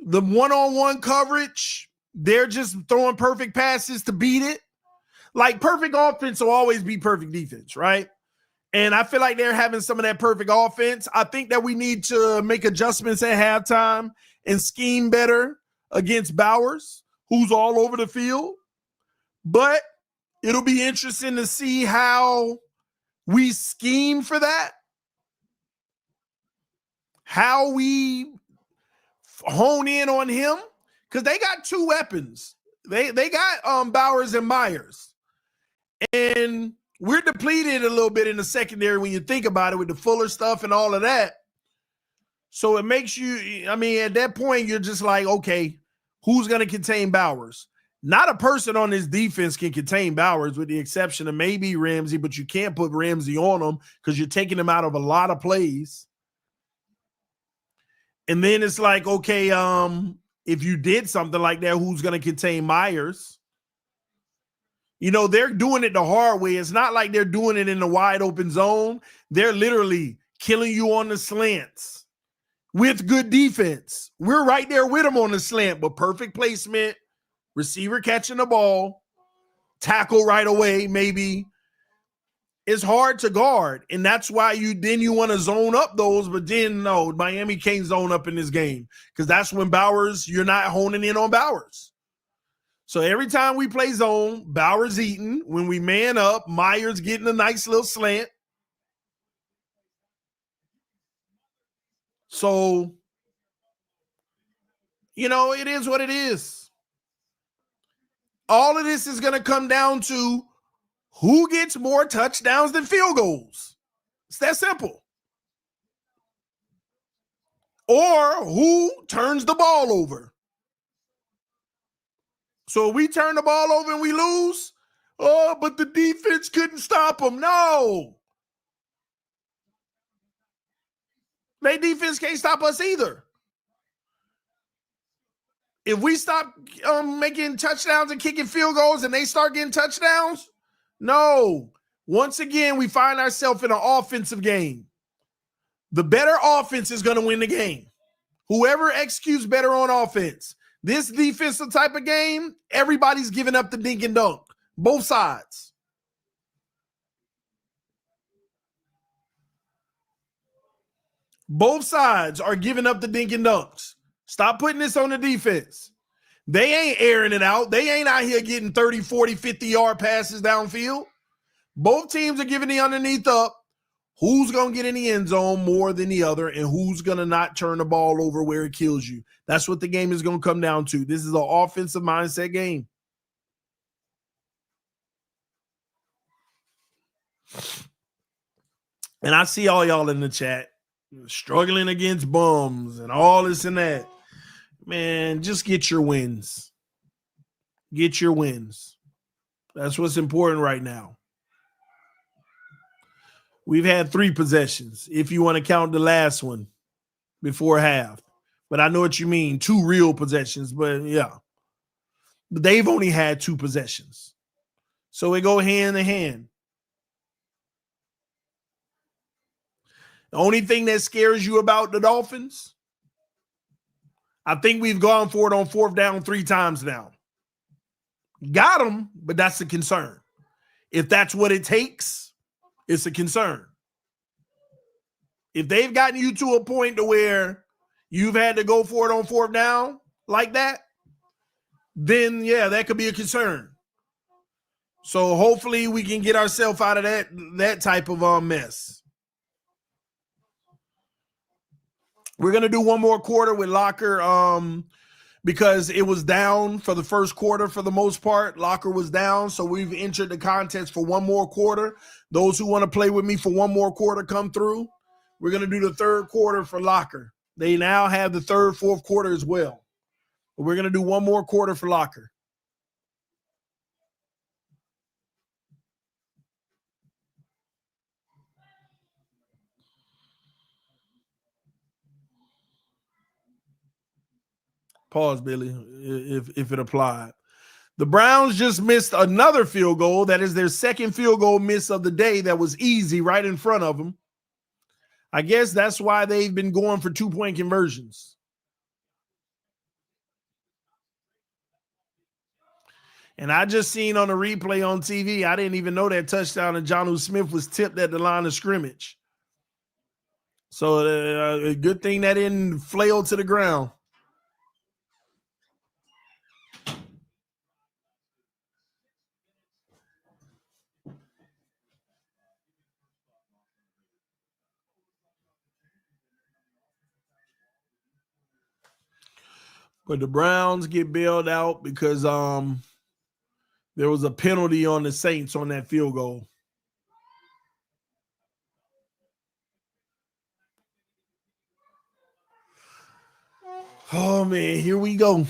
The one-on-one coverage, they're just throwing perfect passes to beat it. Like, perfect offense will always be perfect defense, right? And I feel like they're having some of that perfect offense. I think that we need to make adjustments at halftime and scheme better against Bowers, who's all over the field. But it'll be interesting to see how we scheme for that, how we hone in on him, because they got 2 weapons. They got Bowers and Myers. And we're depleted a little bit in the secondary when you think about it with the Fuller stuff and all of that. So it makes you, at that point, you're just like, okay, who's going to contain Bowers? Not a person on this defense can contain Bowers with the exception of maybe Ramsey, but you can't put Ramsey on him because you're taking him out of a lot of plays. And then it's like, okay, if you did something like that, who's going to contain Myers? They're doing it the hard way. It's not like they're doing it in the wide open zone. They're literally killing you on the slants with good defense. We're right there with them on the slant, but perfect placement, receiver catching the ball, tackle right away, maybe. It's hard to guard, and that's why you want to zone up those, but then no, Miami can't zone up in this game because that's when Bowers, you're not honing in on Bowers. So every time we play zone, Bowers eating. When we man up, Myers getting a nice little slant. So, it is what it is. All of this is going to come down to who gets more touchdowns than field goals. It's that simple. Or who turns the ball over. So if we turn the ball over and we lose, but the defense couldn't stop them. No. Their defense can't stop us either. If we stop making touchdowns and kicking field goals and they start getting touchdowns, no. Once again, we find ourselves in an offensive game. The better offense is going to win the game. Whoever executes better on offense. This defensive type of game, everybody's giving up the dink and dunk. Both sides. Both sides are giving up the dink and dunks. Stop putting this on the defense. They ain't airing it out. They ain't out here getting 30, 40, 50-yard passes downfield. Both teams are giving the underneath up. Who's going to get in the end zone more than the other, and who's going to not turn the ball over where it kills you? That's what the game is going to come down to. This is an offensive mindset game. And I see all y'all in the chat struggling against bums and all this and that. Man, just get your wins. Get your wins. That's what's important right now. We've had 3 possessions, if you want to count the last one before half. But I know what you mean, 2 real possessions, but yeah. But they've only had 2 possessions. So we go hand in hand. The only thing that scares you about the Dolphins, I think we've gone for it on 4th down 3 times now. Got them, but that's a concern. If that's what it takes, it's a concern. If they've gotten you to a point to where you've had to go for it on 4th down like that, then yeah, that could be a concern. So hopefully we can get ourselves out of that type of mess. We're going to do one more quarter with Locker because it was down for the first quarter for the most part. Locker was down, so we've entered the contest for one more quarter. Those who want to play with me for one more quarter, come through. We're going to do the 3rd quarter for Locker. They now have the 3rd, 4th quarter as well. But we're going to do one more quarter for Locker. Pause, Billy, if it applied. The Browns just missed another field goal. That is their 2nd field goal miss of the day that was easy right in front of them. I guess that's why they've been going for 2-point conversions. And I just seen on the replay on TV, I didn't even know that touchdown and Jonnu Smith was tipped at the line of scrimmage. So a good thing that didn't flail to the ground. But the Browns get bailed out because there was a penalty on the Saints on that field goal. Oh, man, here we go.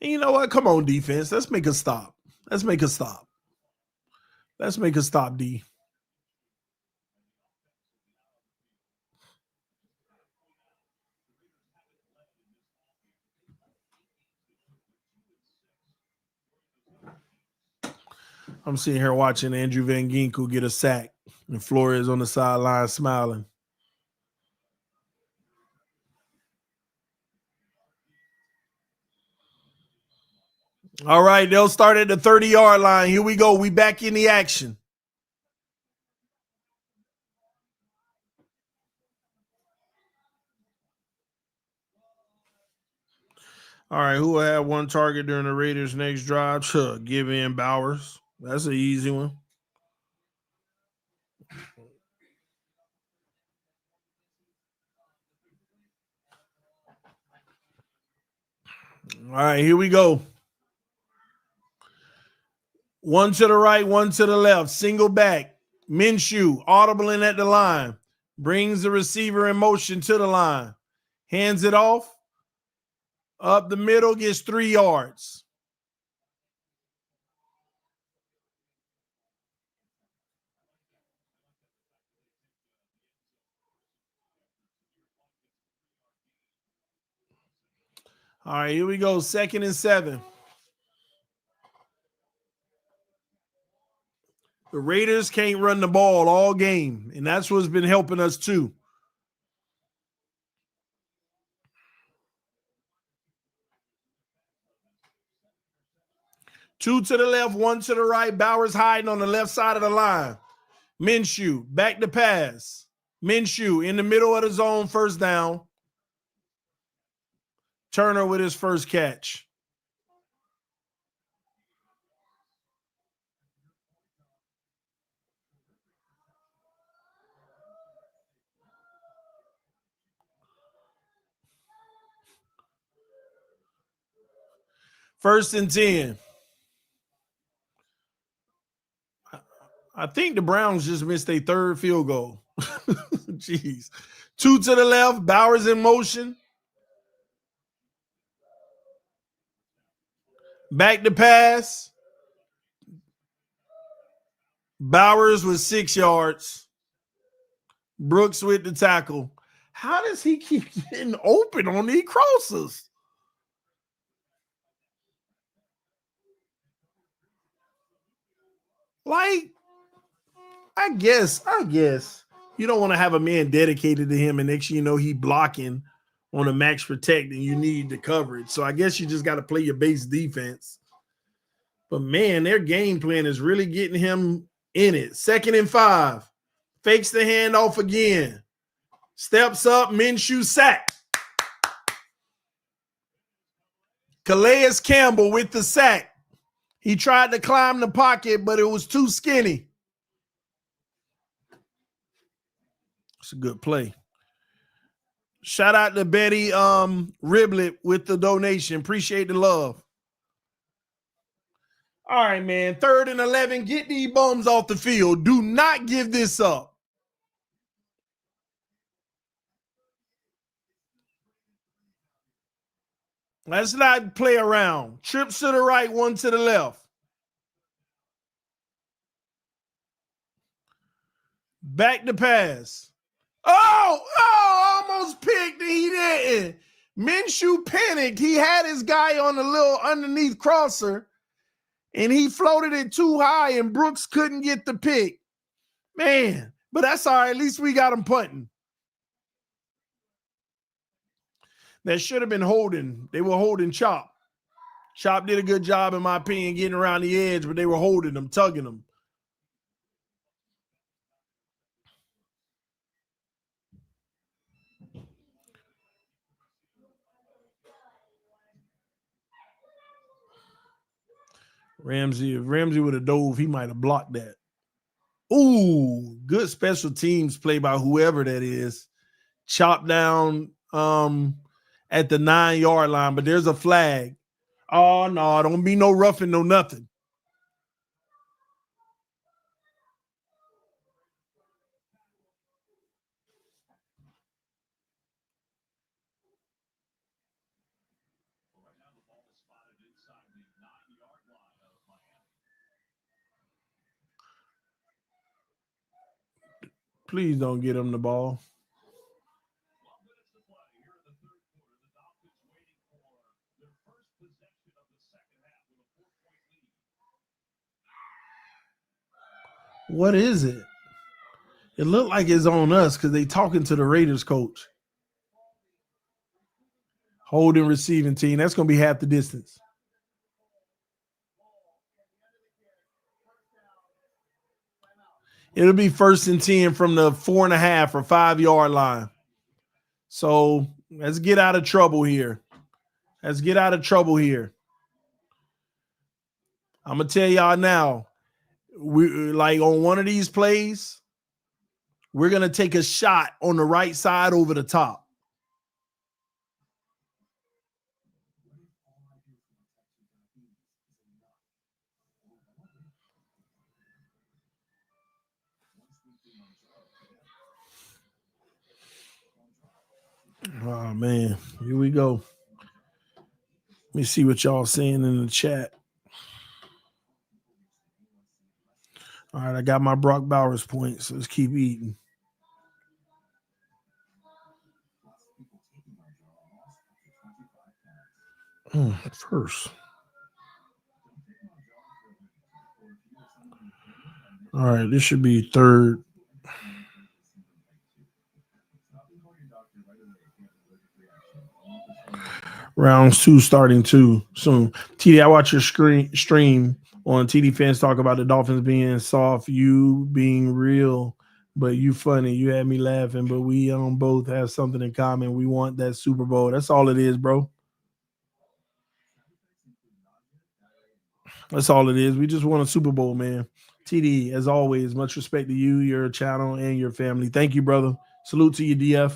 And you know what? Come on, defense. Let's make a stop. Let's make a stop. Let's make a stop, D. I'm sitting here watching Andrew Van Ginkel get a sack, and Flores on the sideline smiling. All right, they'll start at the 30-yard line. Here we go. We back in the action. All right, who will have one target during the Raiders' next drive? Sure, give in Bowers. That's an easy one. All right, here we go. One to the right, one to the left. Single back. Minshew, audibling at the line. Brings the receiver in motion to the line. Hands it off. Up the middle, gets 3 yards. All right, here we go. 2nd and 7. The Raiders can't run the ball all game, and that's what's been helping us too. Two to the left, one to the right. Bowers hiding on the left side of the line. Minshew, back to pass. Minshew in the middle of the zone, first down. Turner with his first catch. First and 10. I think the Browns just missed a third field goal. Jeez. Two to the left. Bowers in motion. Back to pass. Bowers with 6 yards. Brooks with the tackle. How does he keep getting open on these crosses? Like, I guess you don't want to have a man dedicated to him, and next thing you know, he blocking on a max protect, and you need the coverage. So I guess you just got to play your base defense. But man, their game plan is really getting him in it. 2nd and 5. Fakes the handoff again. Steps up, Minshew sack. Calais Campbell with the sack. He tried to climb the pocket, but it was too skinny. It's a good play. Shout out to Betty Riblet with the donation. Appreciate the love. All right, man. 3rd and 11. Get these bums off the field. Do not give this up. Let's not play around. Trips to the right, one to the left. Back to pass. Almost picked and he didn't. Minshew panicked. He had his guy on the little underneath crosser, and he floated it too high, and Brooks couldn't get the pick. Man, but that's all right. At least we got him punting. That should have been holding. They were holding Chop. Chop did a good job, in my opinion, getting around the edge, but they were holding him, tugging him. If Ramsey would have dove, he might have blocked that. Ooh, good special teams play by whoever that is. Chop down at the 9-yard line, but there's a flag. Oh, no, don't be no roughing, no nothing. Please don't get him the ball. What is it? It looked like it's on us because they talking to the Raiders coach. Holding receiving team. That's going to be half the distance. It'll be 1st and 10 from the 4.5 or 5 yard line. So let's get out of trouble here. I'm gonna tell y'all now. We like on one of these plays, we're gonna take a shot on the right side over the top. Oh man, here we go. Let me see what y'all saying in the chat. All right, I got my Brock Bowers points. Let's keep eating. First. All right, this should be 3rd. Rounds 2 starting 2 soon. TD, I watch your stream on TD Fans talk about the Dolphins being soft, you being real, but you funny. You had me laughing, but we both have something in common. We want that Super Bowl. That's all it is, bro. That's all it is. We just want a Super Bowl, man. TD, as always, much respect to you, your channel, and your family. Thank you, brother. Salute to you, DF.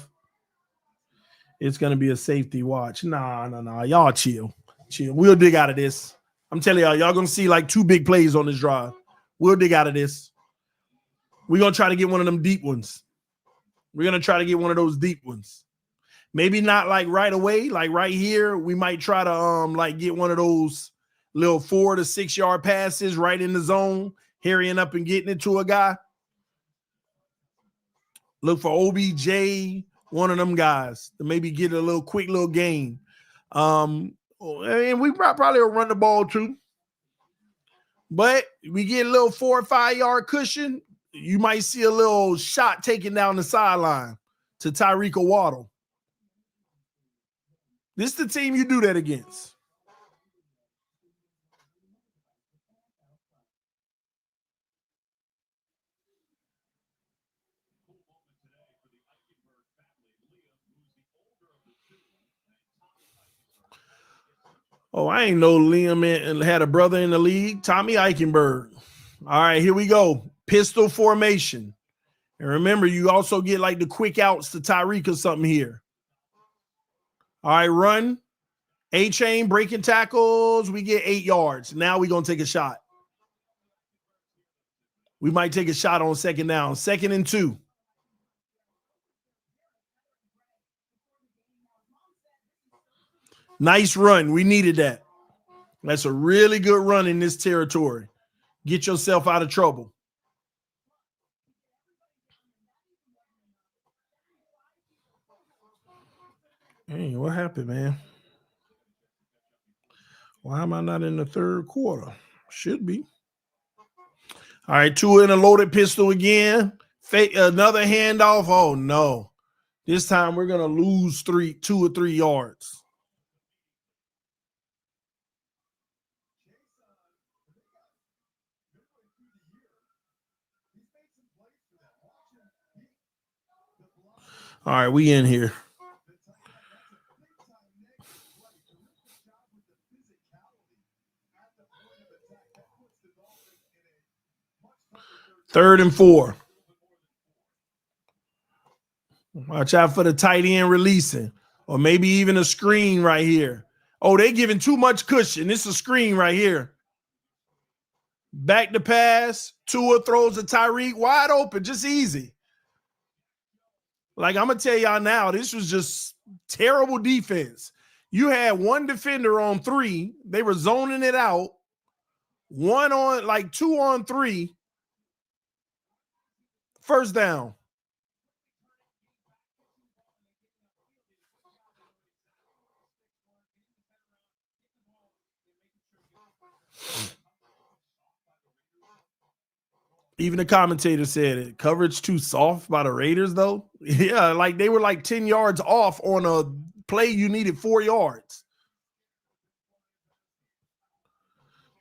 It's going to be a safety watch. Nah. Y'all chill. We'll dig out of this. I'm telling y'all going to see like 2 big plays on this drive. We'll dig out of this. We're going to try to get one of them deep ones. We're going to try to get one of those deep ones. Maybe not like right away, like right here. We might try to like get one of those little 4 to 6 yard passes right in the zone, hurrying up and getting it to a guy. Look for OBJ, one of them guys, to maybe get a little quick little gain. And we probably will run the ball too. But we get a little 4 or 5 yard cushion. You might see a little shot taken down the sideline to Tyreek Waddle. This is the team you do that against. Oh, I ain't know Liam had a brother in the league. Tommy Eichenberg. All right, here we go. Pistol formation. And remember, you also get like the quick outs to Tyreek or something here. All right, run. A-chain, breaking tackles. We get 8 yards. Now we're going to take a shot. We might take a shot on 2nd down. 2nd and 2. Nice run. We needed that. That's a really good run in this territory. Get yourself out of trouble. Hey, what happened, man? Why am I not in the 3rd quarter? Should be. All right, 2 in a loaded pistol again. Fake another handoff. Oh, no. This time we're going to lose 2 or 3 yards. All right, we in here. Third and 4. Watch out for the tight end releasing, or maybe even a screen right here. Oh, they giving too much cushion. This is a screen right here. Back to pass. Tua throws to Tyreek wide open, just easy. Like I'm going to tell y'all now, this was just terrible defense. You had 1 defender on 3. They were zoning it out. 2 on 3. First down. Even the commentator said it. Coverage too soft by the Raiders, though. Yeah, like they were like 10 yards off on a play you needed 4 yards.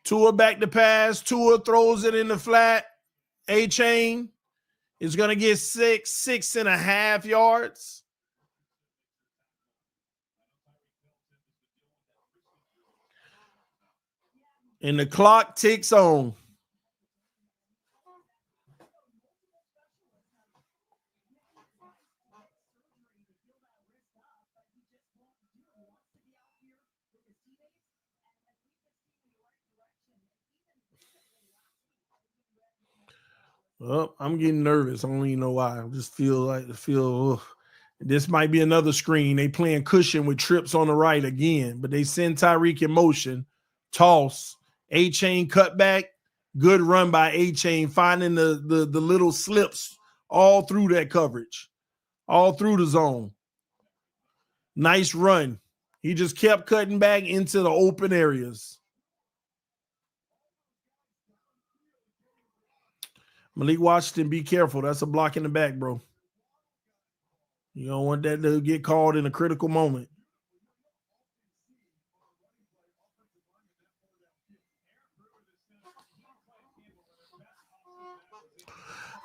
Tua back to pass. Tua throws it in the flat. A-chain. is going to get 6.5 yards. And the clock ticks on. Well, I'm getting nervous. I don't even know why. I just feel this might be another screen. They playing cushion with trips on the right again, but they send Tyreek in motion. Toss. A-chain cutback. Good run by A-chain, finding the little slips all through that coverage, all through the zone. Nice run. He just kept cutting back into the open areas. Malik Washington, be careful. That's a block in the back, bro. You don't want that to get called in a critical moment.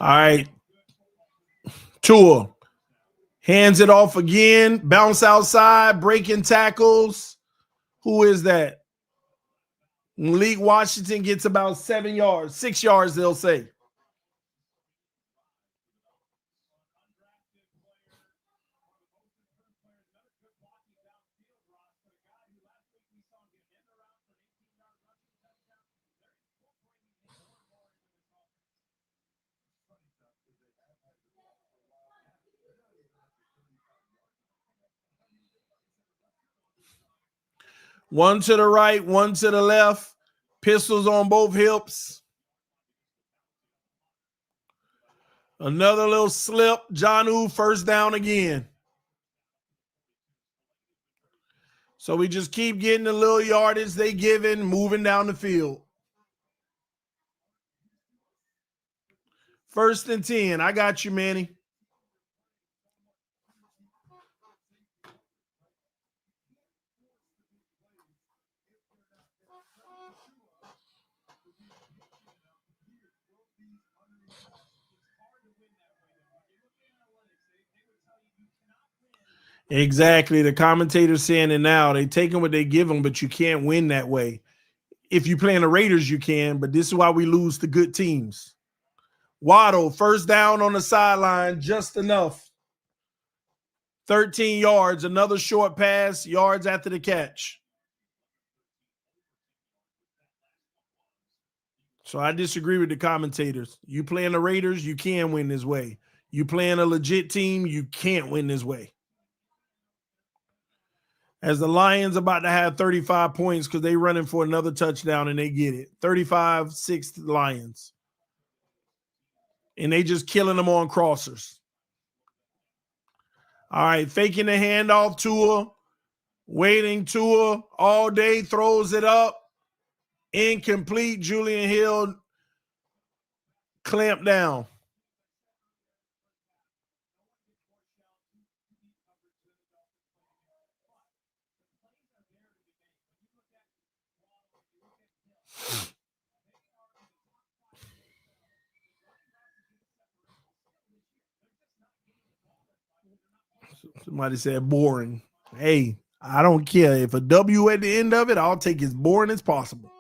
All right. Tua hands it off again. Bounce outside. Breaking tackles. Who is that? Malik Washington gets about 7 yards. 6 yards, they'll say. One to the right, one to the left. Pistols on both hips. Another little slip. Jonnu, first down again. So we just keep getting the little yardage they giving, moving down the field. 1st and 10. I got you, Manny. Exactly. The commentators saying it now. They taking what they give them, but you can't win that way. If you play in the Raiders, you can, but this is why we lose to good teams. Waddle, first down on the sideline, just enough. 13 yards, another short pass, yards after the catch. So I disagree with the commentators. You playing the Raiders, you can win this way. You playing a legit team, you can't win this way. As the Lions about to have 35 points because they running for another touchdown and they get it. 35-6 Lions. And they just killing them on crossers. All right, faking the handoff, Tua. Waiting, Tua all day, throws it up. Incomplete. Julian Hill clamped down. Somebody said boring. Hey, I don't care. If a W at the end of it, I'll take as boring as possible.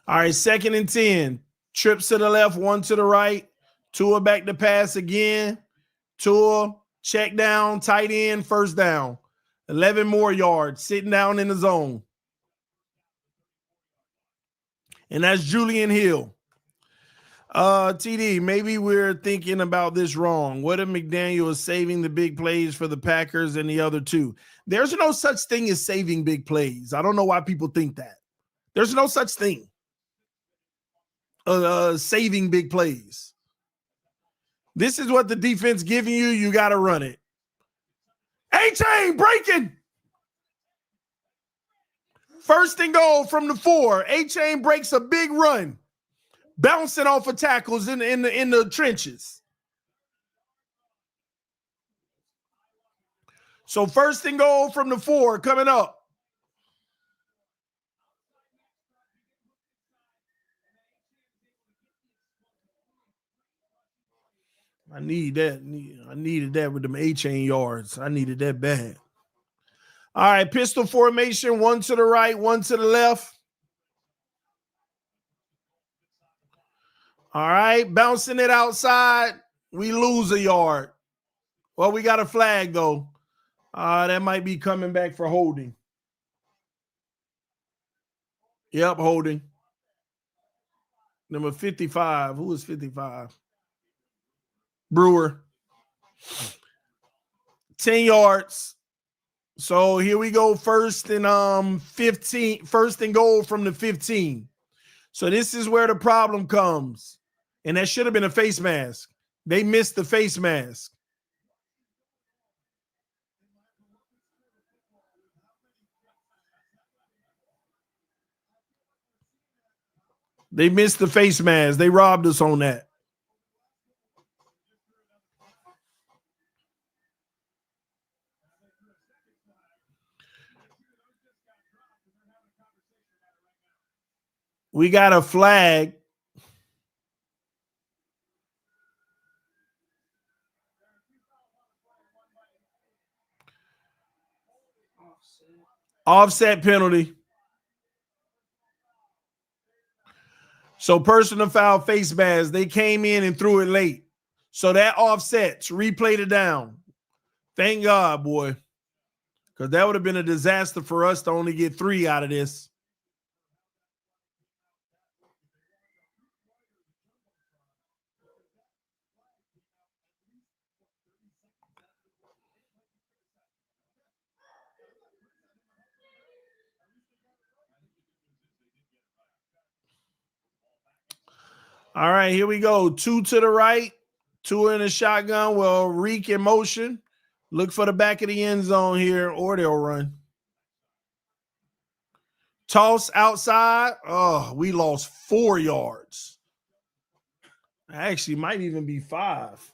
All right, 2nd and 10. Trips to the left, one to the right. Tua back to pass again. Tua, check down, tight end, first down. 11 more yards, sitting down in the zone. And that's Julian Hill. TD, maybe we're thinking about this wrong. What if McDaniel is saving the big plays for the Packers and the other two? There's no such thing as saving big plays. I don't know why people think that. There's no such thing. Saving big plays. This is what the defense giving you. You got to run it. A-chain breaking. 1st and goal from the 4. A-chain breaks a big run. Bouncing off of tackles in the trenches. So 1st and goal from the 4 coming up. I need that. I needed that with them A-chain yards. I needed that bad. All right, pistol formation, one to the right, one to the left. All right, bouncing it outside. We lose a yard. Well, we got a flag, though. That might be coming back for holding. Yep, holding. Number 55. Who is 55? Brewer. 10 yards. So here we go, first and 15, first and goal from the 15. So this is where the problem comes. And that should have been a face mask. They missed the face mask. They missed the face mask. They robbed us on that. We got a flag. Offset penalty. So personal foul, face mask. They came in and threw it late. So that offsets. Replayed it down. Thank God, boy. Because that would have been a disaster for us to only get 3 out of this. All right, here we go. 2 to the right, 2 in a shotgun. Well, Reek in motion. Look for the back of the end zone here, or they'll run. Toss outside. Oh, we lost 4 yards. Actually, might even be 5.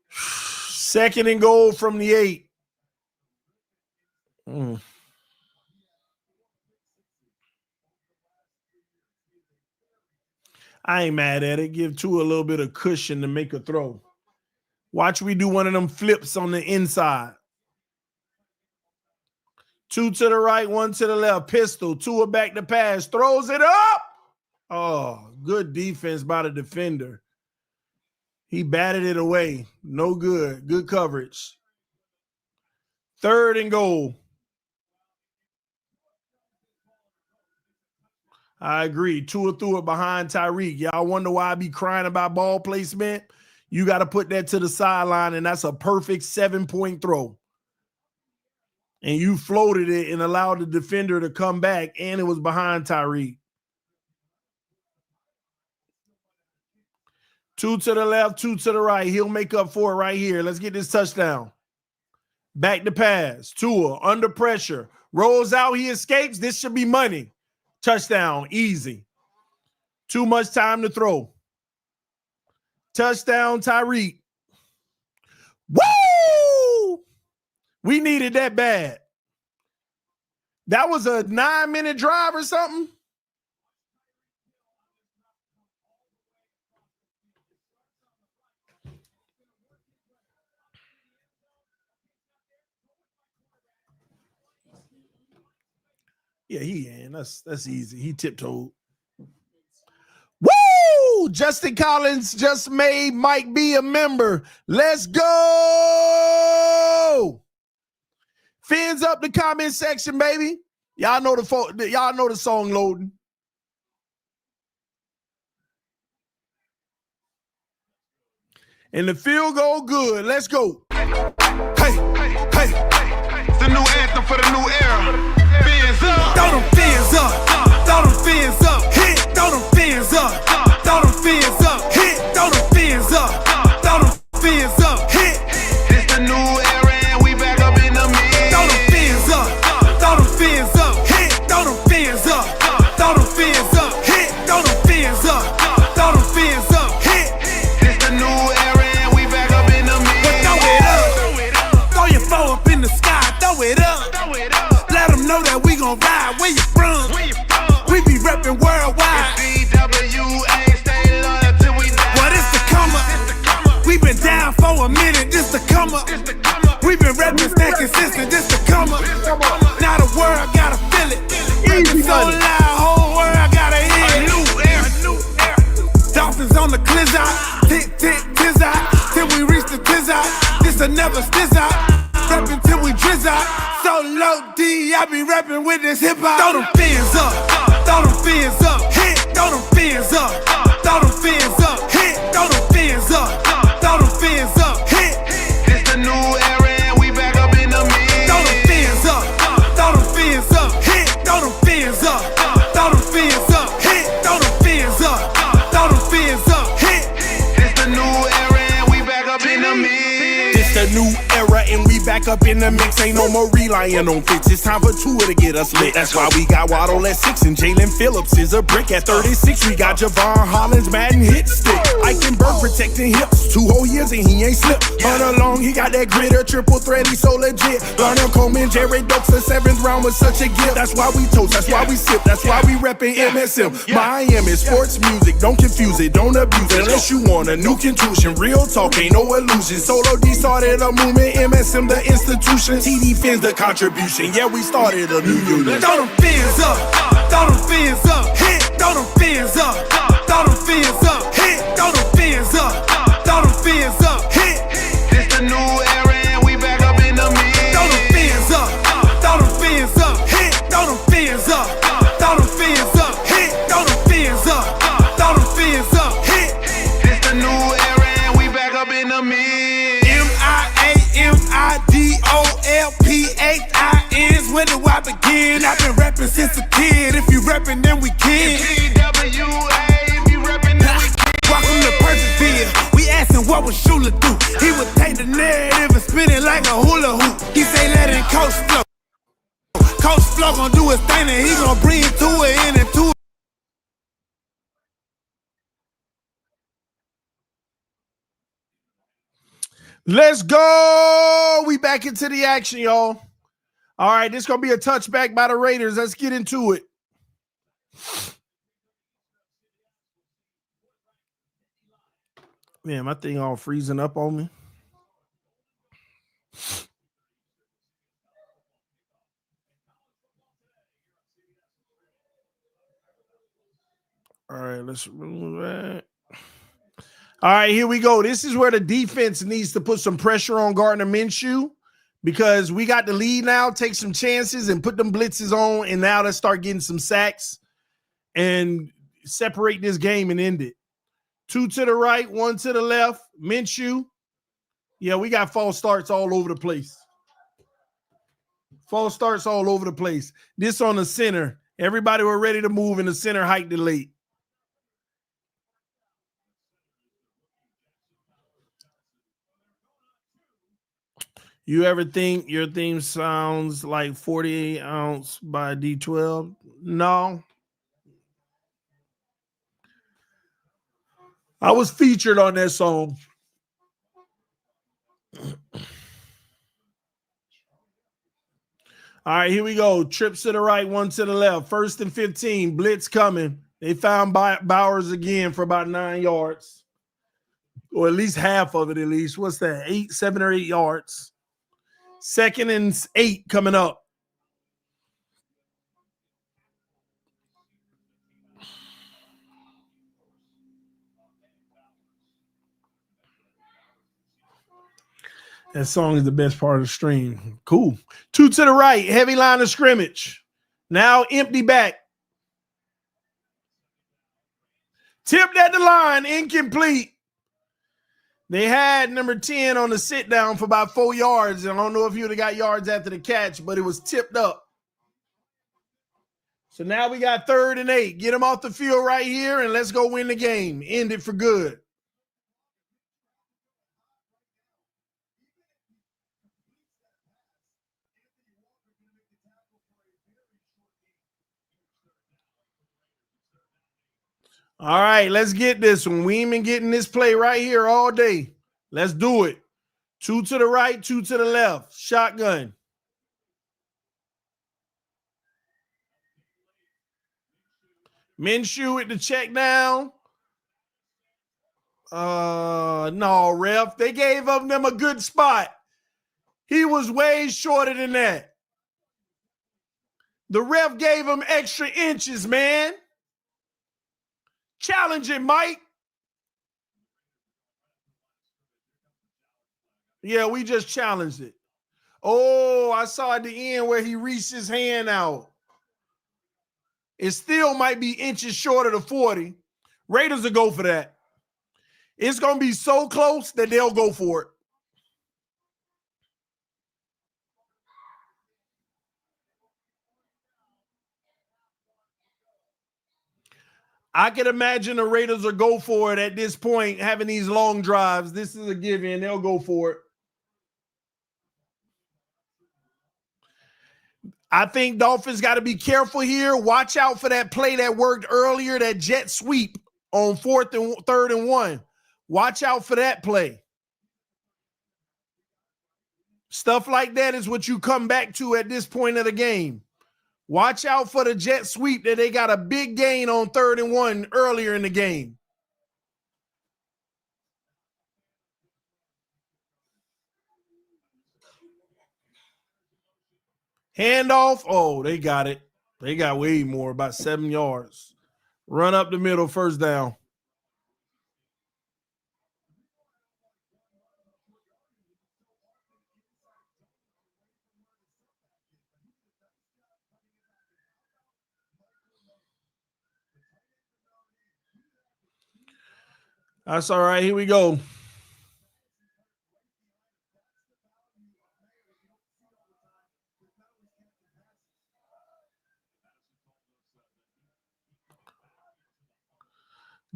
Second and goal from the 8. I ain't mad at it. Give Tua a little bit of cushion to make a throw. Watch we do one of them flips on the inside. 2 to the right, 1 to the left. Pistol. Tua back to pass. Throws it up. Oh, good defense by the defender. He batted it away. No good. Good coverage. Third and goal. I agree. Tua threw it behind Tyreek. Y'all wonder why I be crying about ball placement? You got to put that to the sideline, and that's a perfect 7-point throw. And you floated it and allowed the defender to come back, and it was behind Tyreek. 2 to the left, 2 to the right. He'll make up for it right here. Let's get this touchdown. Back to pass. Tua under pressure. Rolls out. He escapes. This should be money. Touchdown. Easy. Too much time to throw. Touchdown, Tyreek. Woo! We needed that bad. That was a 9-minute drive or something. Yeah, he ain't. That's easy. He tiptoed. Woo! Justin Collins just made Mike B a member. Let's go! Fins up the comment section, baby. Y'all know the song loading. And the field goal good. Let's go. Hey, hey, it's the new anthem for the new era. Fins up. Throw them fins up. Throw them fins up. Hit. Throw them fins up. Throw them fins up. Hit. Throw them fins up. Throw them fins up. Hit. It's the new era and we back up in the mix. Throw them fins up. Throw them fins up. Hit. Throw them fins up. Throw them fins up. Hit. Throw them fins up. Throw them fins up. Hit. It's the new era and we back up in the mix. But throw it up. Throw your foe up in the sky. Throw it up. Let them know that we gon' ride. Where you from? We reppin' worldwide. DWA, stay loyal till we die. What is the come up? We been down for a minute, this the come up. We been reppin', stay consistent, this the come up. Now the world gotta feel it. Reppin' so loud, whole world gotta hear it. A new era. Dolphins on the clizzard, tick tick tiz out, till we reach the tiz out. This a never stiz out. Reppin' till we drizz out. So low D, I be reppin' with this hip hop. Throw them fins up, throw them fins up, hit, throw them fins up, throw them fins up, hit, throw them fins up, throw them fins up, hit. This the new era and we back up in the mix. Throw them fins up, throw them fins up, hit, throw them fins up, throw them fins up, hit, throw them fins up, throw them fins up, hit. This the new era and we back up in the mix. It's the new era and we back up in the mix. Ain't no more relying on fits. It's time for Tua to get us lit. That's why we got Waddle at 6 and Jalen Phillips is a brick at 36. We got Javon Hollins, Madden hit stick. Eichenberg protecting hips. 2 whole years and he ain't slipped. Hunter Long, he got that gritter, triple threat, he so legit. Larnell Coleman, Jared Dokes, the 7th round was such a gift. That's why we toast, that's why we sip, that's why we reppin' MSM. Miami sports music, don't confuse it, don't abuse it. Unless you want a new contusion, real talk, ain't no illusion. Solo D started a movement, MSM the institution. TD Fins the contribution, yeah we started a new unit. Throw them fins up, throw them fins up, hit, throw them fins up, throw them fins up, hit, throw them fins up, throw them fins up, hit. This the new era and we back up in the mix. Throw them fins up, throw them fins up, hit, throw them fins up, throw them fins up, hit, throw them fins up, throw them fins up, hit. This the new era and we back up in the mix. MIAMIDOLPHINs. Where do I begin? I've been rapping since a kid. If you rapping, then we can. TWA, if you reppin' then we can. Welcome to Percival. We asking what would Shula do? He would take the narrative and spin it like a hula hoop. He say let it Coach Flow. Coach Flow gon' do his thing and he gon' bring it to it in and to it. Let's go. We back into the action, y'all. All right, this is going to be a touchback by the Raiders. Let's get into it. Man, my thing all freezing up on me. All right, let's remove that. All right, here we go. This is where the defense needs to put some pressure on Gardner Minshew because we got the lead now. Take some chances and put them blitzes on, and now let's start getting some sacks and separate this game and end it. 2 to the right, 1 to the left. Minshew. Yeah, we got false starts all over the place. False starts all over the place. This on the center. Everybody were ready to move, and the center hiked it late. You ever think your theme sounds like 48 ounce by D12? No. I was featured on that song. All right, here we go. Trips to the right, 1 to the left. 1st and 15. Blitz coming. They found Bowers again for about 9 yards. Or at least half of it, at least. What's that? 7 or 8 yards. 2nd and 8 coming up. That song is the best part of the stream. Cool. 2 to the right, heavy line of scrimmage. Now empty back. Tipped at the line, incomplete. They had number 10 on the sit down for about 4 yards. And I don't know if he would have got yards after the catch, but it was tipped up. So now we got 3rd and 8. Get him off the field right here and let's go win the game. End it for good. All right, let's get this one. We ain't been getting this play right here all day. Let's do it. 2 to the right, 2 to the left. Shotgun. Minshew at the check down. No, ref. They gave up them a good spot. He was way shorter than that. The ref gave him extra inches, man. Challenge it, Mike. Yeah, we just challenged it. Oh, I saw at the end where he reached his hand out. It still might be inches short of the 40. Raiders will go for that. It's going to be so close that they'll go for it. I can imagine the Raiders will go for it at this point, having these long drives. This is a give-in. They'll go for it. I think Dolphins got to be careful here. Watch out for that play that worked earlier, that jet sweep on 3rd and 1. Watch out for that play. Stuff like that is what you come back to at this point of the game. Watch out for the jet sweep that they got a big gain on 3rd and 1 earlier in the game. Handoff. Oh, they got it. They got way more, about 7 yards. Run up the middle, first down. That's all right. Here we go.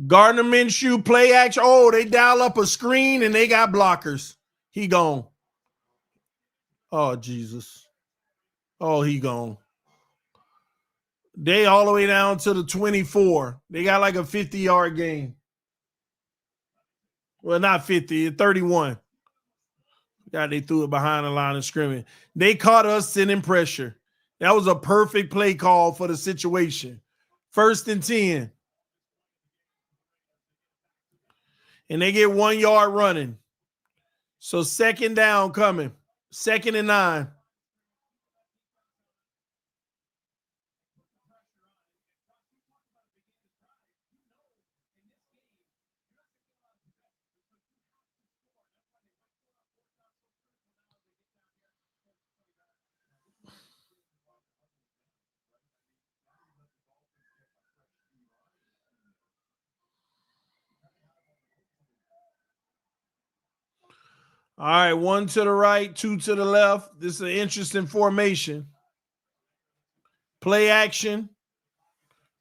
Gardner Minshew play action. Oh, they dial up a screen and they got blockers. He gone. Oh, Jesus. Oh, he gone. They all the way down to the 24. They got like a 50-yard gain. Well, not 50, 31. God, they threw it behind the line of scrimmage. They caught us sending pressure. That was a perfect play call for the situation. 1st and 10. And they get 1 yard running. So 2nd down coming. 2nd and 9. All right, 1 to the right, 2 to the left. This is an interesting formation. Play action.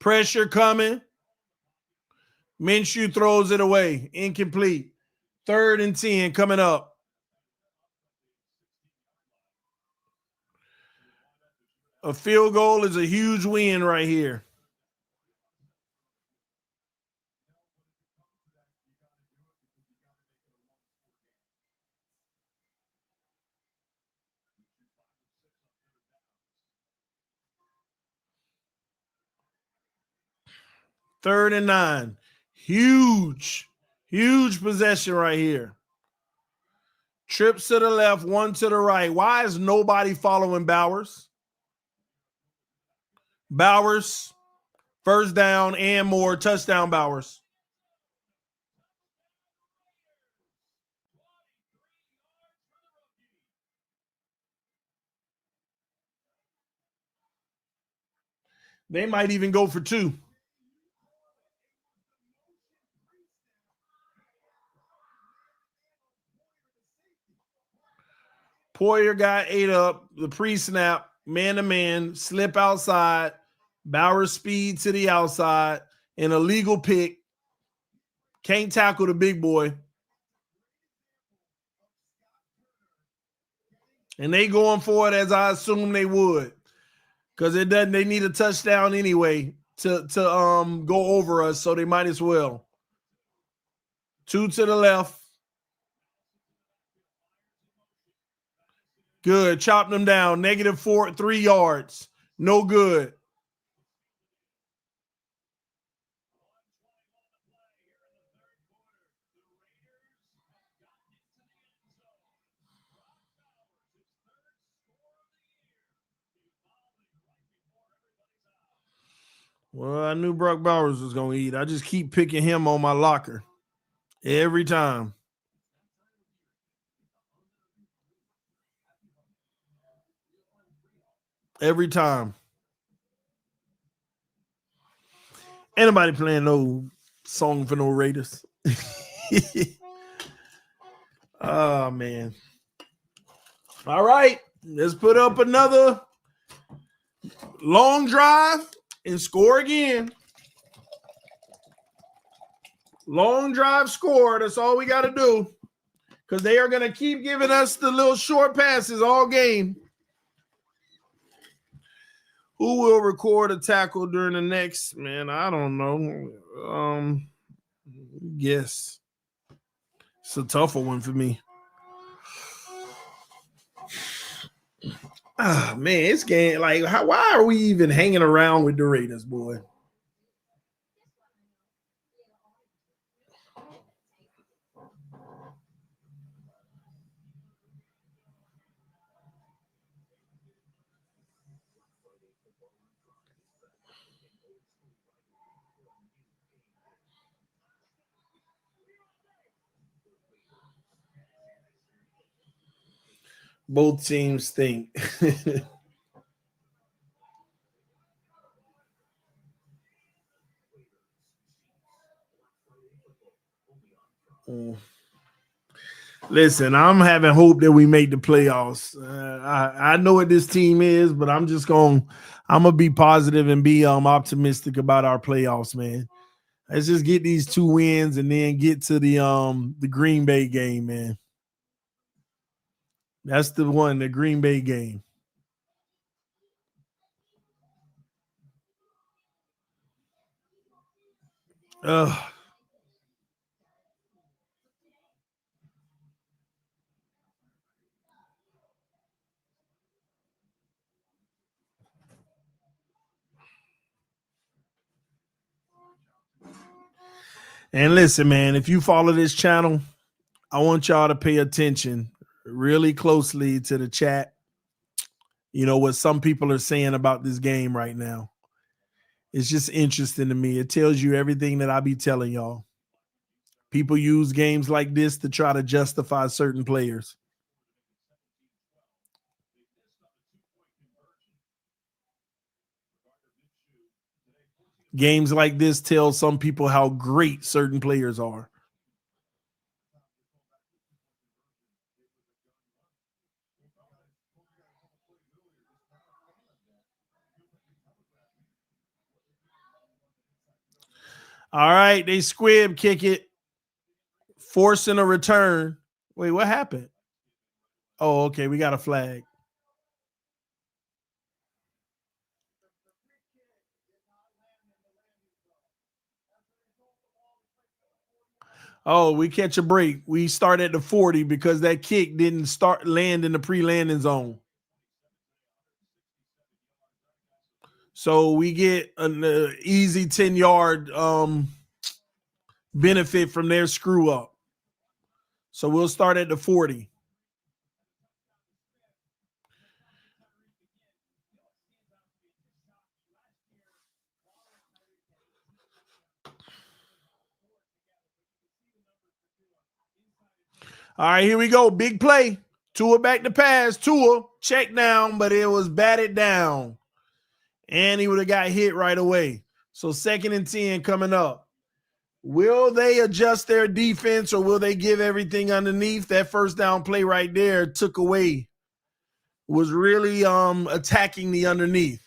Pressure coming. Minshew throws it away. Incomplete. 3rd and 10 coming up. A field goal is a huge win right here. Third and 9. Huge possession right here. Trips to the left, 1 to the right. Why is nobody following Bowers? Bowers, first down and more. Touchdown, Bowers. They might even go for 2. Poyer got 8 up, the pre-snap, man-to-man, slip outside, Bowers speed to the outside, an illegal pick. Can't tackle the big boy. And they going for it as I assume they would. Because they need a touchdown anyway to go over us, so they might as well. 2 to the left. Good. Chop them down. -3 yards. No good. Well, I knew Brock Bowers was going to eat. I just keep picking him on my locker every time. Every time. Anybody playing no song for no Raiders? Oh, man. All right. Let's put up another long drive and score again. Long drive score. That's all we got to do. Because they are going to keep giving us the little short passes all game. Who will record a tackle during the next? Man, I don't know. Yes. It's a tougher one for me. Ah, man, it's game. Like, why are we even hanging around with the Raiders, boy? Both teams think. Listen, I'm having hope that we make the playoffs. I know what this team is, but I'm gonna be positive and be optimistic about our playoffs, man. Let's just get these 2 wins and then get to the Green Bay game, man. That's the one, the Green Bay game. Ugh. And listen, man, if you follow this channel, I want y'all to pay attention really closely to the chat. You know what some people are saying about this game right now. It's just interesting to me. It tells you everything that I be telling y'all. People use games like this to try to justify certain players. Games like this tell some people how great certain players are. All right, they squib kick it, forcing a return. Wait, what happened? Oh, okay, we got a flag. Oh, we catch a break. We start at the 40 because that kick didn't land in the pre-landing zone. So we get an easy 10-yard benefit from their screw up. So we'll start at the 40. All right, here we go. Big play. Tua back to pass. Tua check down, but it was batted down. And he would have got hit right away. So 2nd and 10 coming up. Will they adjust their defense or will they give everything underneath? That first down play right there took away. Was really attacking the underneath.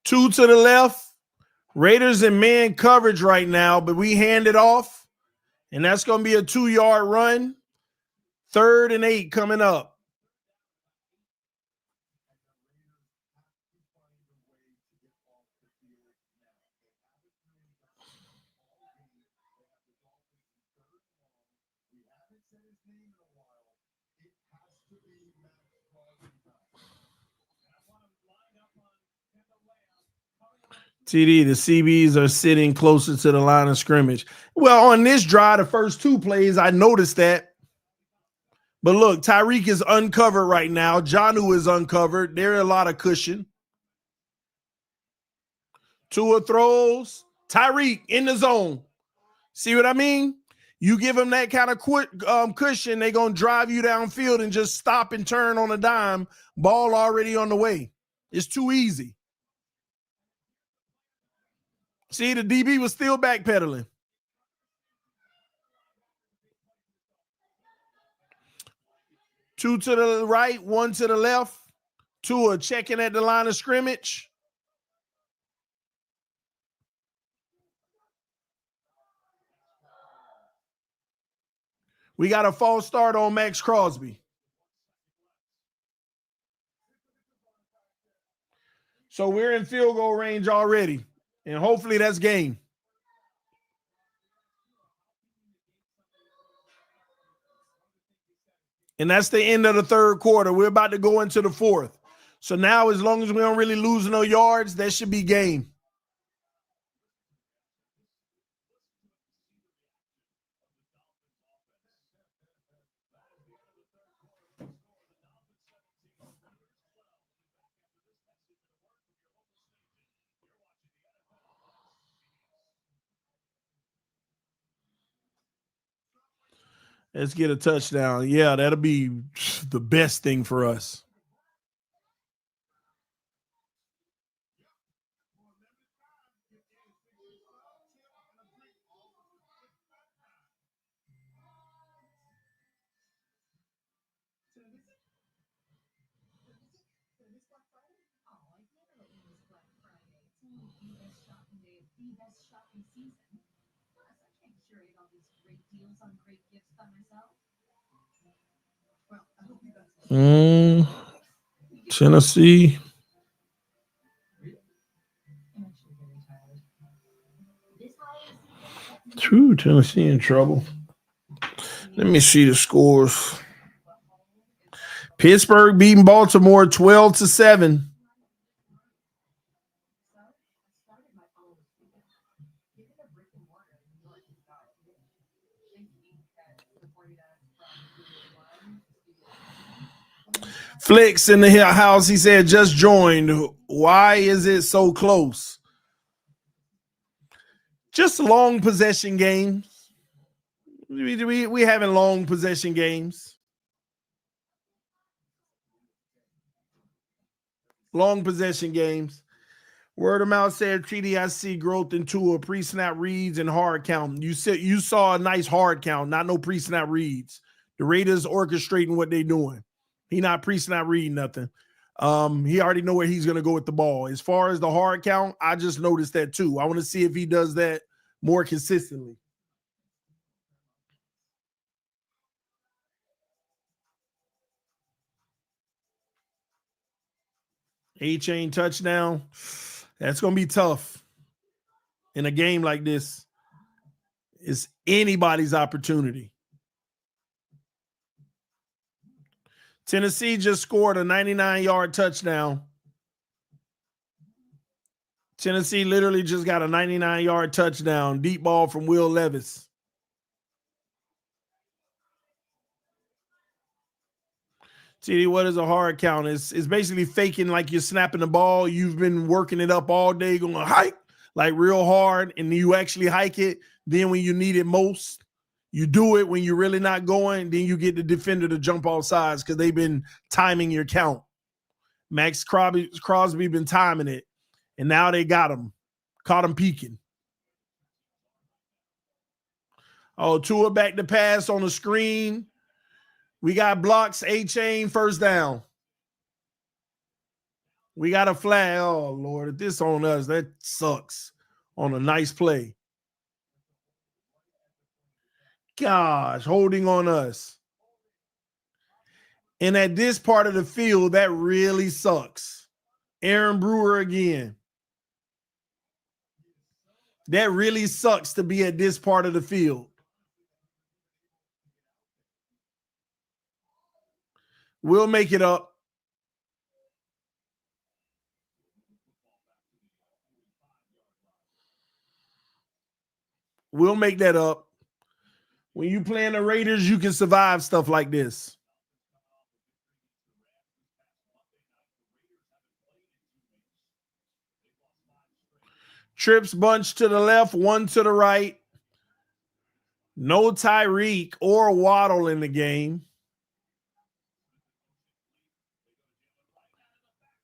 Two to the left. Raiders in man coverage right now, but we hand it off. And that's going to be a 2-yard run. 3rd and 8 coming up. TD, the CBs are sitting closer to the line of scrimmage. Well, on this drive, the first 2 plays, I noticed that. But look, Tyreek is uncovered right now. Jonnu is uncovered. There's a lot of cushion. Tua throws. Tyreek in the zone. See what I mean? You give them that kind of cushion, they're going to drive you downfield and just stop and turn on a dime. Ball already on the way. It's too easy. See, the DB was still backpedaling. Two to the right, one to the left. Tua checking at the line of scrimmage. We got a false start on Max Crosby. So we're in field goal range already, and hopefully that's game. And that's the end of the third quarter. We're about to go into the fourth. So now, as long as we don't really lose no yards, that should be game. Let's get a touchdown. Yeah, that'll be the best thing for us. Tennessee. True, Tennessee in trouble. Let me see the scores. Pittsburgh beating Baltimore 12-7. Flicks in the house, he said, just joined. Why is it so close? Just long possession games. We having long possession games. Long possession games. Word of mouth said, TD, I see growth into a pre-snap reads and hard count. You saw a nice hard count, not no pre-snap reads. The Raiders orchestrating what they're doing. He not pre-snap reading nothing. He already know where he's going to go with the ball. As far as the hard count, I just noticed that too. I want to see if he does that more consistently. A-chain touchdown. That's going to be tough in a game like this. It's anybody's opportunity. Tennessee just scored a 99-yard touchdown. Tennessee literally just got a 99-yard touchdown. Deep ball from Will Levis. TD, what is a hard count? It's basically faking like you're snapping the ball. You've been working it up all day, going to hike like real hard, and you actually hike it. Then when you need it most, you do it when you're really not going. Then you get the defender to jump off sides because they've been timing your count. Max Crosby been timing it, and now they got him. Caught him peeking. Oh, Tua back to pass on the screen. We got blocks, A-chain, first down. We got a flag. Oh, Lord, if this on us, that sucks on a nice play. Gosh, holding on us. And at this part of the field, that really sucks. Aaron Brewer again. That really sucks to be at this part of the field. We'll make it up. We'll make that up. When you playing the Raiders, you can survive stuff like this. Trips bunch to the left, one to the right. No Tyreek or Waddle in the game.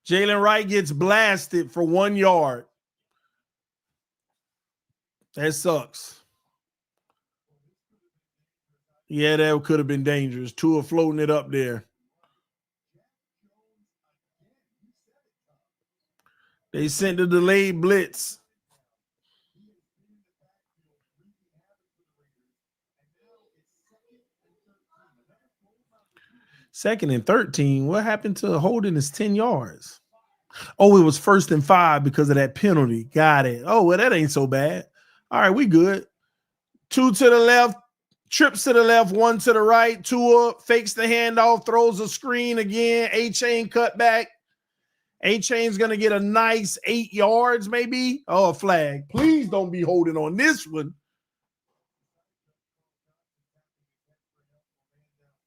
Jalen Wright gets blasted for 1 yard. That sucks. Yeah, that could have been dangerous. Tua floating it up there. They sent the delayed blitz. Second and 13. What happened to holding his 10 yards? Oh, it was 1st and 5 because of that penalty. Got it. Oh, well, that ain't so bad. All right, we good. 2 to the left, trips to the left, 1 to the right. Tua fakes the handoff, throws a screen again. A-chain cut back. A-chain's going to get a nice 8 yards maybe. Oh, a flag. Please don't be holding on this one.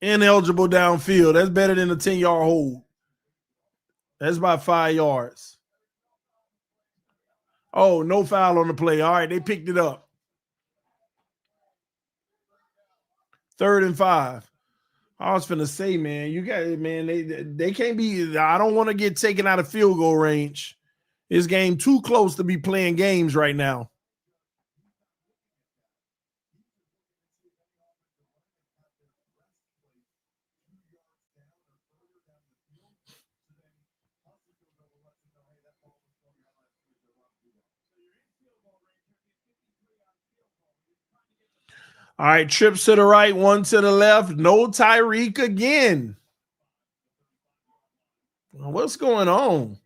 Ineligible downfield. That's better than a 10-yard hold. That's about 5 yards. Oh, no foul on the play. All right, they picked it up. 3rd and 5. I was finna say, man, you got it, man. They can't be. I don't want to get taken out of field goal range. This game too close to be playing games right now. All right, trips to the right, 1 to the left. No Tyreek again. What's going on?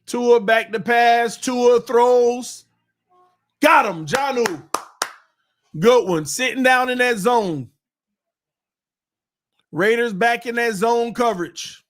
Tua back to pass. Tua throws. Got him, Jonnu. Good one. Sitting down in that zone. Raiders back in that zone coverage.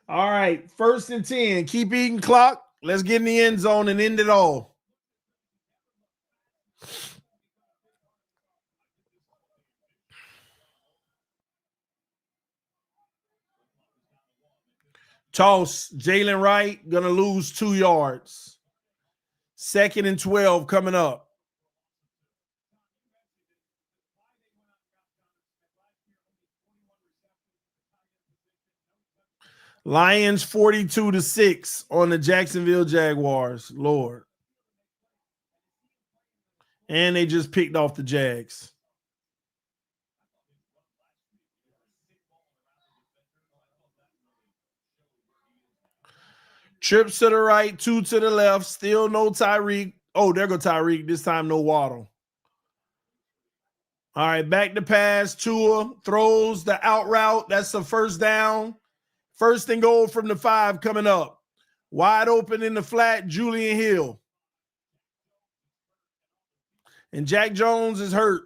All right, 1st and 10. Keep eating clock. Let's get in the end zone and end it all. Toss. Jalen Wright going to lose 2 yards. 2nd and 12 coming up. Lions 42-6 on the Jacksonville Jaguars. Lord. And they just picked off the Jags. Trips to the right, 2 to the left. Still no Tyreek. Oh, there go Tyreek. This time no Waddle. All right, back to pass. Tua throws the out route. That's the 1st down. 1st and goal from the 5 coming up. Wide open in the flat, Julian Hill. And Jack Jones is hurt.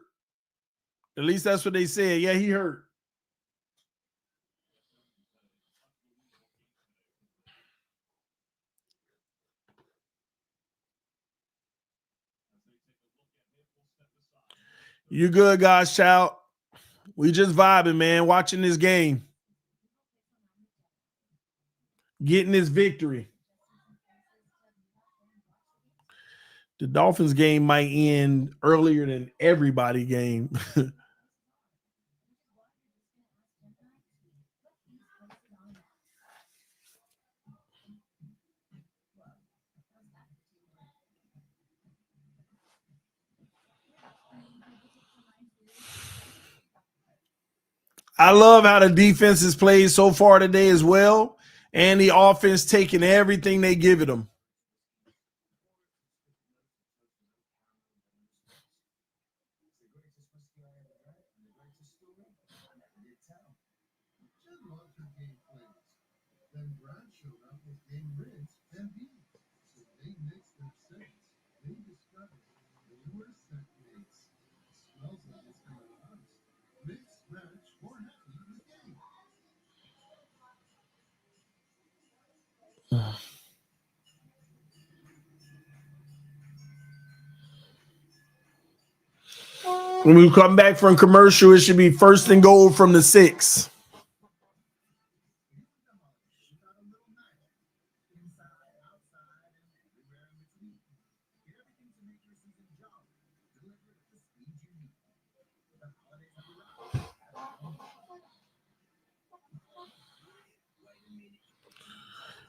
At least that's what they said. Yeah, he hurt. You good, guys? Shout. We just vibing, man. Watching this game. Getting this victory. The Dolphins game might end earlier than everybody game. I love how the defense has played so far today as well, and the offense taking everything they give it them. When we come back from commercial, it should be 1st and goal from the 6.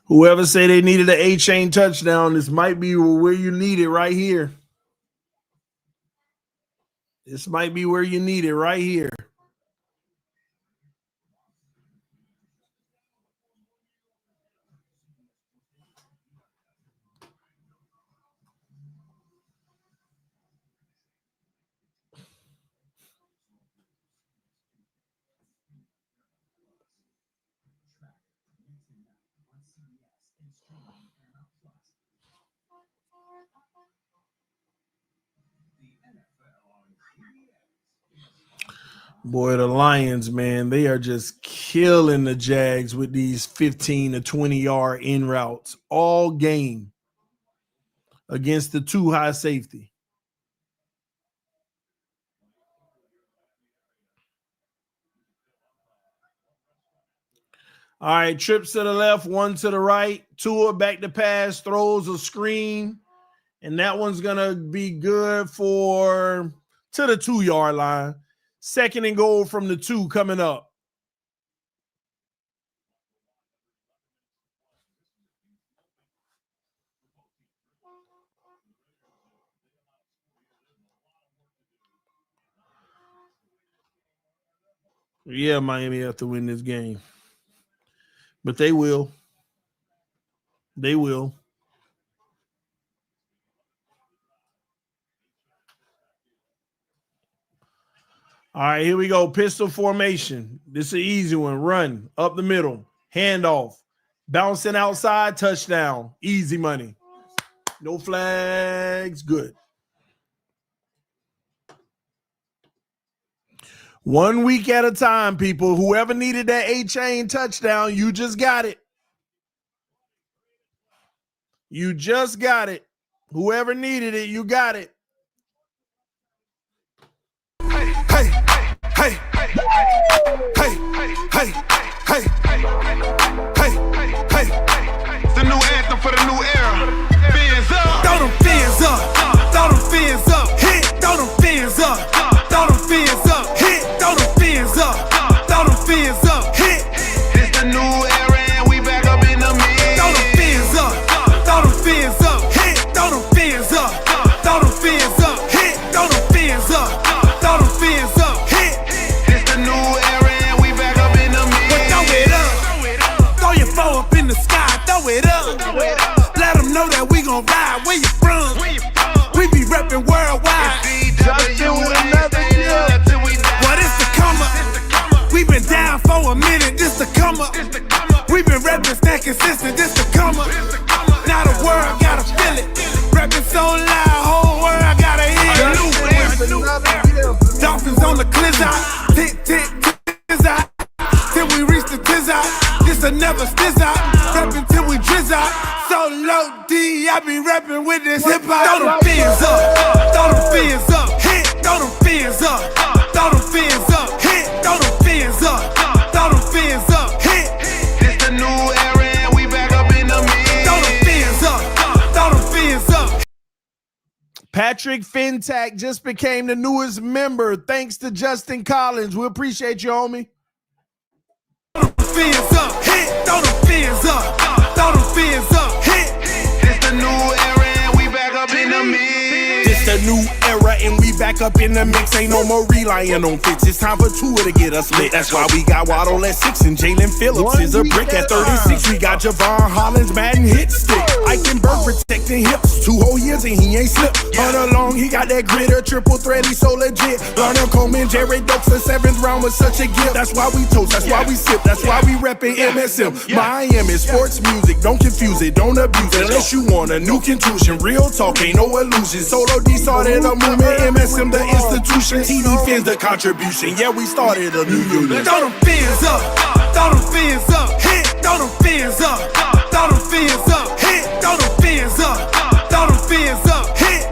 Whoever say they needed an A-chain touchdown, this might be where you need it right here. This might be where you need it right here. Boy, the Lions, man, they are just killing the Jags with these 15 to 20-yard in routes all game against the 2 high safety. All right, trips to the left, 1 to the right. Tua back to pass, throws a screen, and that one's going to be good to the 2-yard line. 2nd and goal from the 2 coming up. Yeah, Miami have to win this game. But they will. They will. All right, here we go. Pistol formation. This is an easy one. Run up the middle. Handoff. Bouncing outside. Touchdown. Easy money. No flags. Good. 1 week at a time, people. Whoever needed that A-chain touchdown, you just got it. You just got it. Whoever needed it, you got it. Hey, hey, hey, hey, hey, hey, hey, hey, hey. It's the new anthem for the new era. Fins up. Throw them fins up. Throw them fins up. Hit. Throw them fins up. Throw them fins up. Hit. Throw them fins up. Throw them fins up. Hit. It's the new era and we back up in the mix. Throw them fins up. Throw them fins up. Hit. Throw them fins up. Throw them fins up. Hit. Throw them fins up. Throw them fins up. Hit. It's the new era and we back up in the mix. But throw it up. Throw your foe up in the sky. Throw it up. Let them know that we gon' ride. Where you from? We be reppin' worldwide. What is the come up? We been down for a minute. This the come up. We been reppin' staying consistent. This the come up. Now the world gotta feel it. Reppin' so loud, whole world gotta hear it. Dolphins on the cliz-out. Tick, tick, tick, out. Till we reach the tiz-out. This a never stiz-out. Reppin' till we drizz-out. So low D, I be reppin' with this hip-hop. Throw them fins up. Throw them fins up. Hit. Throw them fins up. Throw them fins up. Hit. Throw them fins up. Throw them fins up. Hit. It's the new era and we back up in the mix. Throw them fins up. Throw them fins up. Patrick Fintac just became the newest member. Thanks to Justin Collins. We appreciate you, homie. Throw them fins up. Hit. Throw them fins up. Throw them fins up. Hit. It's the new era and we back up in the mix. It's the new era and we back up in the mix. Ain't no more relying on fits. It's time for Tua to get us lit. That's why we got Waddle at 6 and Jalen Phillips is a brick at 36. We got Javon Hollins, Madden hit stick. Eichenberg protecting hips. 2 whole years and he ain't slipped. Hunter Long, he got that gritter, triple threat, he so legit. Ronald Coleman, Jared Dokes, the 7th round was such a gift. That's why we toast, that's why we sip, that's why we reppin' MSM. Miami sports music, don't confuse it, don't abuse it. Unless you want a new contusion, real talk, ain't no illusion. Solo D started a movement, MSM the institution, TD Fins the contribution. Yeah, we started a new unit. Throw them fins up. Throw them fins up. Hit. Throw them fins up. Throw them fins up. Hit. Throw them fins up. Throw them fins up. Hit.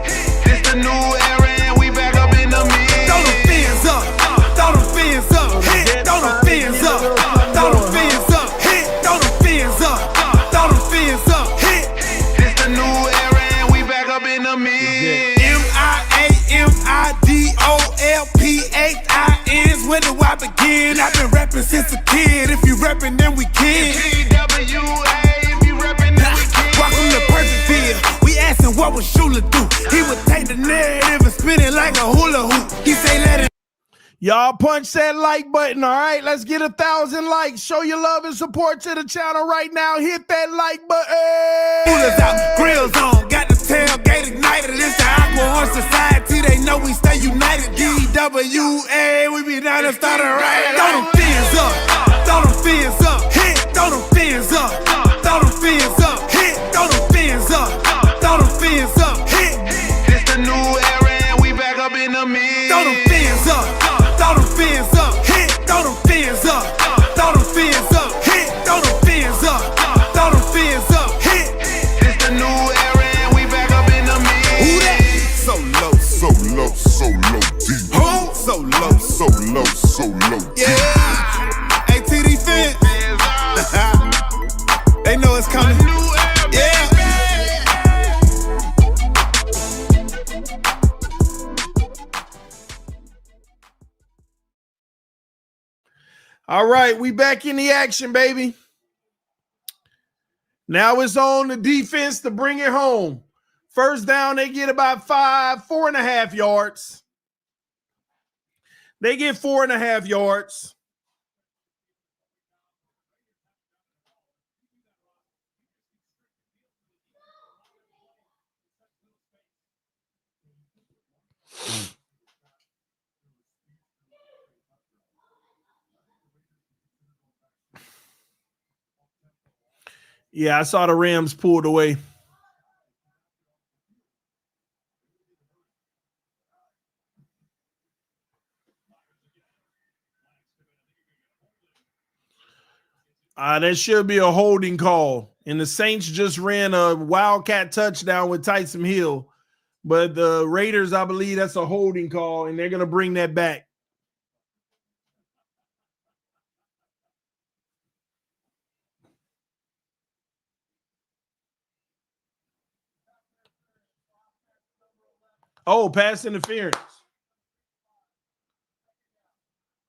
It's the new era and we back up in the mix. Throw them ever since a kid. If you reppin', then we kid. TWA, if you reppin', then we kin. Welcome to Perfectville. We asking what would Shula do? He would take the narrative and spin it like a hula hoop. He say let it. Y'all punch that like button, all right? Let's get 1,000 likes. Show your love and support to the channel right now. Hit that like button. Coolers out, grills on, got the tailgate ignited. It's the Aqua Horse Society. They know we stay united. DWA, we be down and start a riot. Throw them fins up, throw them fins up, hit, throw them fins up, throw them fins up, hit, throw them fins up, throw them fins up, hit. This the new era and we back up in the mix. Throw them fins up, throw them fins up, hit, throw them fins up, throw them fins up, hit, throw them fins up, throw them fins up, hit. This the new era and we back up in the mix. Who that? So low, so low, so low, deep. Who? So low, so low, so low, deep. Yeah. Hey, TD Finn. They know it's coming. Yeah. All right, we back in the action, baby. Now it's on the defense to bring it home. First down, they get about 4.5 yards. They get 4.5 yards. Yeah, I saw the Rams pulled away. That should be a holding call. And the Saints just ran a wildcat touchdown with Tyson Hill. But the Raiders, I believe that's a holding call, and they're going to bring that back. Oh, pass interference.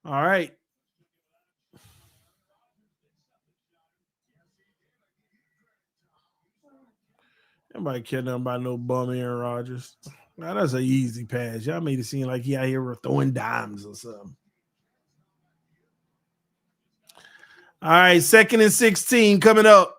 All right. Nobody care nothing about no bum Aaron Rodgers. Now, that's an easy pass. Y'all made it seem like he out here throwing dimes or something. All right, 2nd and 16 coming up.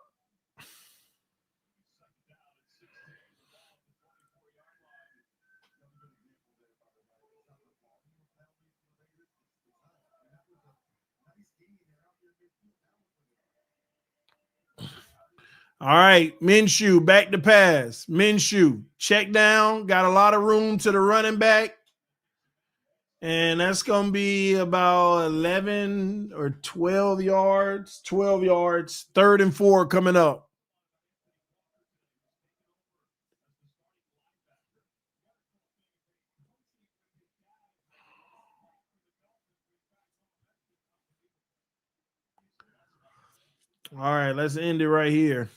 All right, Minshew, back to pass. Minshew, check down, got a lot of room to the running back. And that's going to be about 11 or 12 yards. 12 yards, 3rd and 4 coming up. All right, let's end it right here.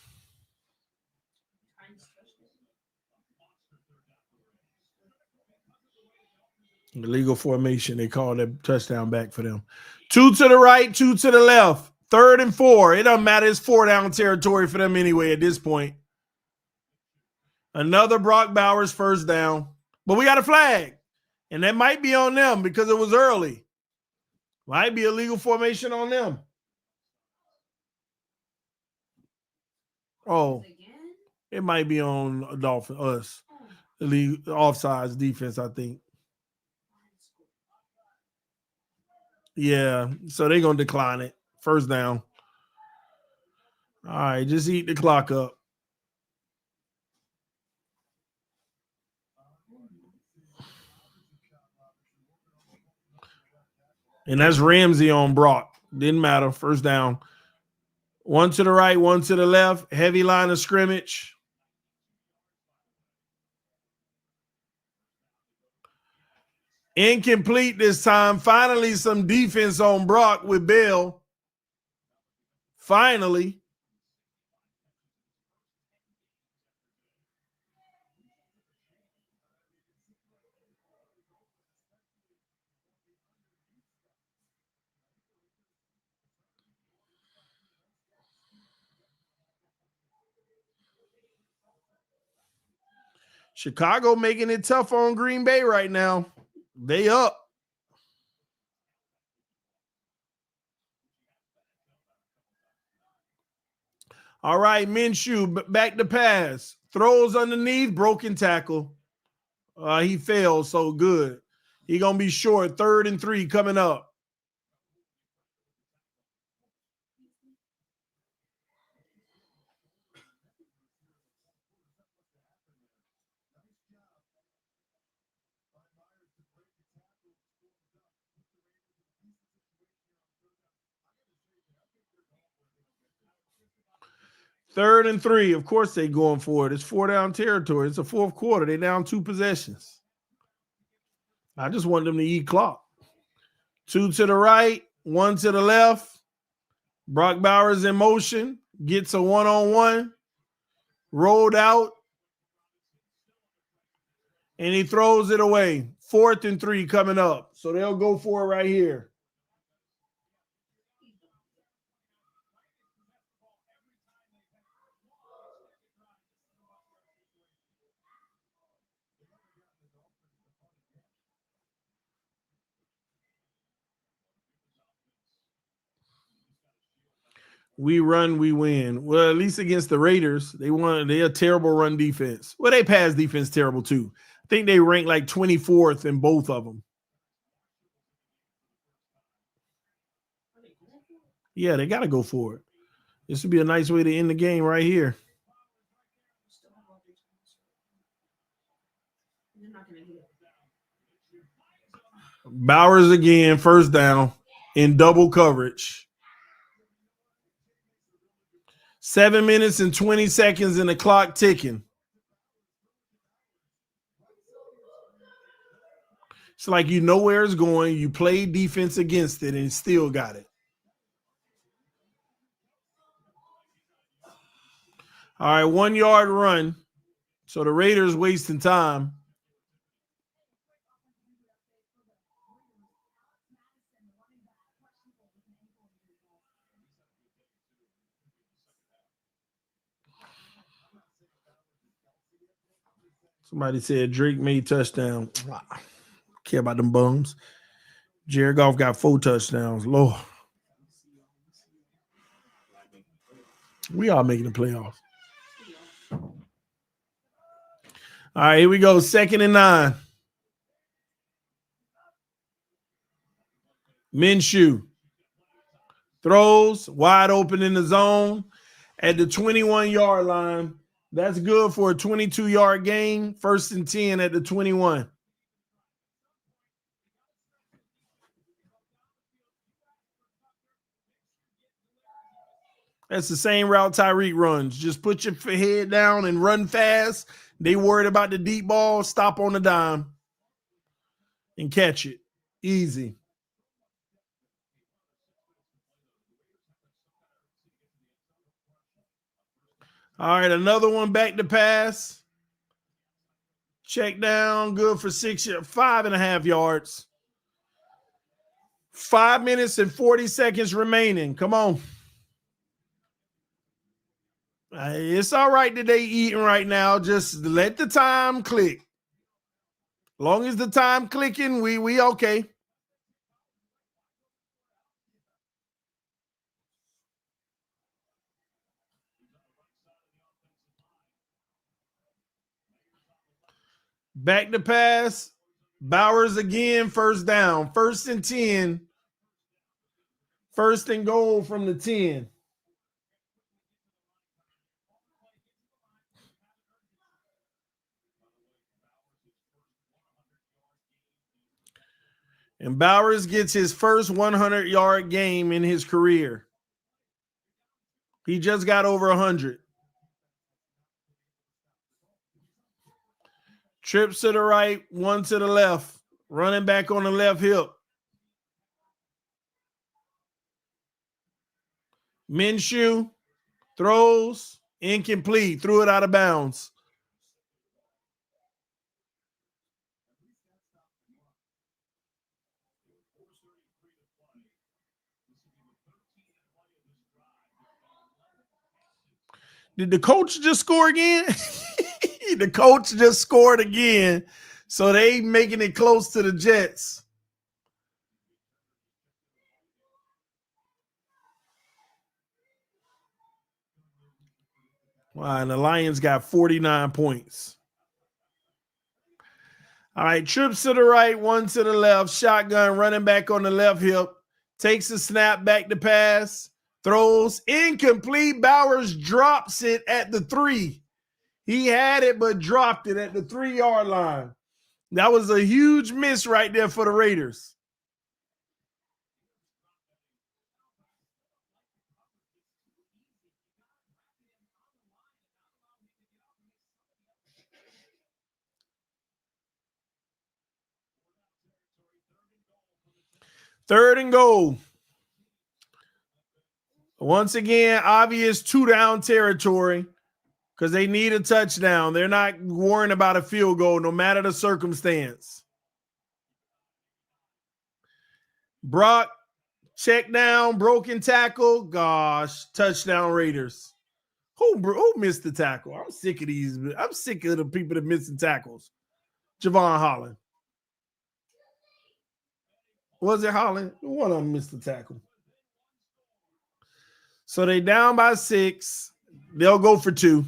Illegal formation. They call that touchdown back for them. 2 to the right, 2 to the left. 3rd and 4. It doesn't matter. It's 4-down territory for them anyway at this point. Another Brock Bowers first down. But we got a flag. And that might be on them because it was early. Might be illegal formation on them. Oh, it might be on Dolphins, us. The league offsides defense, I think. Yeah, so they're going to decline it. First down. All right, just eat the clock up. And that's Ramsey on Brock. Didn't matter. First down. 1 to the right, 1 to the left. Heavy line of scrimmage. Incomplete this time. Finally, some defense on Brock with Bell. Finally. Chicago making it tough on Green Bay right now. They up. All right, Minshew, back to pass. Throws underneath, broken tackle. He failed, so good. He going to be short, 3rd and 3 coming up. Third and 3. Of course they going for it. It's 4-down territory. It's the fourth quarter. They down 2 possessions. I just want them to eat clock. 2 to the right, 1 to the left. Brock Bowers in motion. Gets a one-on-one. Rolled out. And he throws it away. 4th and 3 coming up. So they'll go for it right here. We run, we win. Well, at least against the Raiders, they're a terrible run defense. Well, they pass defense terrible too. I think they rank like 24th in both of them. Yeah, they got to go for it. This would be a nice way to end the game right here. Bowers again, 1st down in double coverage. 7 minutes and 20 seconds and the clock ticking. It's like you know where it's going. You play defense against it and still got it. All right, 1 yard run. So the Raiders wasting time. Somebody said Drake made touchdown. Care about them bums. Jared Goff got 4 touchdowns. Lord. We are making the playoffs. All right, here we go. 2nd and 9. Minshew throws wide open in the zone at the 21-yard line. That's good for a 22-yard gain. 1st and 10 at the 21. That's the same route Tyreek runs. Just put your head down and run fast. They worried about the deep ball. Stop on the dime and catch it. Easy. All right, another one back to pass. Check down, good for 5.5 yards. 5 minutes and 40 seconds remaining. Come on. It's all right that they eating right now. Just let the time click. Long as the time clicking, we okay. Back to pass. Bowers again, 1st down. 1st and 10. 1st and goal from the 10. And Bowers gets his first 100-yard game in his career. He just got over 100. Trips to the right, 1 to the left. Running back on the left hip. Minshew throws, incomplete, threw it out of bounds. Did the coach just score again? The coach just scored again, so they making it close to the Jets. Wow, and the Lions got 49 points. All right, trips to the right, one to the left, shotgun, running back on the left hip, takes a snap, back to pass, throws, incomplete. Bowers drops it at the 3. He had it, but dropped it at the 3-yard line. That was a huge miss right there for the Raiders. Third and goal. Once again, obvious 2-down territory because they need a touchdown. They're not worrying about a field goal no matter the circumstance. Brock, check down, broken tackle. Gosh, touchdown Raiders. Who missed the tackle? I'm sick of these. I'm sick of the people that missing tackles. Javon Holland. Was it Holland? One of them missed the tackle. So they down by 6. They'll go for 2.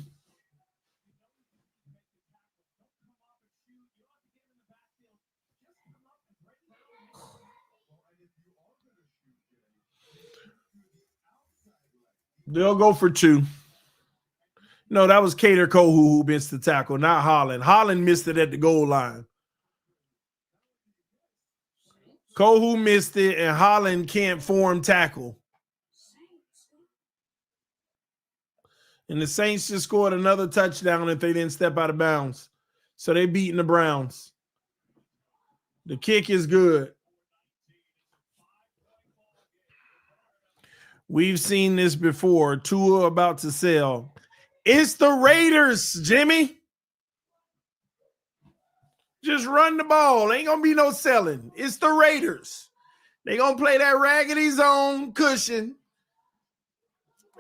They'll go for 2. No, that was Cater Kohu who missed the tackle, not Holland. Holland missed it at the goal line. Kohu missed it, and Holland can't form tackle. And the Saints just scored another touchdown if they didn't step out of bounds. So they beating the Browns. The kick is good. We've seen this before. Tua about to sell. It's the Raiders, Jimmy. Just run the ball. Ain't going to be no selling. It's the Raiders. They going to play that raggedy zone cushion.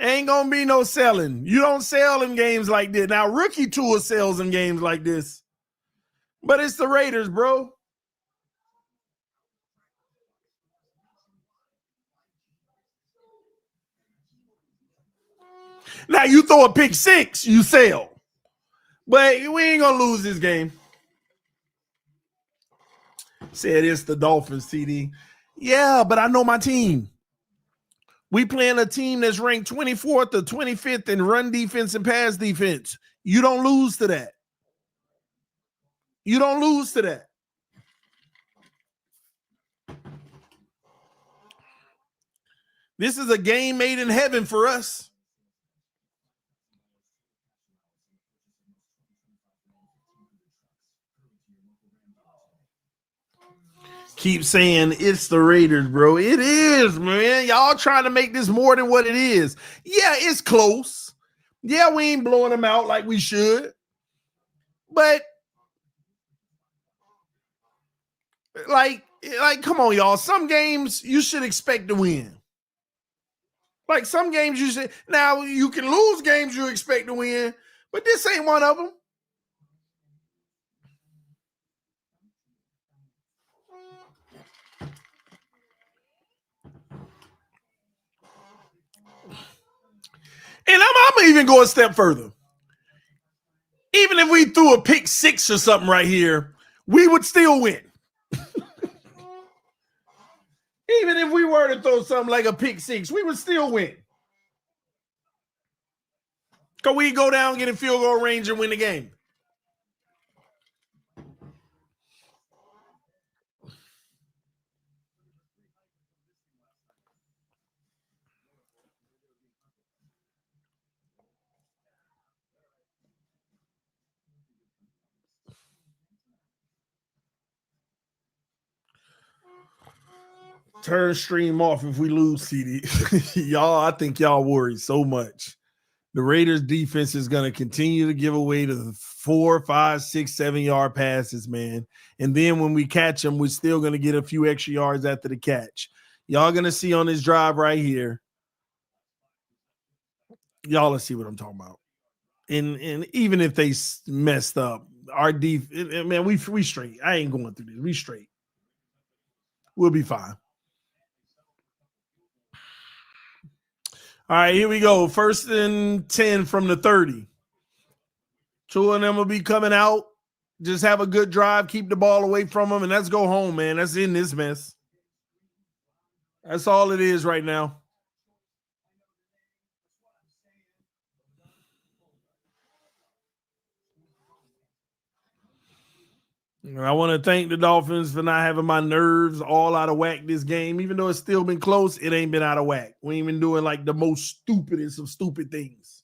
Ain't going to be no selling. You don't sell in games like this. Now, rookie Tua sells in games like this. But it's the Raiders, bro. Now, you throw a pick 6, you sell. But we ain't going to lose this game. Said it's the Dolphins, TD. Yeah, but I know my team. We playing a team that's ranked 24th or 25th in run defense and pass defense. You don't lose to that. You don't lose to that. This is a game made in heaven for us. Keep saying it's the Raiders, bro. It is, man. Y'all trying to make this more than what it is. Yeah, it's close. Yeah, we ain't blowing them out like we should. But like, come on, y'all. Some games you should expect to win. Like some games you should. Now you can lose games you expect to win, but this ain't one of them. And I'm even going a step further. Even if we threw a pick 6 or something right here, we would still win. Even if we were to throw something like a pick 6, we would still win. Because we go down, get in field goal range, and win the game. Turn stream off if we lose, CD. Y'all, I think y'all worry so much. The Raiders defense is going to continue to give away the 4, 5, 6, 7 yard passes, man. And then when we catch them, we're still going to get a few extra yards after the catch. Y'all going to see on this drive right here. Y'all, let's see what I'm talking about. And even if they messed up, our man, we straight. I ain't going through this. We straight. We'll be fine. All right, here we go. 1st and 10 from the 30. 2 of them will be coming out. Just have a good drive, keep the ball away from them, and let's go home, man. That's in this mess. That's all it is right now. And I want to thank the Dolphins for not having my nerves all out of whack this game. Even though it's still been close, it ain't been out of whack. We ain't been doing like the most stupidest of stupid things.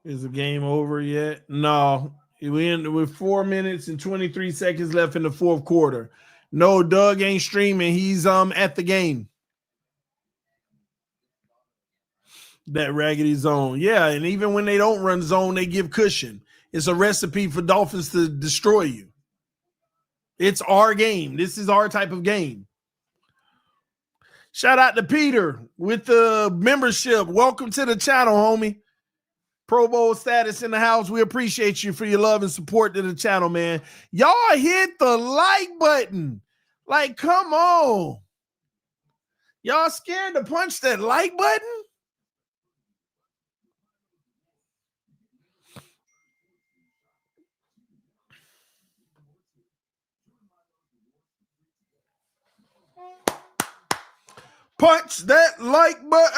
Is the game over yet? No. We end with 4 minutes and 23 seconds left in the fourth quarter. No, Doug ain't streaming. He's at the game. That raggedy zone. Yeah, and even when they don't run zone, they give cushion. It's a recipe for Dolphins to destroy you. It's our game. This is our type of game. Shout out to Peter with the membership. Welcome to the channel, homie. Pro Bowl status in the house. We appreciate you for your love and support to the channel, man. Y'all hit the like button. Like, come on. Y'all scared to punch that like button? Punch that like button.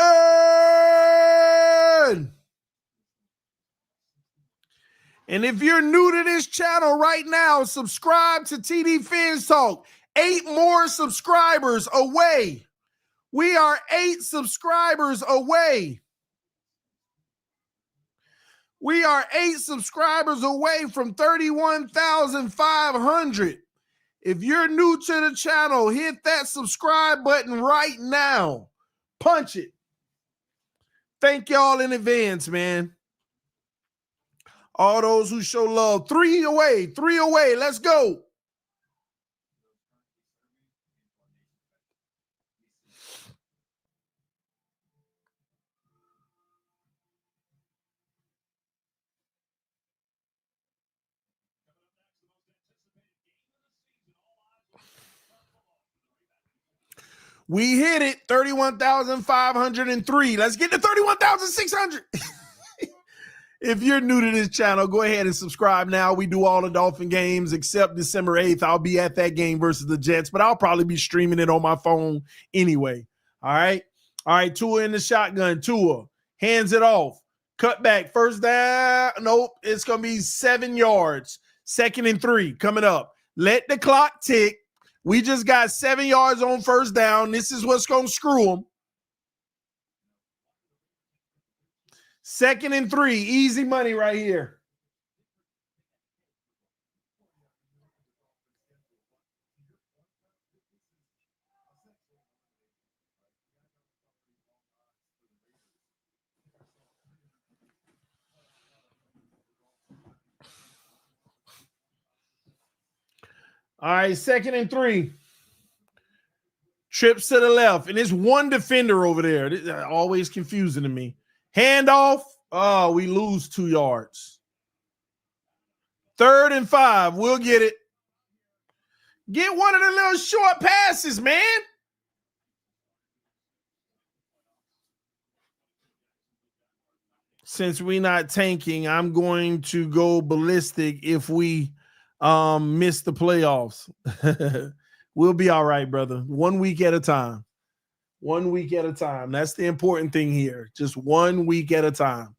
And if you're new to this channel right now, subscribe to TD Fins Talk. 8 more subscribers away. We are 8 subscribers away. We are 8 subscribers away from 31,500. If you're new to the channel, hit that subscribe button right now. Punch it. Thank y'all in advance, man. All those who show love. 3 away. 3 away. Let's go. We hit it. 31,503. Let's get to 31,600. If you're new to this channel, go ahead and subscribe now. We do all the Dolphin games except December 8th. I'll be at that game versus the Jets, but I'll probably be streaming it on my phone anyway. All right. All right. Tua in the shotgun. Tua hands it off. Cut back. First down. Nope. It's going to be 7 yards. 2nd and 3 coming up. Let the clock tick. We just got 7 yards on first down. This is what's going to screw them. 2nd and 3. Easy money right here. All right, 2nd and 3. Trips to the left, and there's one defender over there. This is always confusing to me. Handoff. Oh, we lose 2 yards. 3rd and 5. We'll get it. Get one of the little short passes, man. Since we're not tanking, I'm going to go ballistic if we miss the playoffs. We'll be all right, brother. 1 week at a time. 1 week at a time. That's the important thing here. Just 1 week at a time.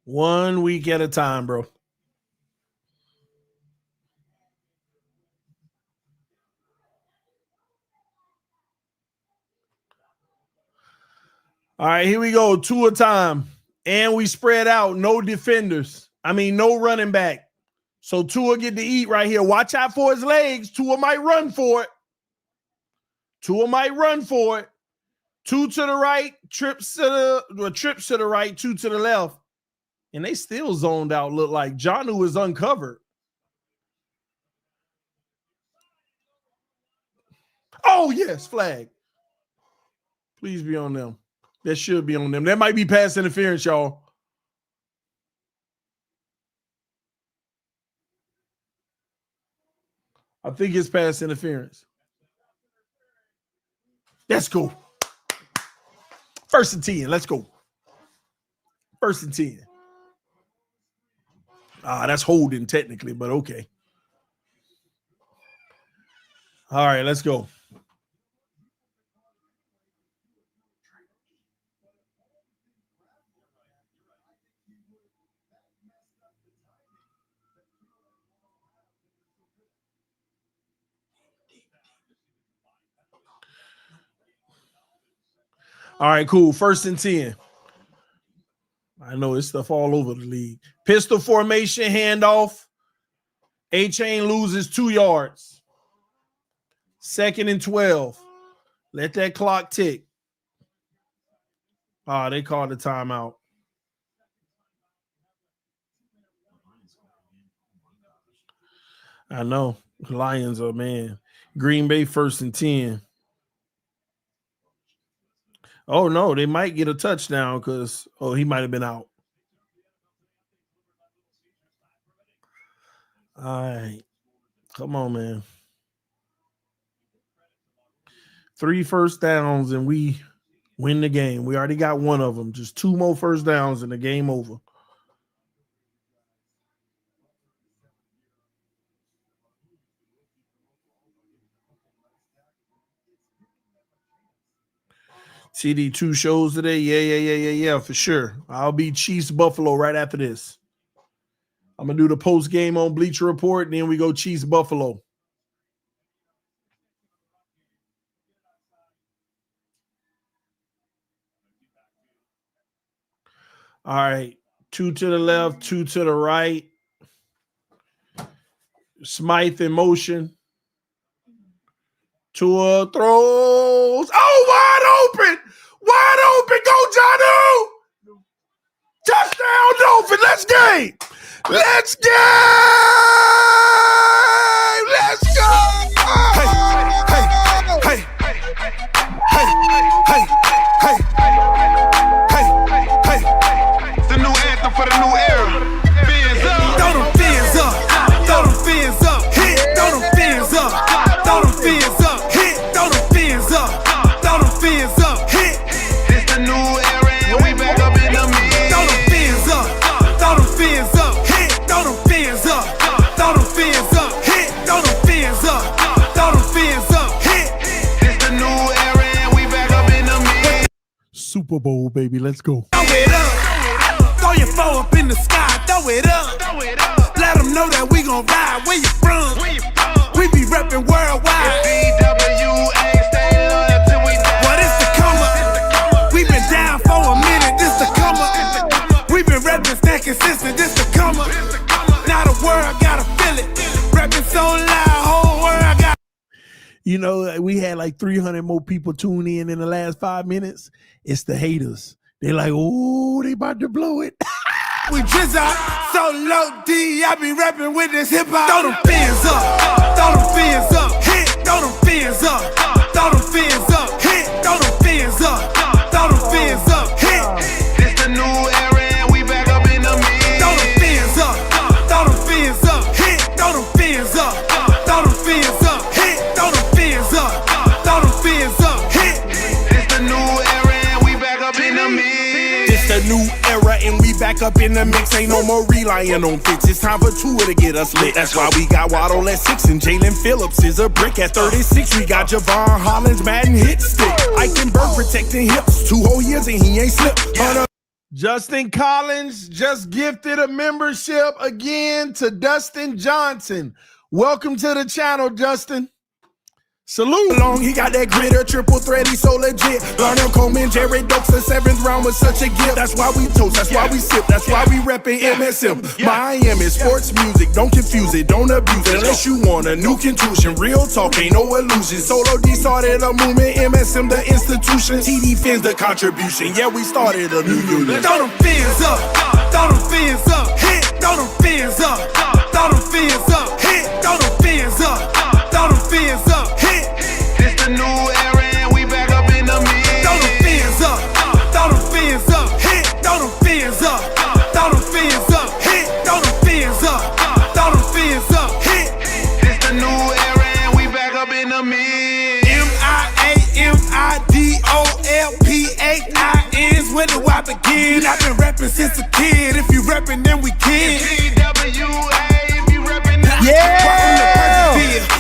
One week at a time, bro. All right, here we go. 2 a time. And we spread out. No defenders. I mean, no running back. So Tua get to eat right here. Watch out for his legs. Tua might run for it. Tua might run for it. 2 to the right, trips to the right, 2 to the left. And they still zoned out, look like. Jonnu is uncovered. Oh, yes, flag. Please be on them. That should be on them. That might be pass interference, y'all. I think it's pass interference. Let's go. 1st and 10. Let's go. 1st and 10. That's holding technically, but okay. All right, let's go. All right, cool. 1st and 10. I know it's stuff all over the league. Pistol formation, handoff. A-Chain loses 2 yards. 2nd and 12. Let that clock tick. They called the timeout. I know. Lions are, man. Green Bay 1st and 10. Oh, no, they might get a touchdown because, he might have been out. All right. Come on, man. 3 first downs and we win the game. We already got one of them. Just 2 more first downs and the game over. TD 2 shows today. Yeah, for sure. I'll be Chiefs Buffalo right after this. I'm going to do the post game on Bleacher Report, and then we go Chiefs Buffalo. All right. 2 to the left, 2 to the right. Smythe in motion. Tua throws. Oh, wide open. Wide open. Go, Jonnu. Touchdown, Dolphins. Let's game. Let's game. Let's go. Hey, hey, hey, hey, hey, hey, hey. It's the new anthem for the new era. Fins up. Throw them fins up. Throw them fins up. Hit. Throw them fins up. Throw them fins up. Hit. Throw them fins up. Throw them fins up. Hit. It's the new era and we back up in the mix. Throw them fins up. Throw them fins up. Hit. Throw them fins up. Throw them fins up. Hit. Throw them fins up. Throw them fins up. Hit. It's the new era and we back up in the mix. Super Bowl, baby. Let's go. Throw it up. Throw your foe up in the sky. Throw it up. Let them know that we gon' ride. Where you from? We be reppin' worldwide. BWA, stay loyal till we die. What is the come up? We been down for a minute. This the come up. We been reppin', staying consistent. This the come up. Now the world gotta feel it. Reppin' so loud, whole world got. You know, we had like 300 more people tune in the last 5 minutes. It's the haters. They're like, oh, they about to blow it. We jizz out, so low D. I be rapping with this hip hop. Throw them fins up, throw them fins up, hit. Throw them fins up, throw them fins up, hit. Throw them fins up, throw them fins up, hit. It's the new era and we back up in the mix. Throw them fins up, throw them fins up, hit. Throw them fins up, throw them fins up, hit. Throw them fins up, throw them fins up, hit. It's the new era and we back up in the mix. It's the new era and we back up in the mix. Ain't no more relying on fits. It's time for Tua to get us lit. That's why we got Waddle at 6 and Jalen Phillips is a brick at 36. We got Javon Hollins, Madden hit stick. Eichenberg protecting hips. 2 whole years and he ain't slipped. Justin Collins just gifted a membership again to Dustin Johnson. Welcome to the channel, Justin. Salute. Long, he got that gritter, triple threat, he so legit. Garner Coleman, Jerry Dokes, the 7th round was such a gift. That's why we toast, that's why we sip, that's why we reppin' MSM. Miami, sports music, don't confuse it, don't abuse it. Unless you want a new contusion, real talk, ain't no illusion. Solo D started a movement, MSM the institution. TD Fins the contribution, yeah, we started a new union. Throw them fins up, throw them fins up, hit, throw them fins up, throw them fins up, hit, throw them fins up, throw them fins up, hit. This the new era and we back up in the mix. Throw them fins up, throw them fins up, hit, throw them fins up, throw them fins up, hit, throw them fins up, throw them fins up, hit. This the new era and we back up in the mix. MIAMIDOLPHINs, where do I begin? I've been rapping since a kid. If you rapping, then we can. TWA, if you reppin' that. Yeah.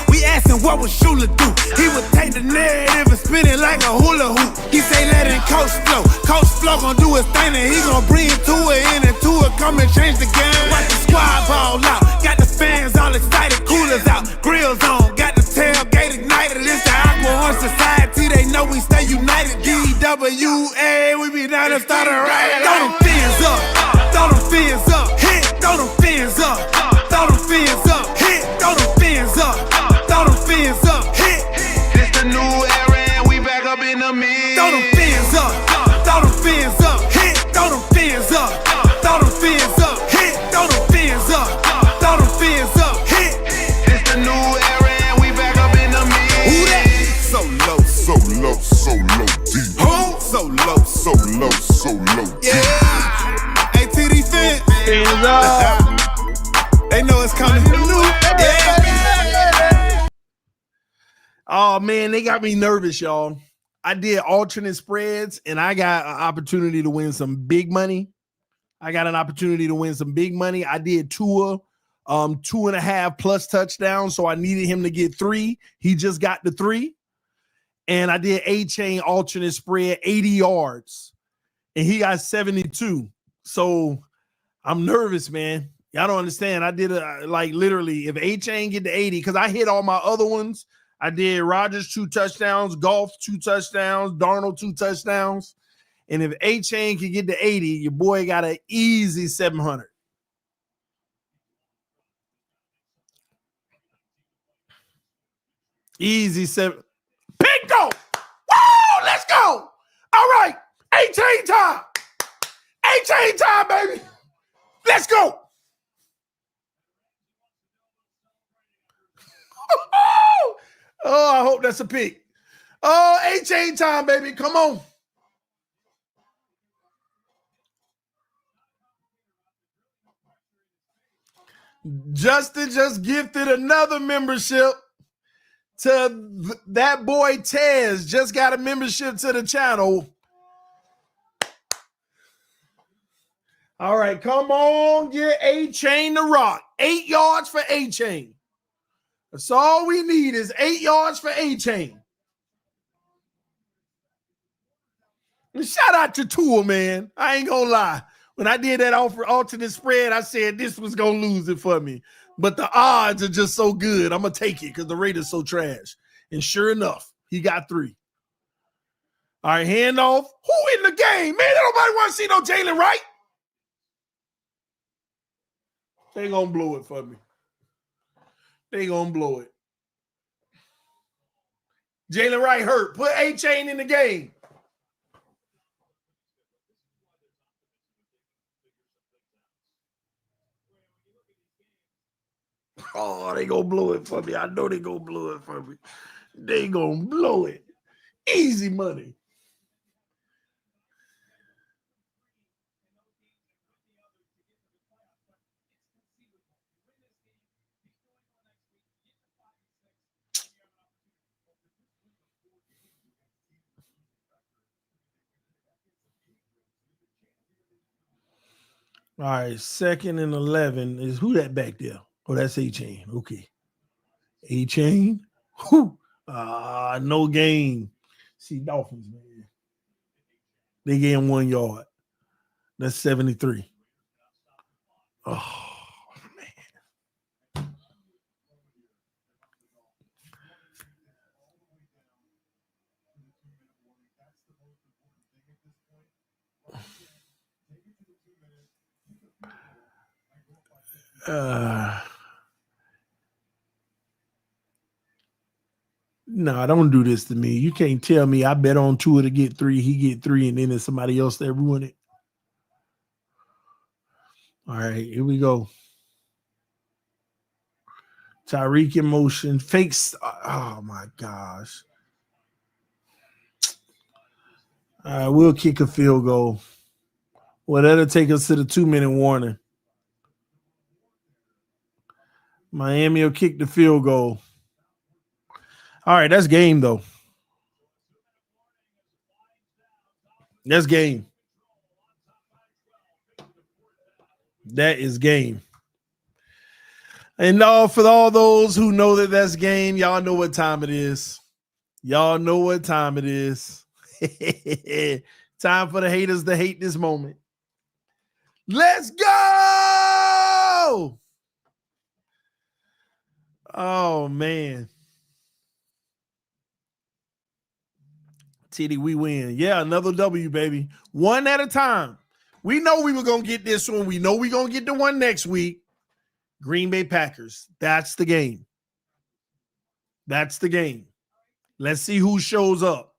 We asking what would Shula do? He would take the narrative and spin it like a hula hoop. He say let it Coach Flow. Coach Flow gon' do his thing and he gon' bring it to it in and to it. Come and change the game. Watch the squad ball out. Got the fans all excited. Coolers out. Grills on. Got the tailgate ignited. It's the Aqua One Society. They know we stay united. DWA. We be down and start a riot. Throw them fins up. Throw them fins up. Hit. Throw them fins up. Throw them fins up. Hit. Throw them fins up. Throw them fins up. Hit. This the new era and we back up in the mix. Throw them fins up. Throw them fins up. Hit. Throw them fins up. Throw them fins up. Hit. Throw them fins up. Throw them fins up. Hit. This the new era and we back up in the mix. Who that? So low, so low, so low deep. Who? So low, so low, so low deep. Yeah. Hey, TD Fin. Fins up. They know it's coming. Yeah. Oh man, they got me nervous, y'all. I did alternate spreads and I got an opportunity to win some big money. I did Tua 2.5 plus touchdowns, so I needed him to get 3. He just got the 3. And I did A-Chain alternate spread 80 yards, and he got 72. So I'm nervous, man. Y'all don't understand. I did like literally if A-Chain get to 80, because I hit all my other ones. I did Rodgers 2 touchdowns, Golf 2 touchdowns, Darnold 2 touchdowns. And if A-Chain can get to 80, your boy got an easy 700. Easy 7. Bingo! Woo! Let's go! All right. A-Chain time. A-Chain time, baby. Let's go. Oh, I hope that's a pick. Oh, A-Chain time, baby. Come on. Justin just gifted another membership to that boy Tez. Just got a membership to the channel. All right, come on, get A-Chain to rock. 8 yards for A-Chain. That's all we need is 8 yards for A-Chain. And shout out to Tua, man. I ain't gonna lie. When I did that alternate spread, I said this was gonna lose it for me. But the odds are just so good. I'm gonna take it because the Raiders so trash. And sure enough, he got 3. All right, handoff. Who in the game? Man, nobody want to see no Jalen Wright. They gonna blow it for me. They gonna blow it. Jalen Wright hurt. Put A-Chain in the game. Oh, they gonna blow it for me. I know they gonna blow it for me. They gonna blow it. Easy money. All right, 2nd and 11 is who that back there? Oh, that's A-Chain. Okay. A-Chain. No gain. See, Dolphins, man. They gave him 1 yard. That's 73. Oh, man. No, don't do this to me. You can't tell me I bet on Tua to get 3, he get 3, and then there's somebody else that ruin it. All right, here we go. Tyreek in motion. Fakes. Oh, my gosh. All right, we'll kick a field goal. Well, that'll take us to the 2-minute warning. Miami will kick the field goal. All right, that's game, though. That's game. That is game. And for all those who know that that's game, y'all know what time it is. Y'all know what time it is. Time for the haters to hate this moment. Let's go! Oh, man. TD, we win. Yeah, another W, baby. One at a time. We know we were going to get this one. We know we're going to get the one next week. Green Bay Packers. That's the game. That's the game. Let's see who shows up.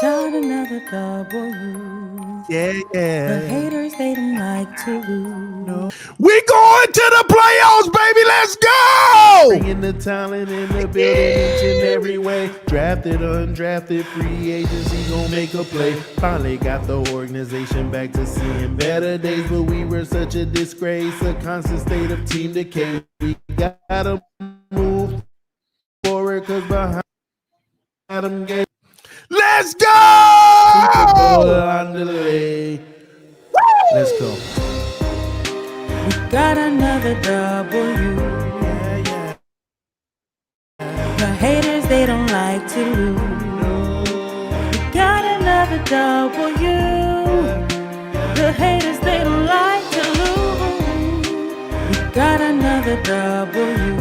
Got another W. Yeah. The haters, they don't like to lose. No. We going to the playoffs, baby. Let's go. Bringing the talent in the building each and every way. Drafted, undrafted, free agency gon' make a play. Finally got the organization back to seeing better days, but we were such a disgrace, a constant state of team decay. We gotta move forward, cause behind them games. Let's go! Let's go. We got another W. The haters, they don't like to lose. We got another W. The haters, they don't like to lose. We got another W.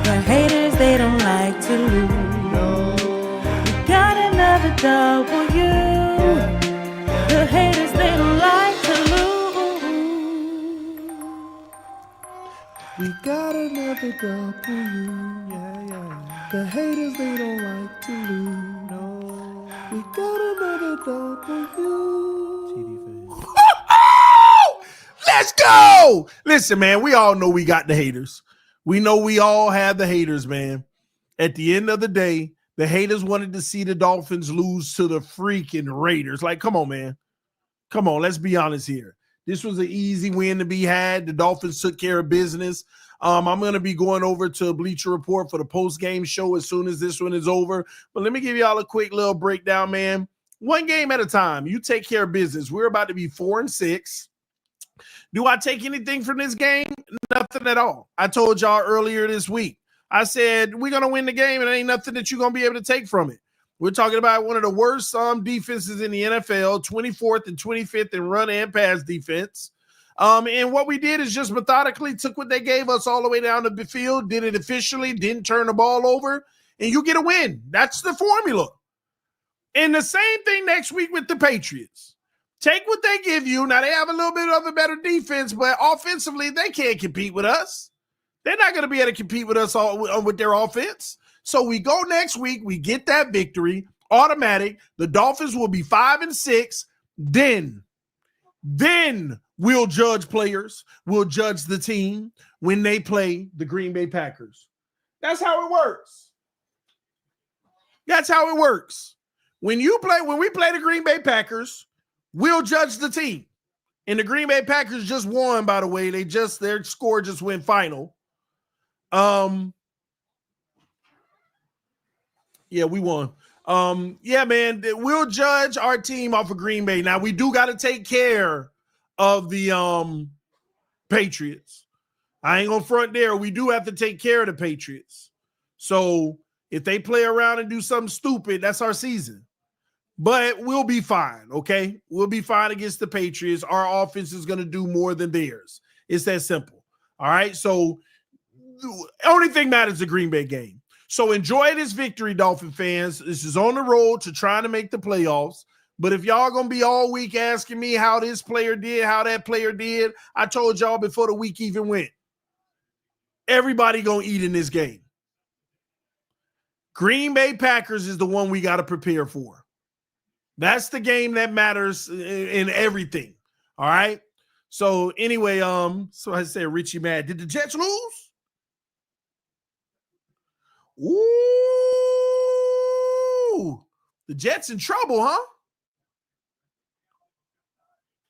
The haters, they don't like to lose. Got another W. The haters, they don't like to lose. We got another W. The haters, they don't like to lose. No. We got another W. Let's go! Listen, man, we all know we got the haters. We know we all have the haters, man. At the end of the day, the haters wanted to see the Dolphins lose to the freaking Raiders. Like, come on, man. Come on, let's be honest here. This was an easy win to be had. The Dolphins took care of business. I'm going to be going over to Bleacher Report for the post-game show as soon as this one is over. But let me give y'all a quick little breakdown, man. One game at a time. You take care of business. We're about to be 4-6. Do I take anything from this game? Nothing at all. I told y'all earlier this week. I said, we're going to win the game, and ain't nothing that you're going to be able to take from it. We're talking about one of the worst defenses in the NFL, 24th and 25th in run and pass defense. And what we did is just methodically took what they gave us all the way down the field, did it efficiently, didn't turn the ball over, and you get a win. That's the formula. And the same thing next week with the Patriots. Take what they give you. Now, they have a little bit of a better defense, but offensively, they can't compete with us. They're not going to be able to compete with us all with their offense. So we go next week. We get that victory. Automatic. The Dolphins will be 5-6. Then we'll judge players. We'll judge the team when they play the Green Bay Packers. That's how it works. That's how it works. When we play the Green Bay Packers, we'll judge the team. And the Green Bay Packers just won, by the way. Their score just went final. Yeah, we won. Yeah, man, we'll judge our team off of Green Bay. Now, we do got to take care of the Patriots. I ain't gonna front there. We do have to take care of the Patriots. So if they play around and do something stupid, that's our season. But we'll be fine, okay? We'll be fine against the Patriots. Our offense is going to do more than theirs. It's that simple. All right, so the only thing matters is the Green Bay game. So enjoy this victory, Dolphin fans. This is on the road to trying to make the playoffs. But if y'all going to be all week asking me how this player did, how that player did, I told y'all before the week even went. Everybody going to eat in this game. Green Bay Packers is the one we got to prepare for. That's the game that matters in everything. All right. So anyway, so I said Richie mad. Did the Jets lose? Ooh, the Jets in trouble, huh?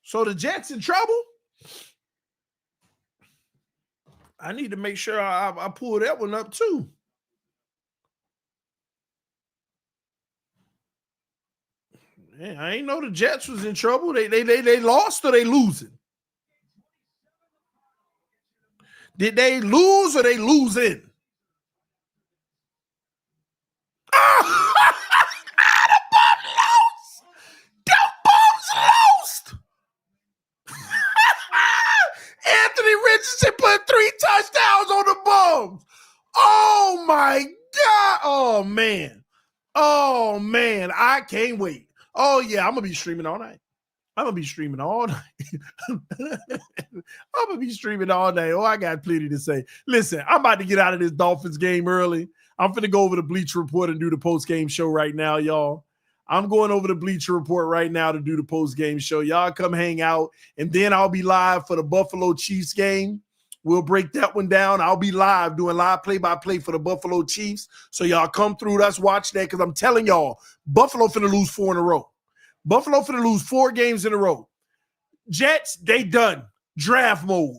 So the Jets in trouble? I need to make sure I pull that one up too. Man, I ain't know the Jets was in trouble. They lost or they losing? Did they lose or they losing? The Bums lost. The Bums lost. Anthony Richardson put 3 touchdowns on the Bums. Oh my God. Oh man. Oh man. I can't wait. Oh yeah, I'm gonna be streaming all night. I'm gonna be streaming all night. I'm gonna be streaming all day. Oh, I got plenty to say. Listen, I'm about to get out of this Dolphins game early. I'm finna go over to Bleacher Report and do the post-game show right now, y'all. I'm going over to Bleacher Report right now to do the post-game show. Y'all come hang out, and then I'll be live for the Buffalo Chiefs game. We'll break that one down. I'll be live doing live play-by-play for the Buffalo Chiefs. So y'all come through. Let's watch that because I'm telling y'all, Buffalo finna lose 4 in a row. Buffalo finna lose 4 games in a row. Jets, they done. Draft mode.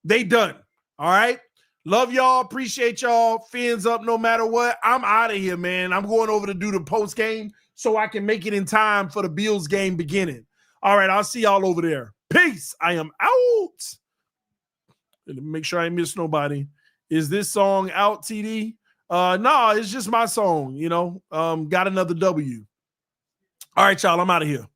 They done. All right? Love y'all. Appreciate y'all. Fins up no matter what. I'm out of here, man. I'm going over to do the post game so I can make it in time for the Bills game beginning. All right, I'll see y'all over there. Peace. I am out. Make sure I ain't miss nobody. Is this song out, TD? No, it's just my song, you know. Got another W. All right, y'all, I'm out of here.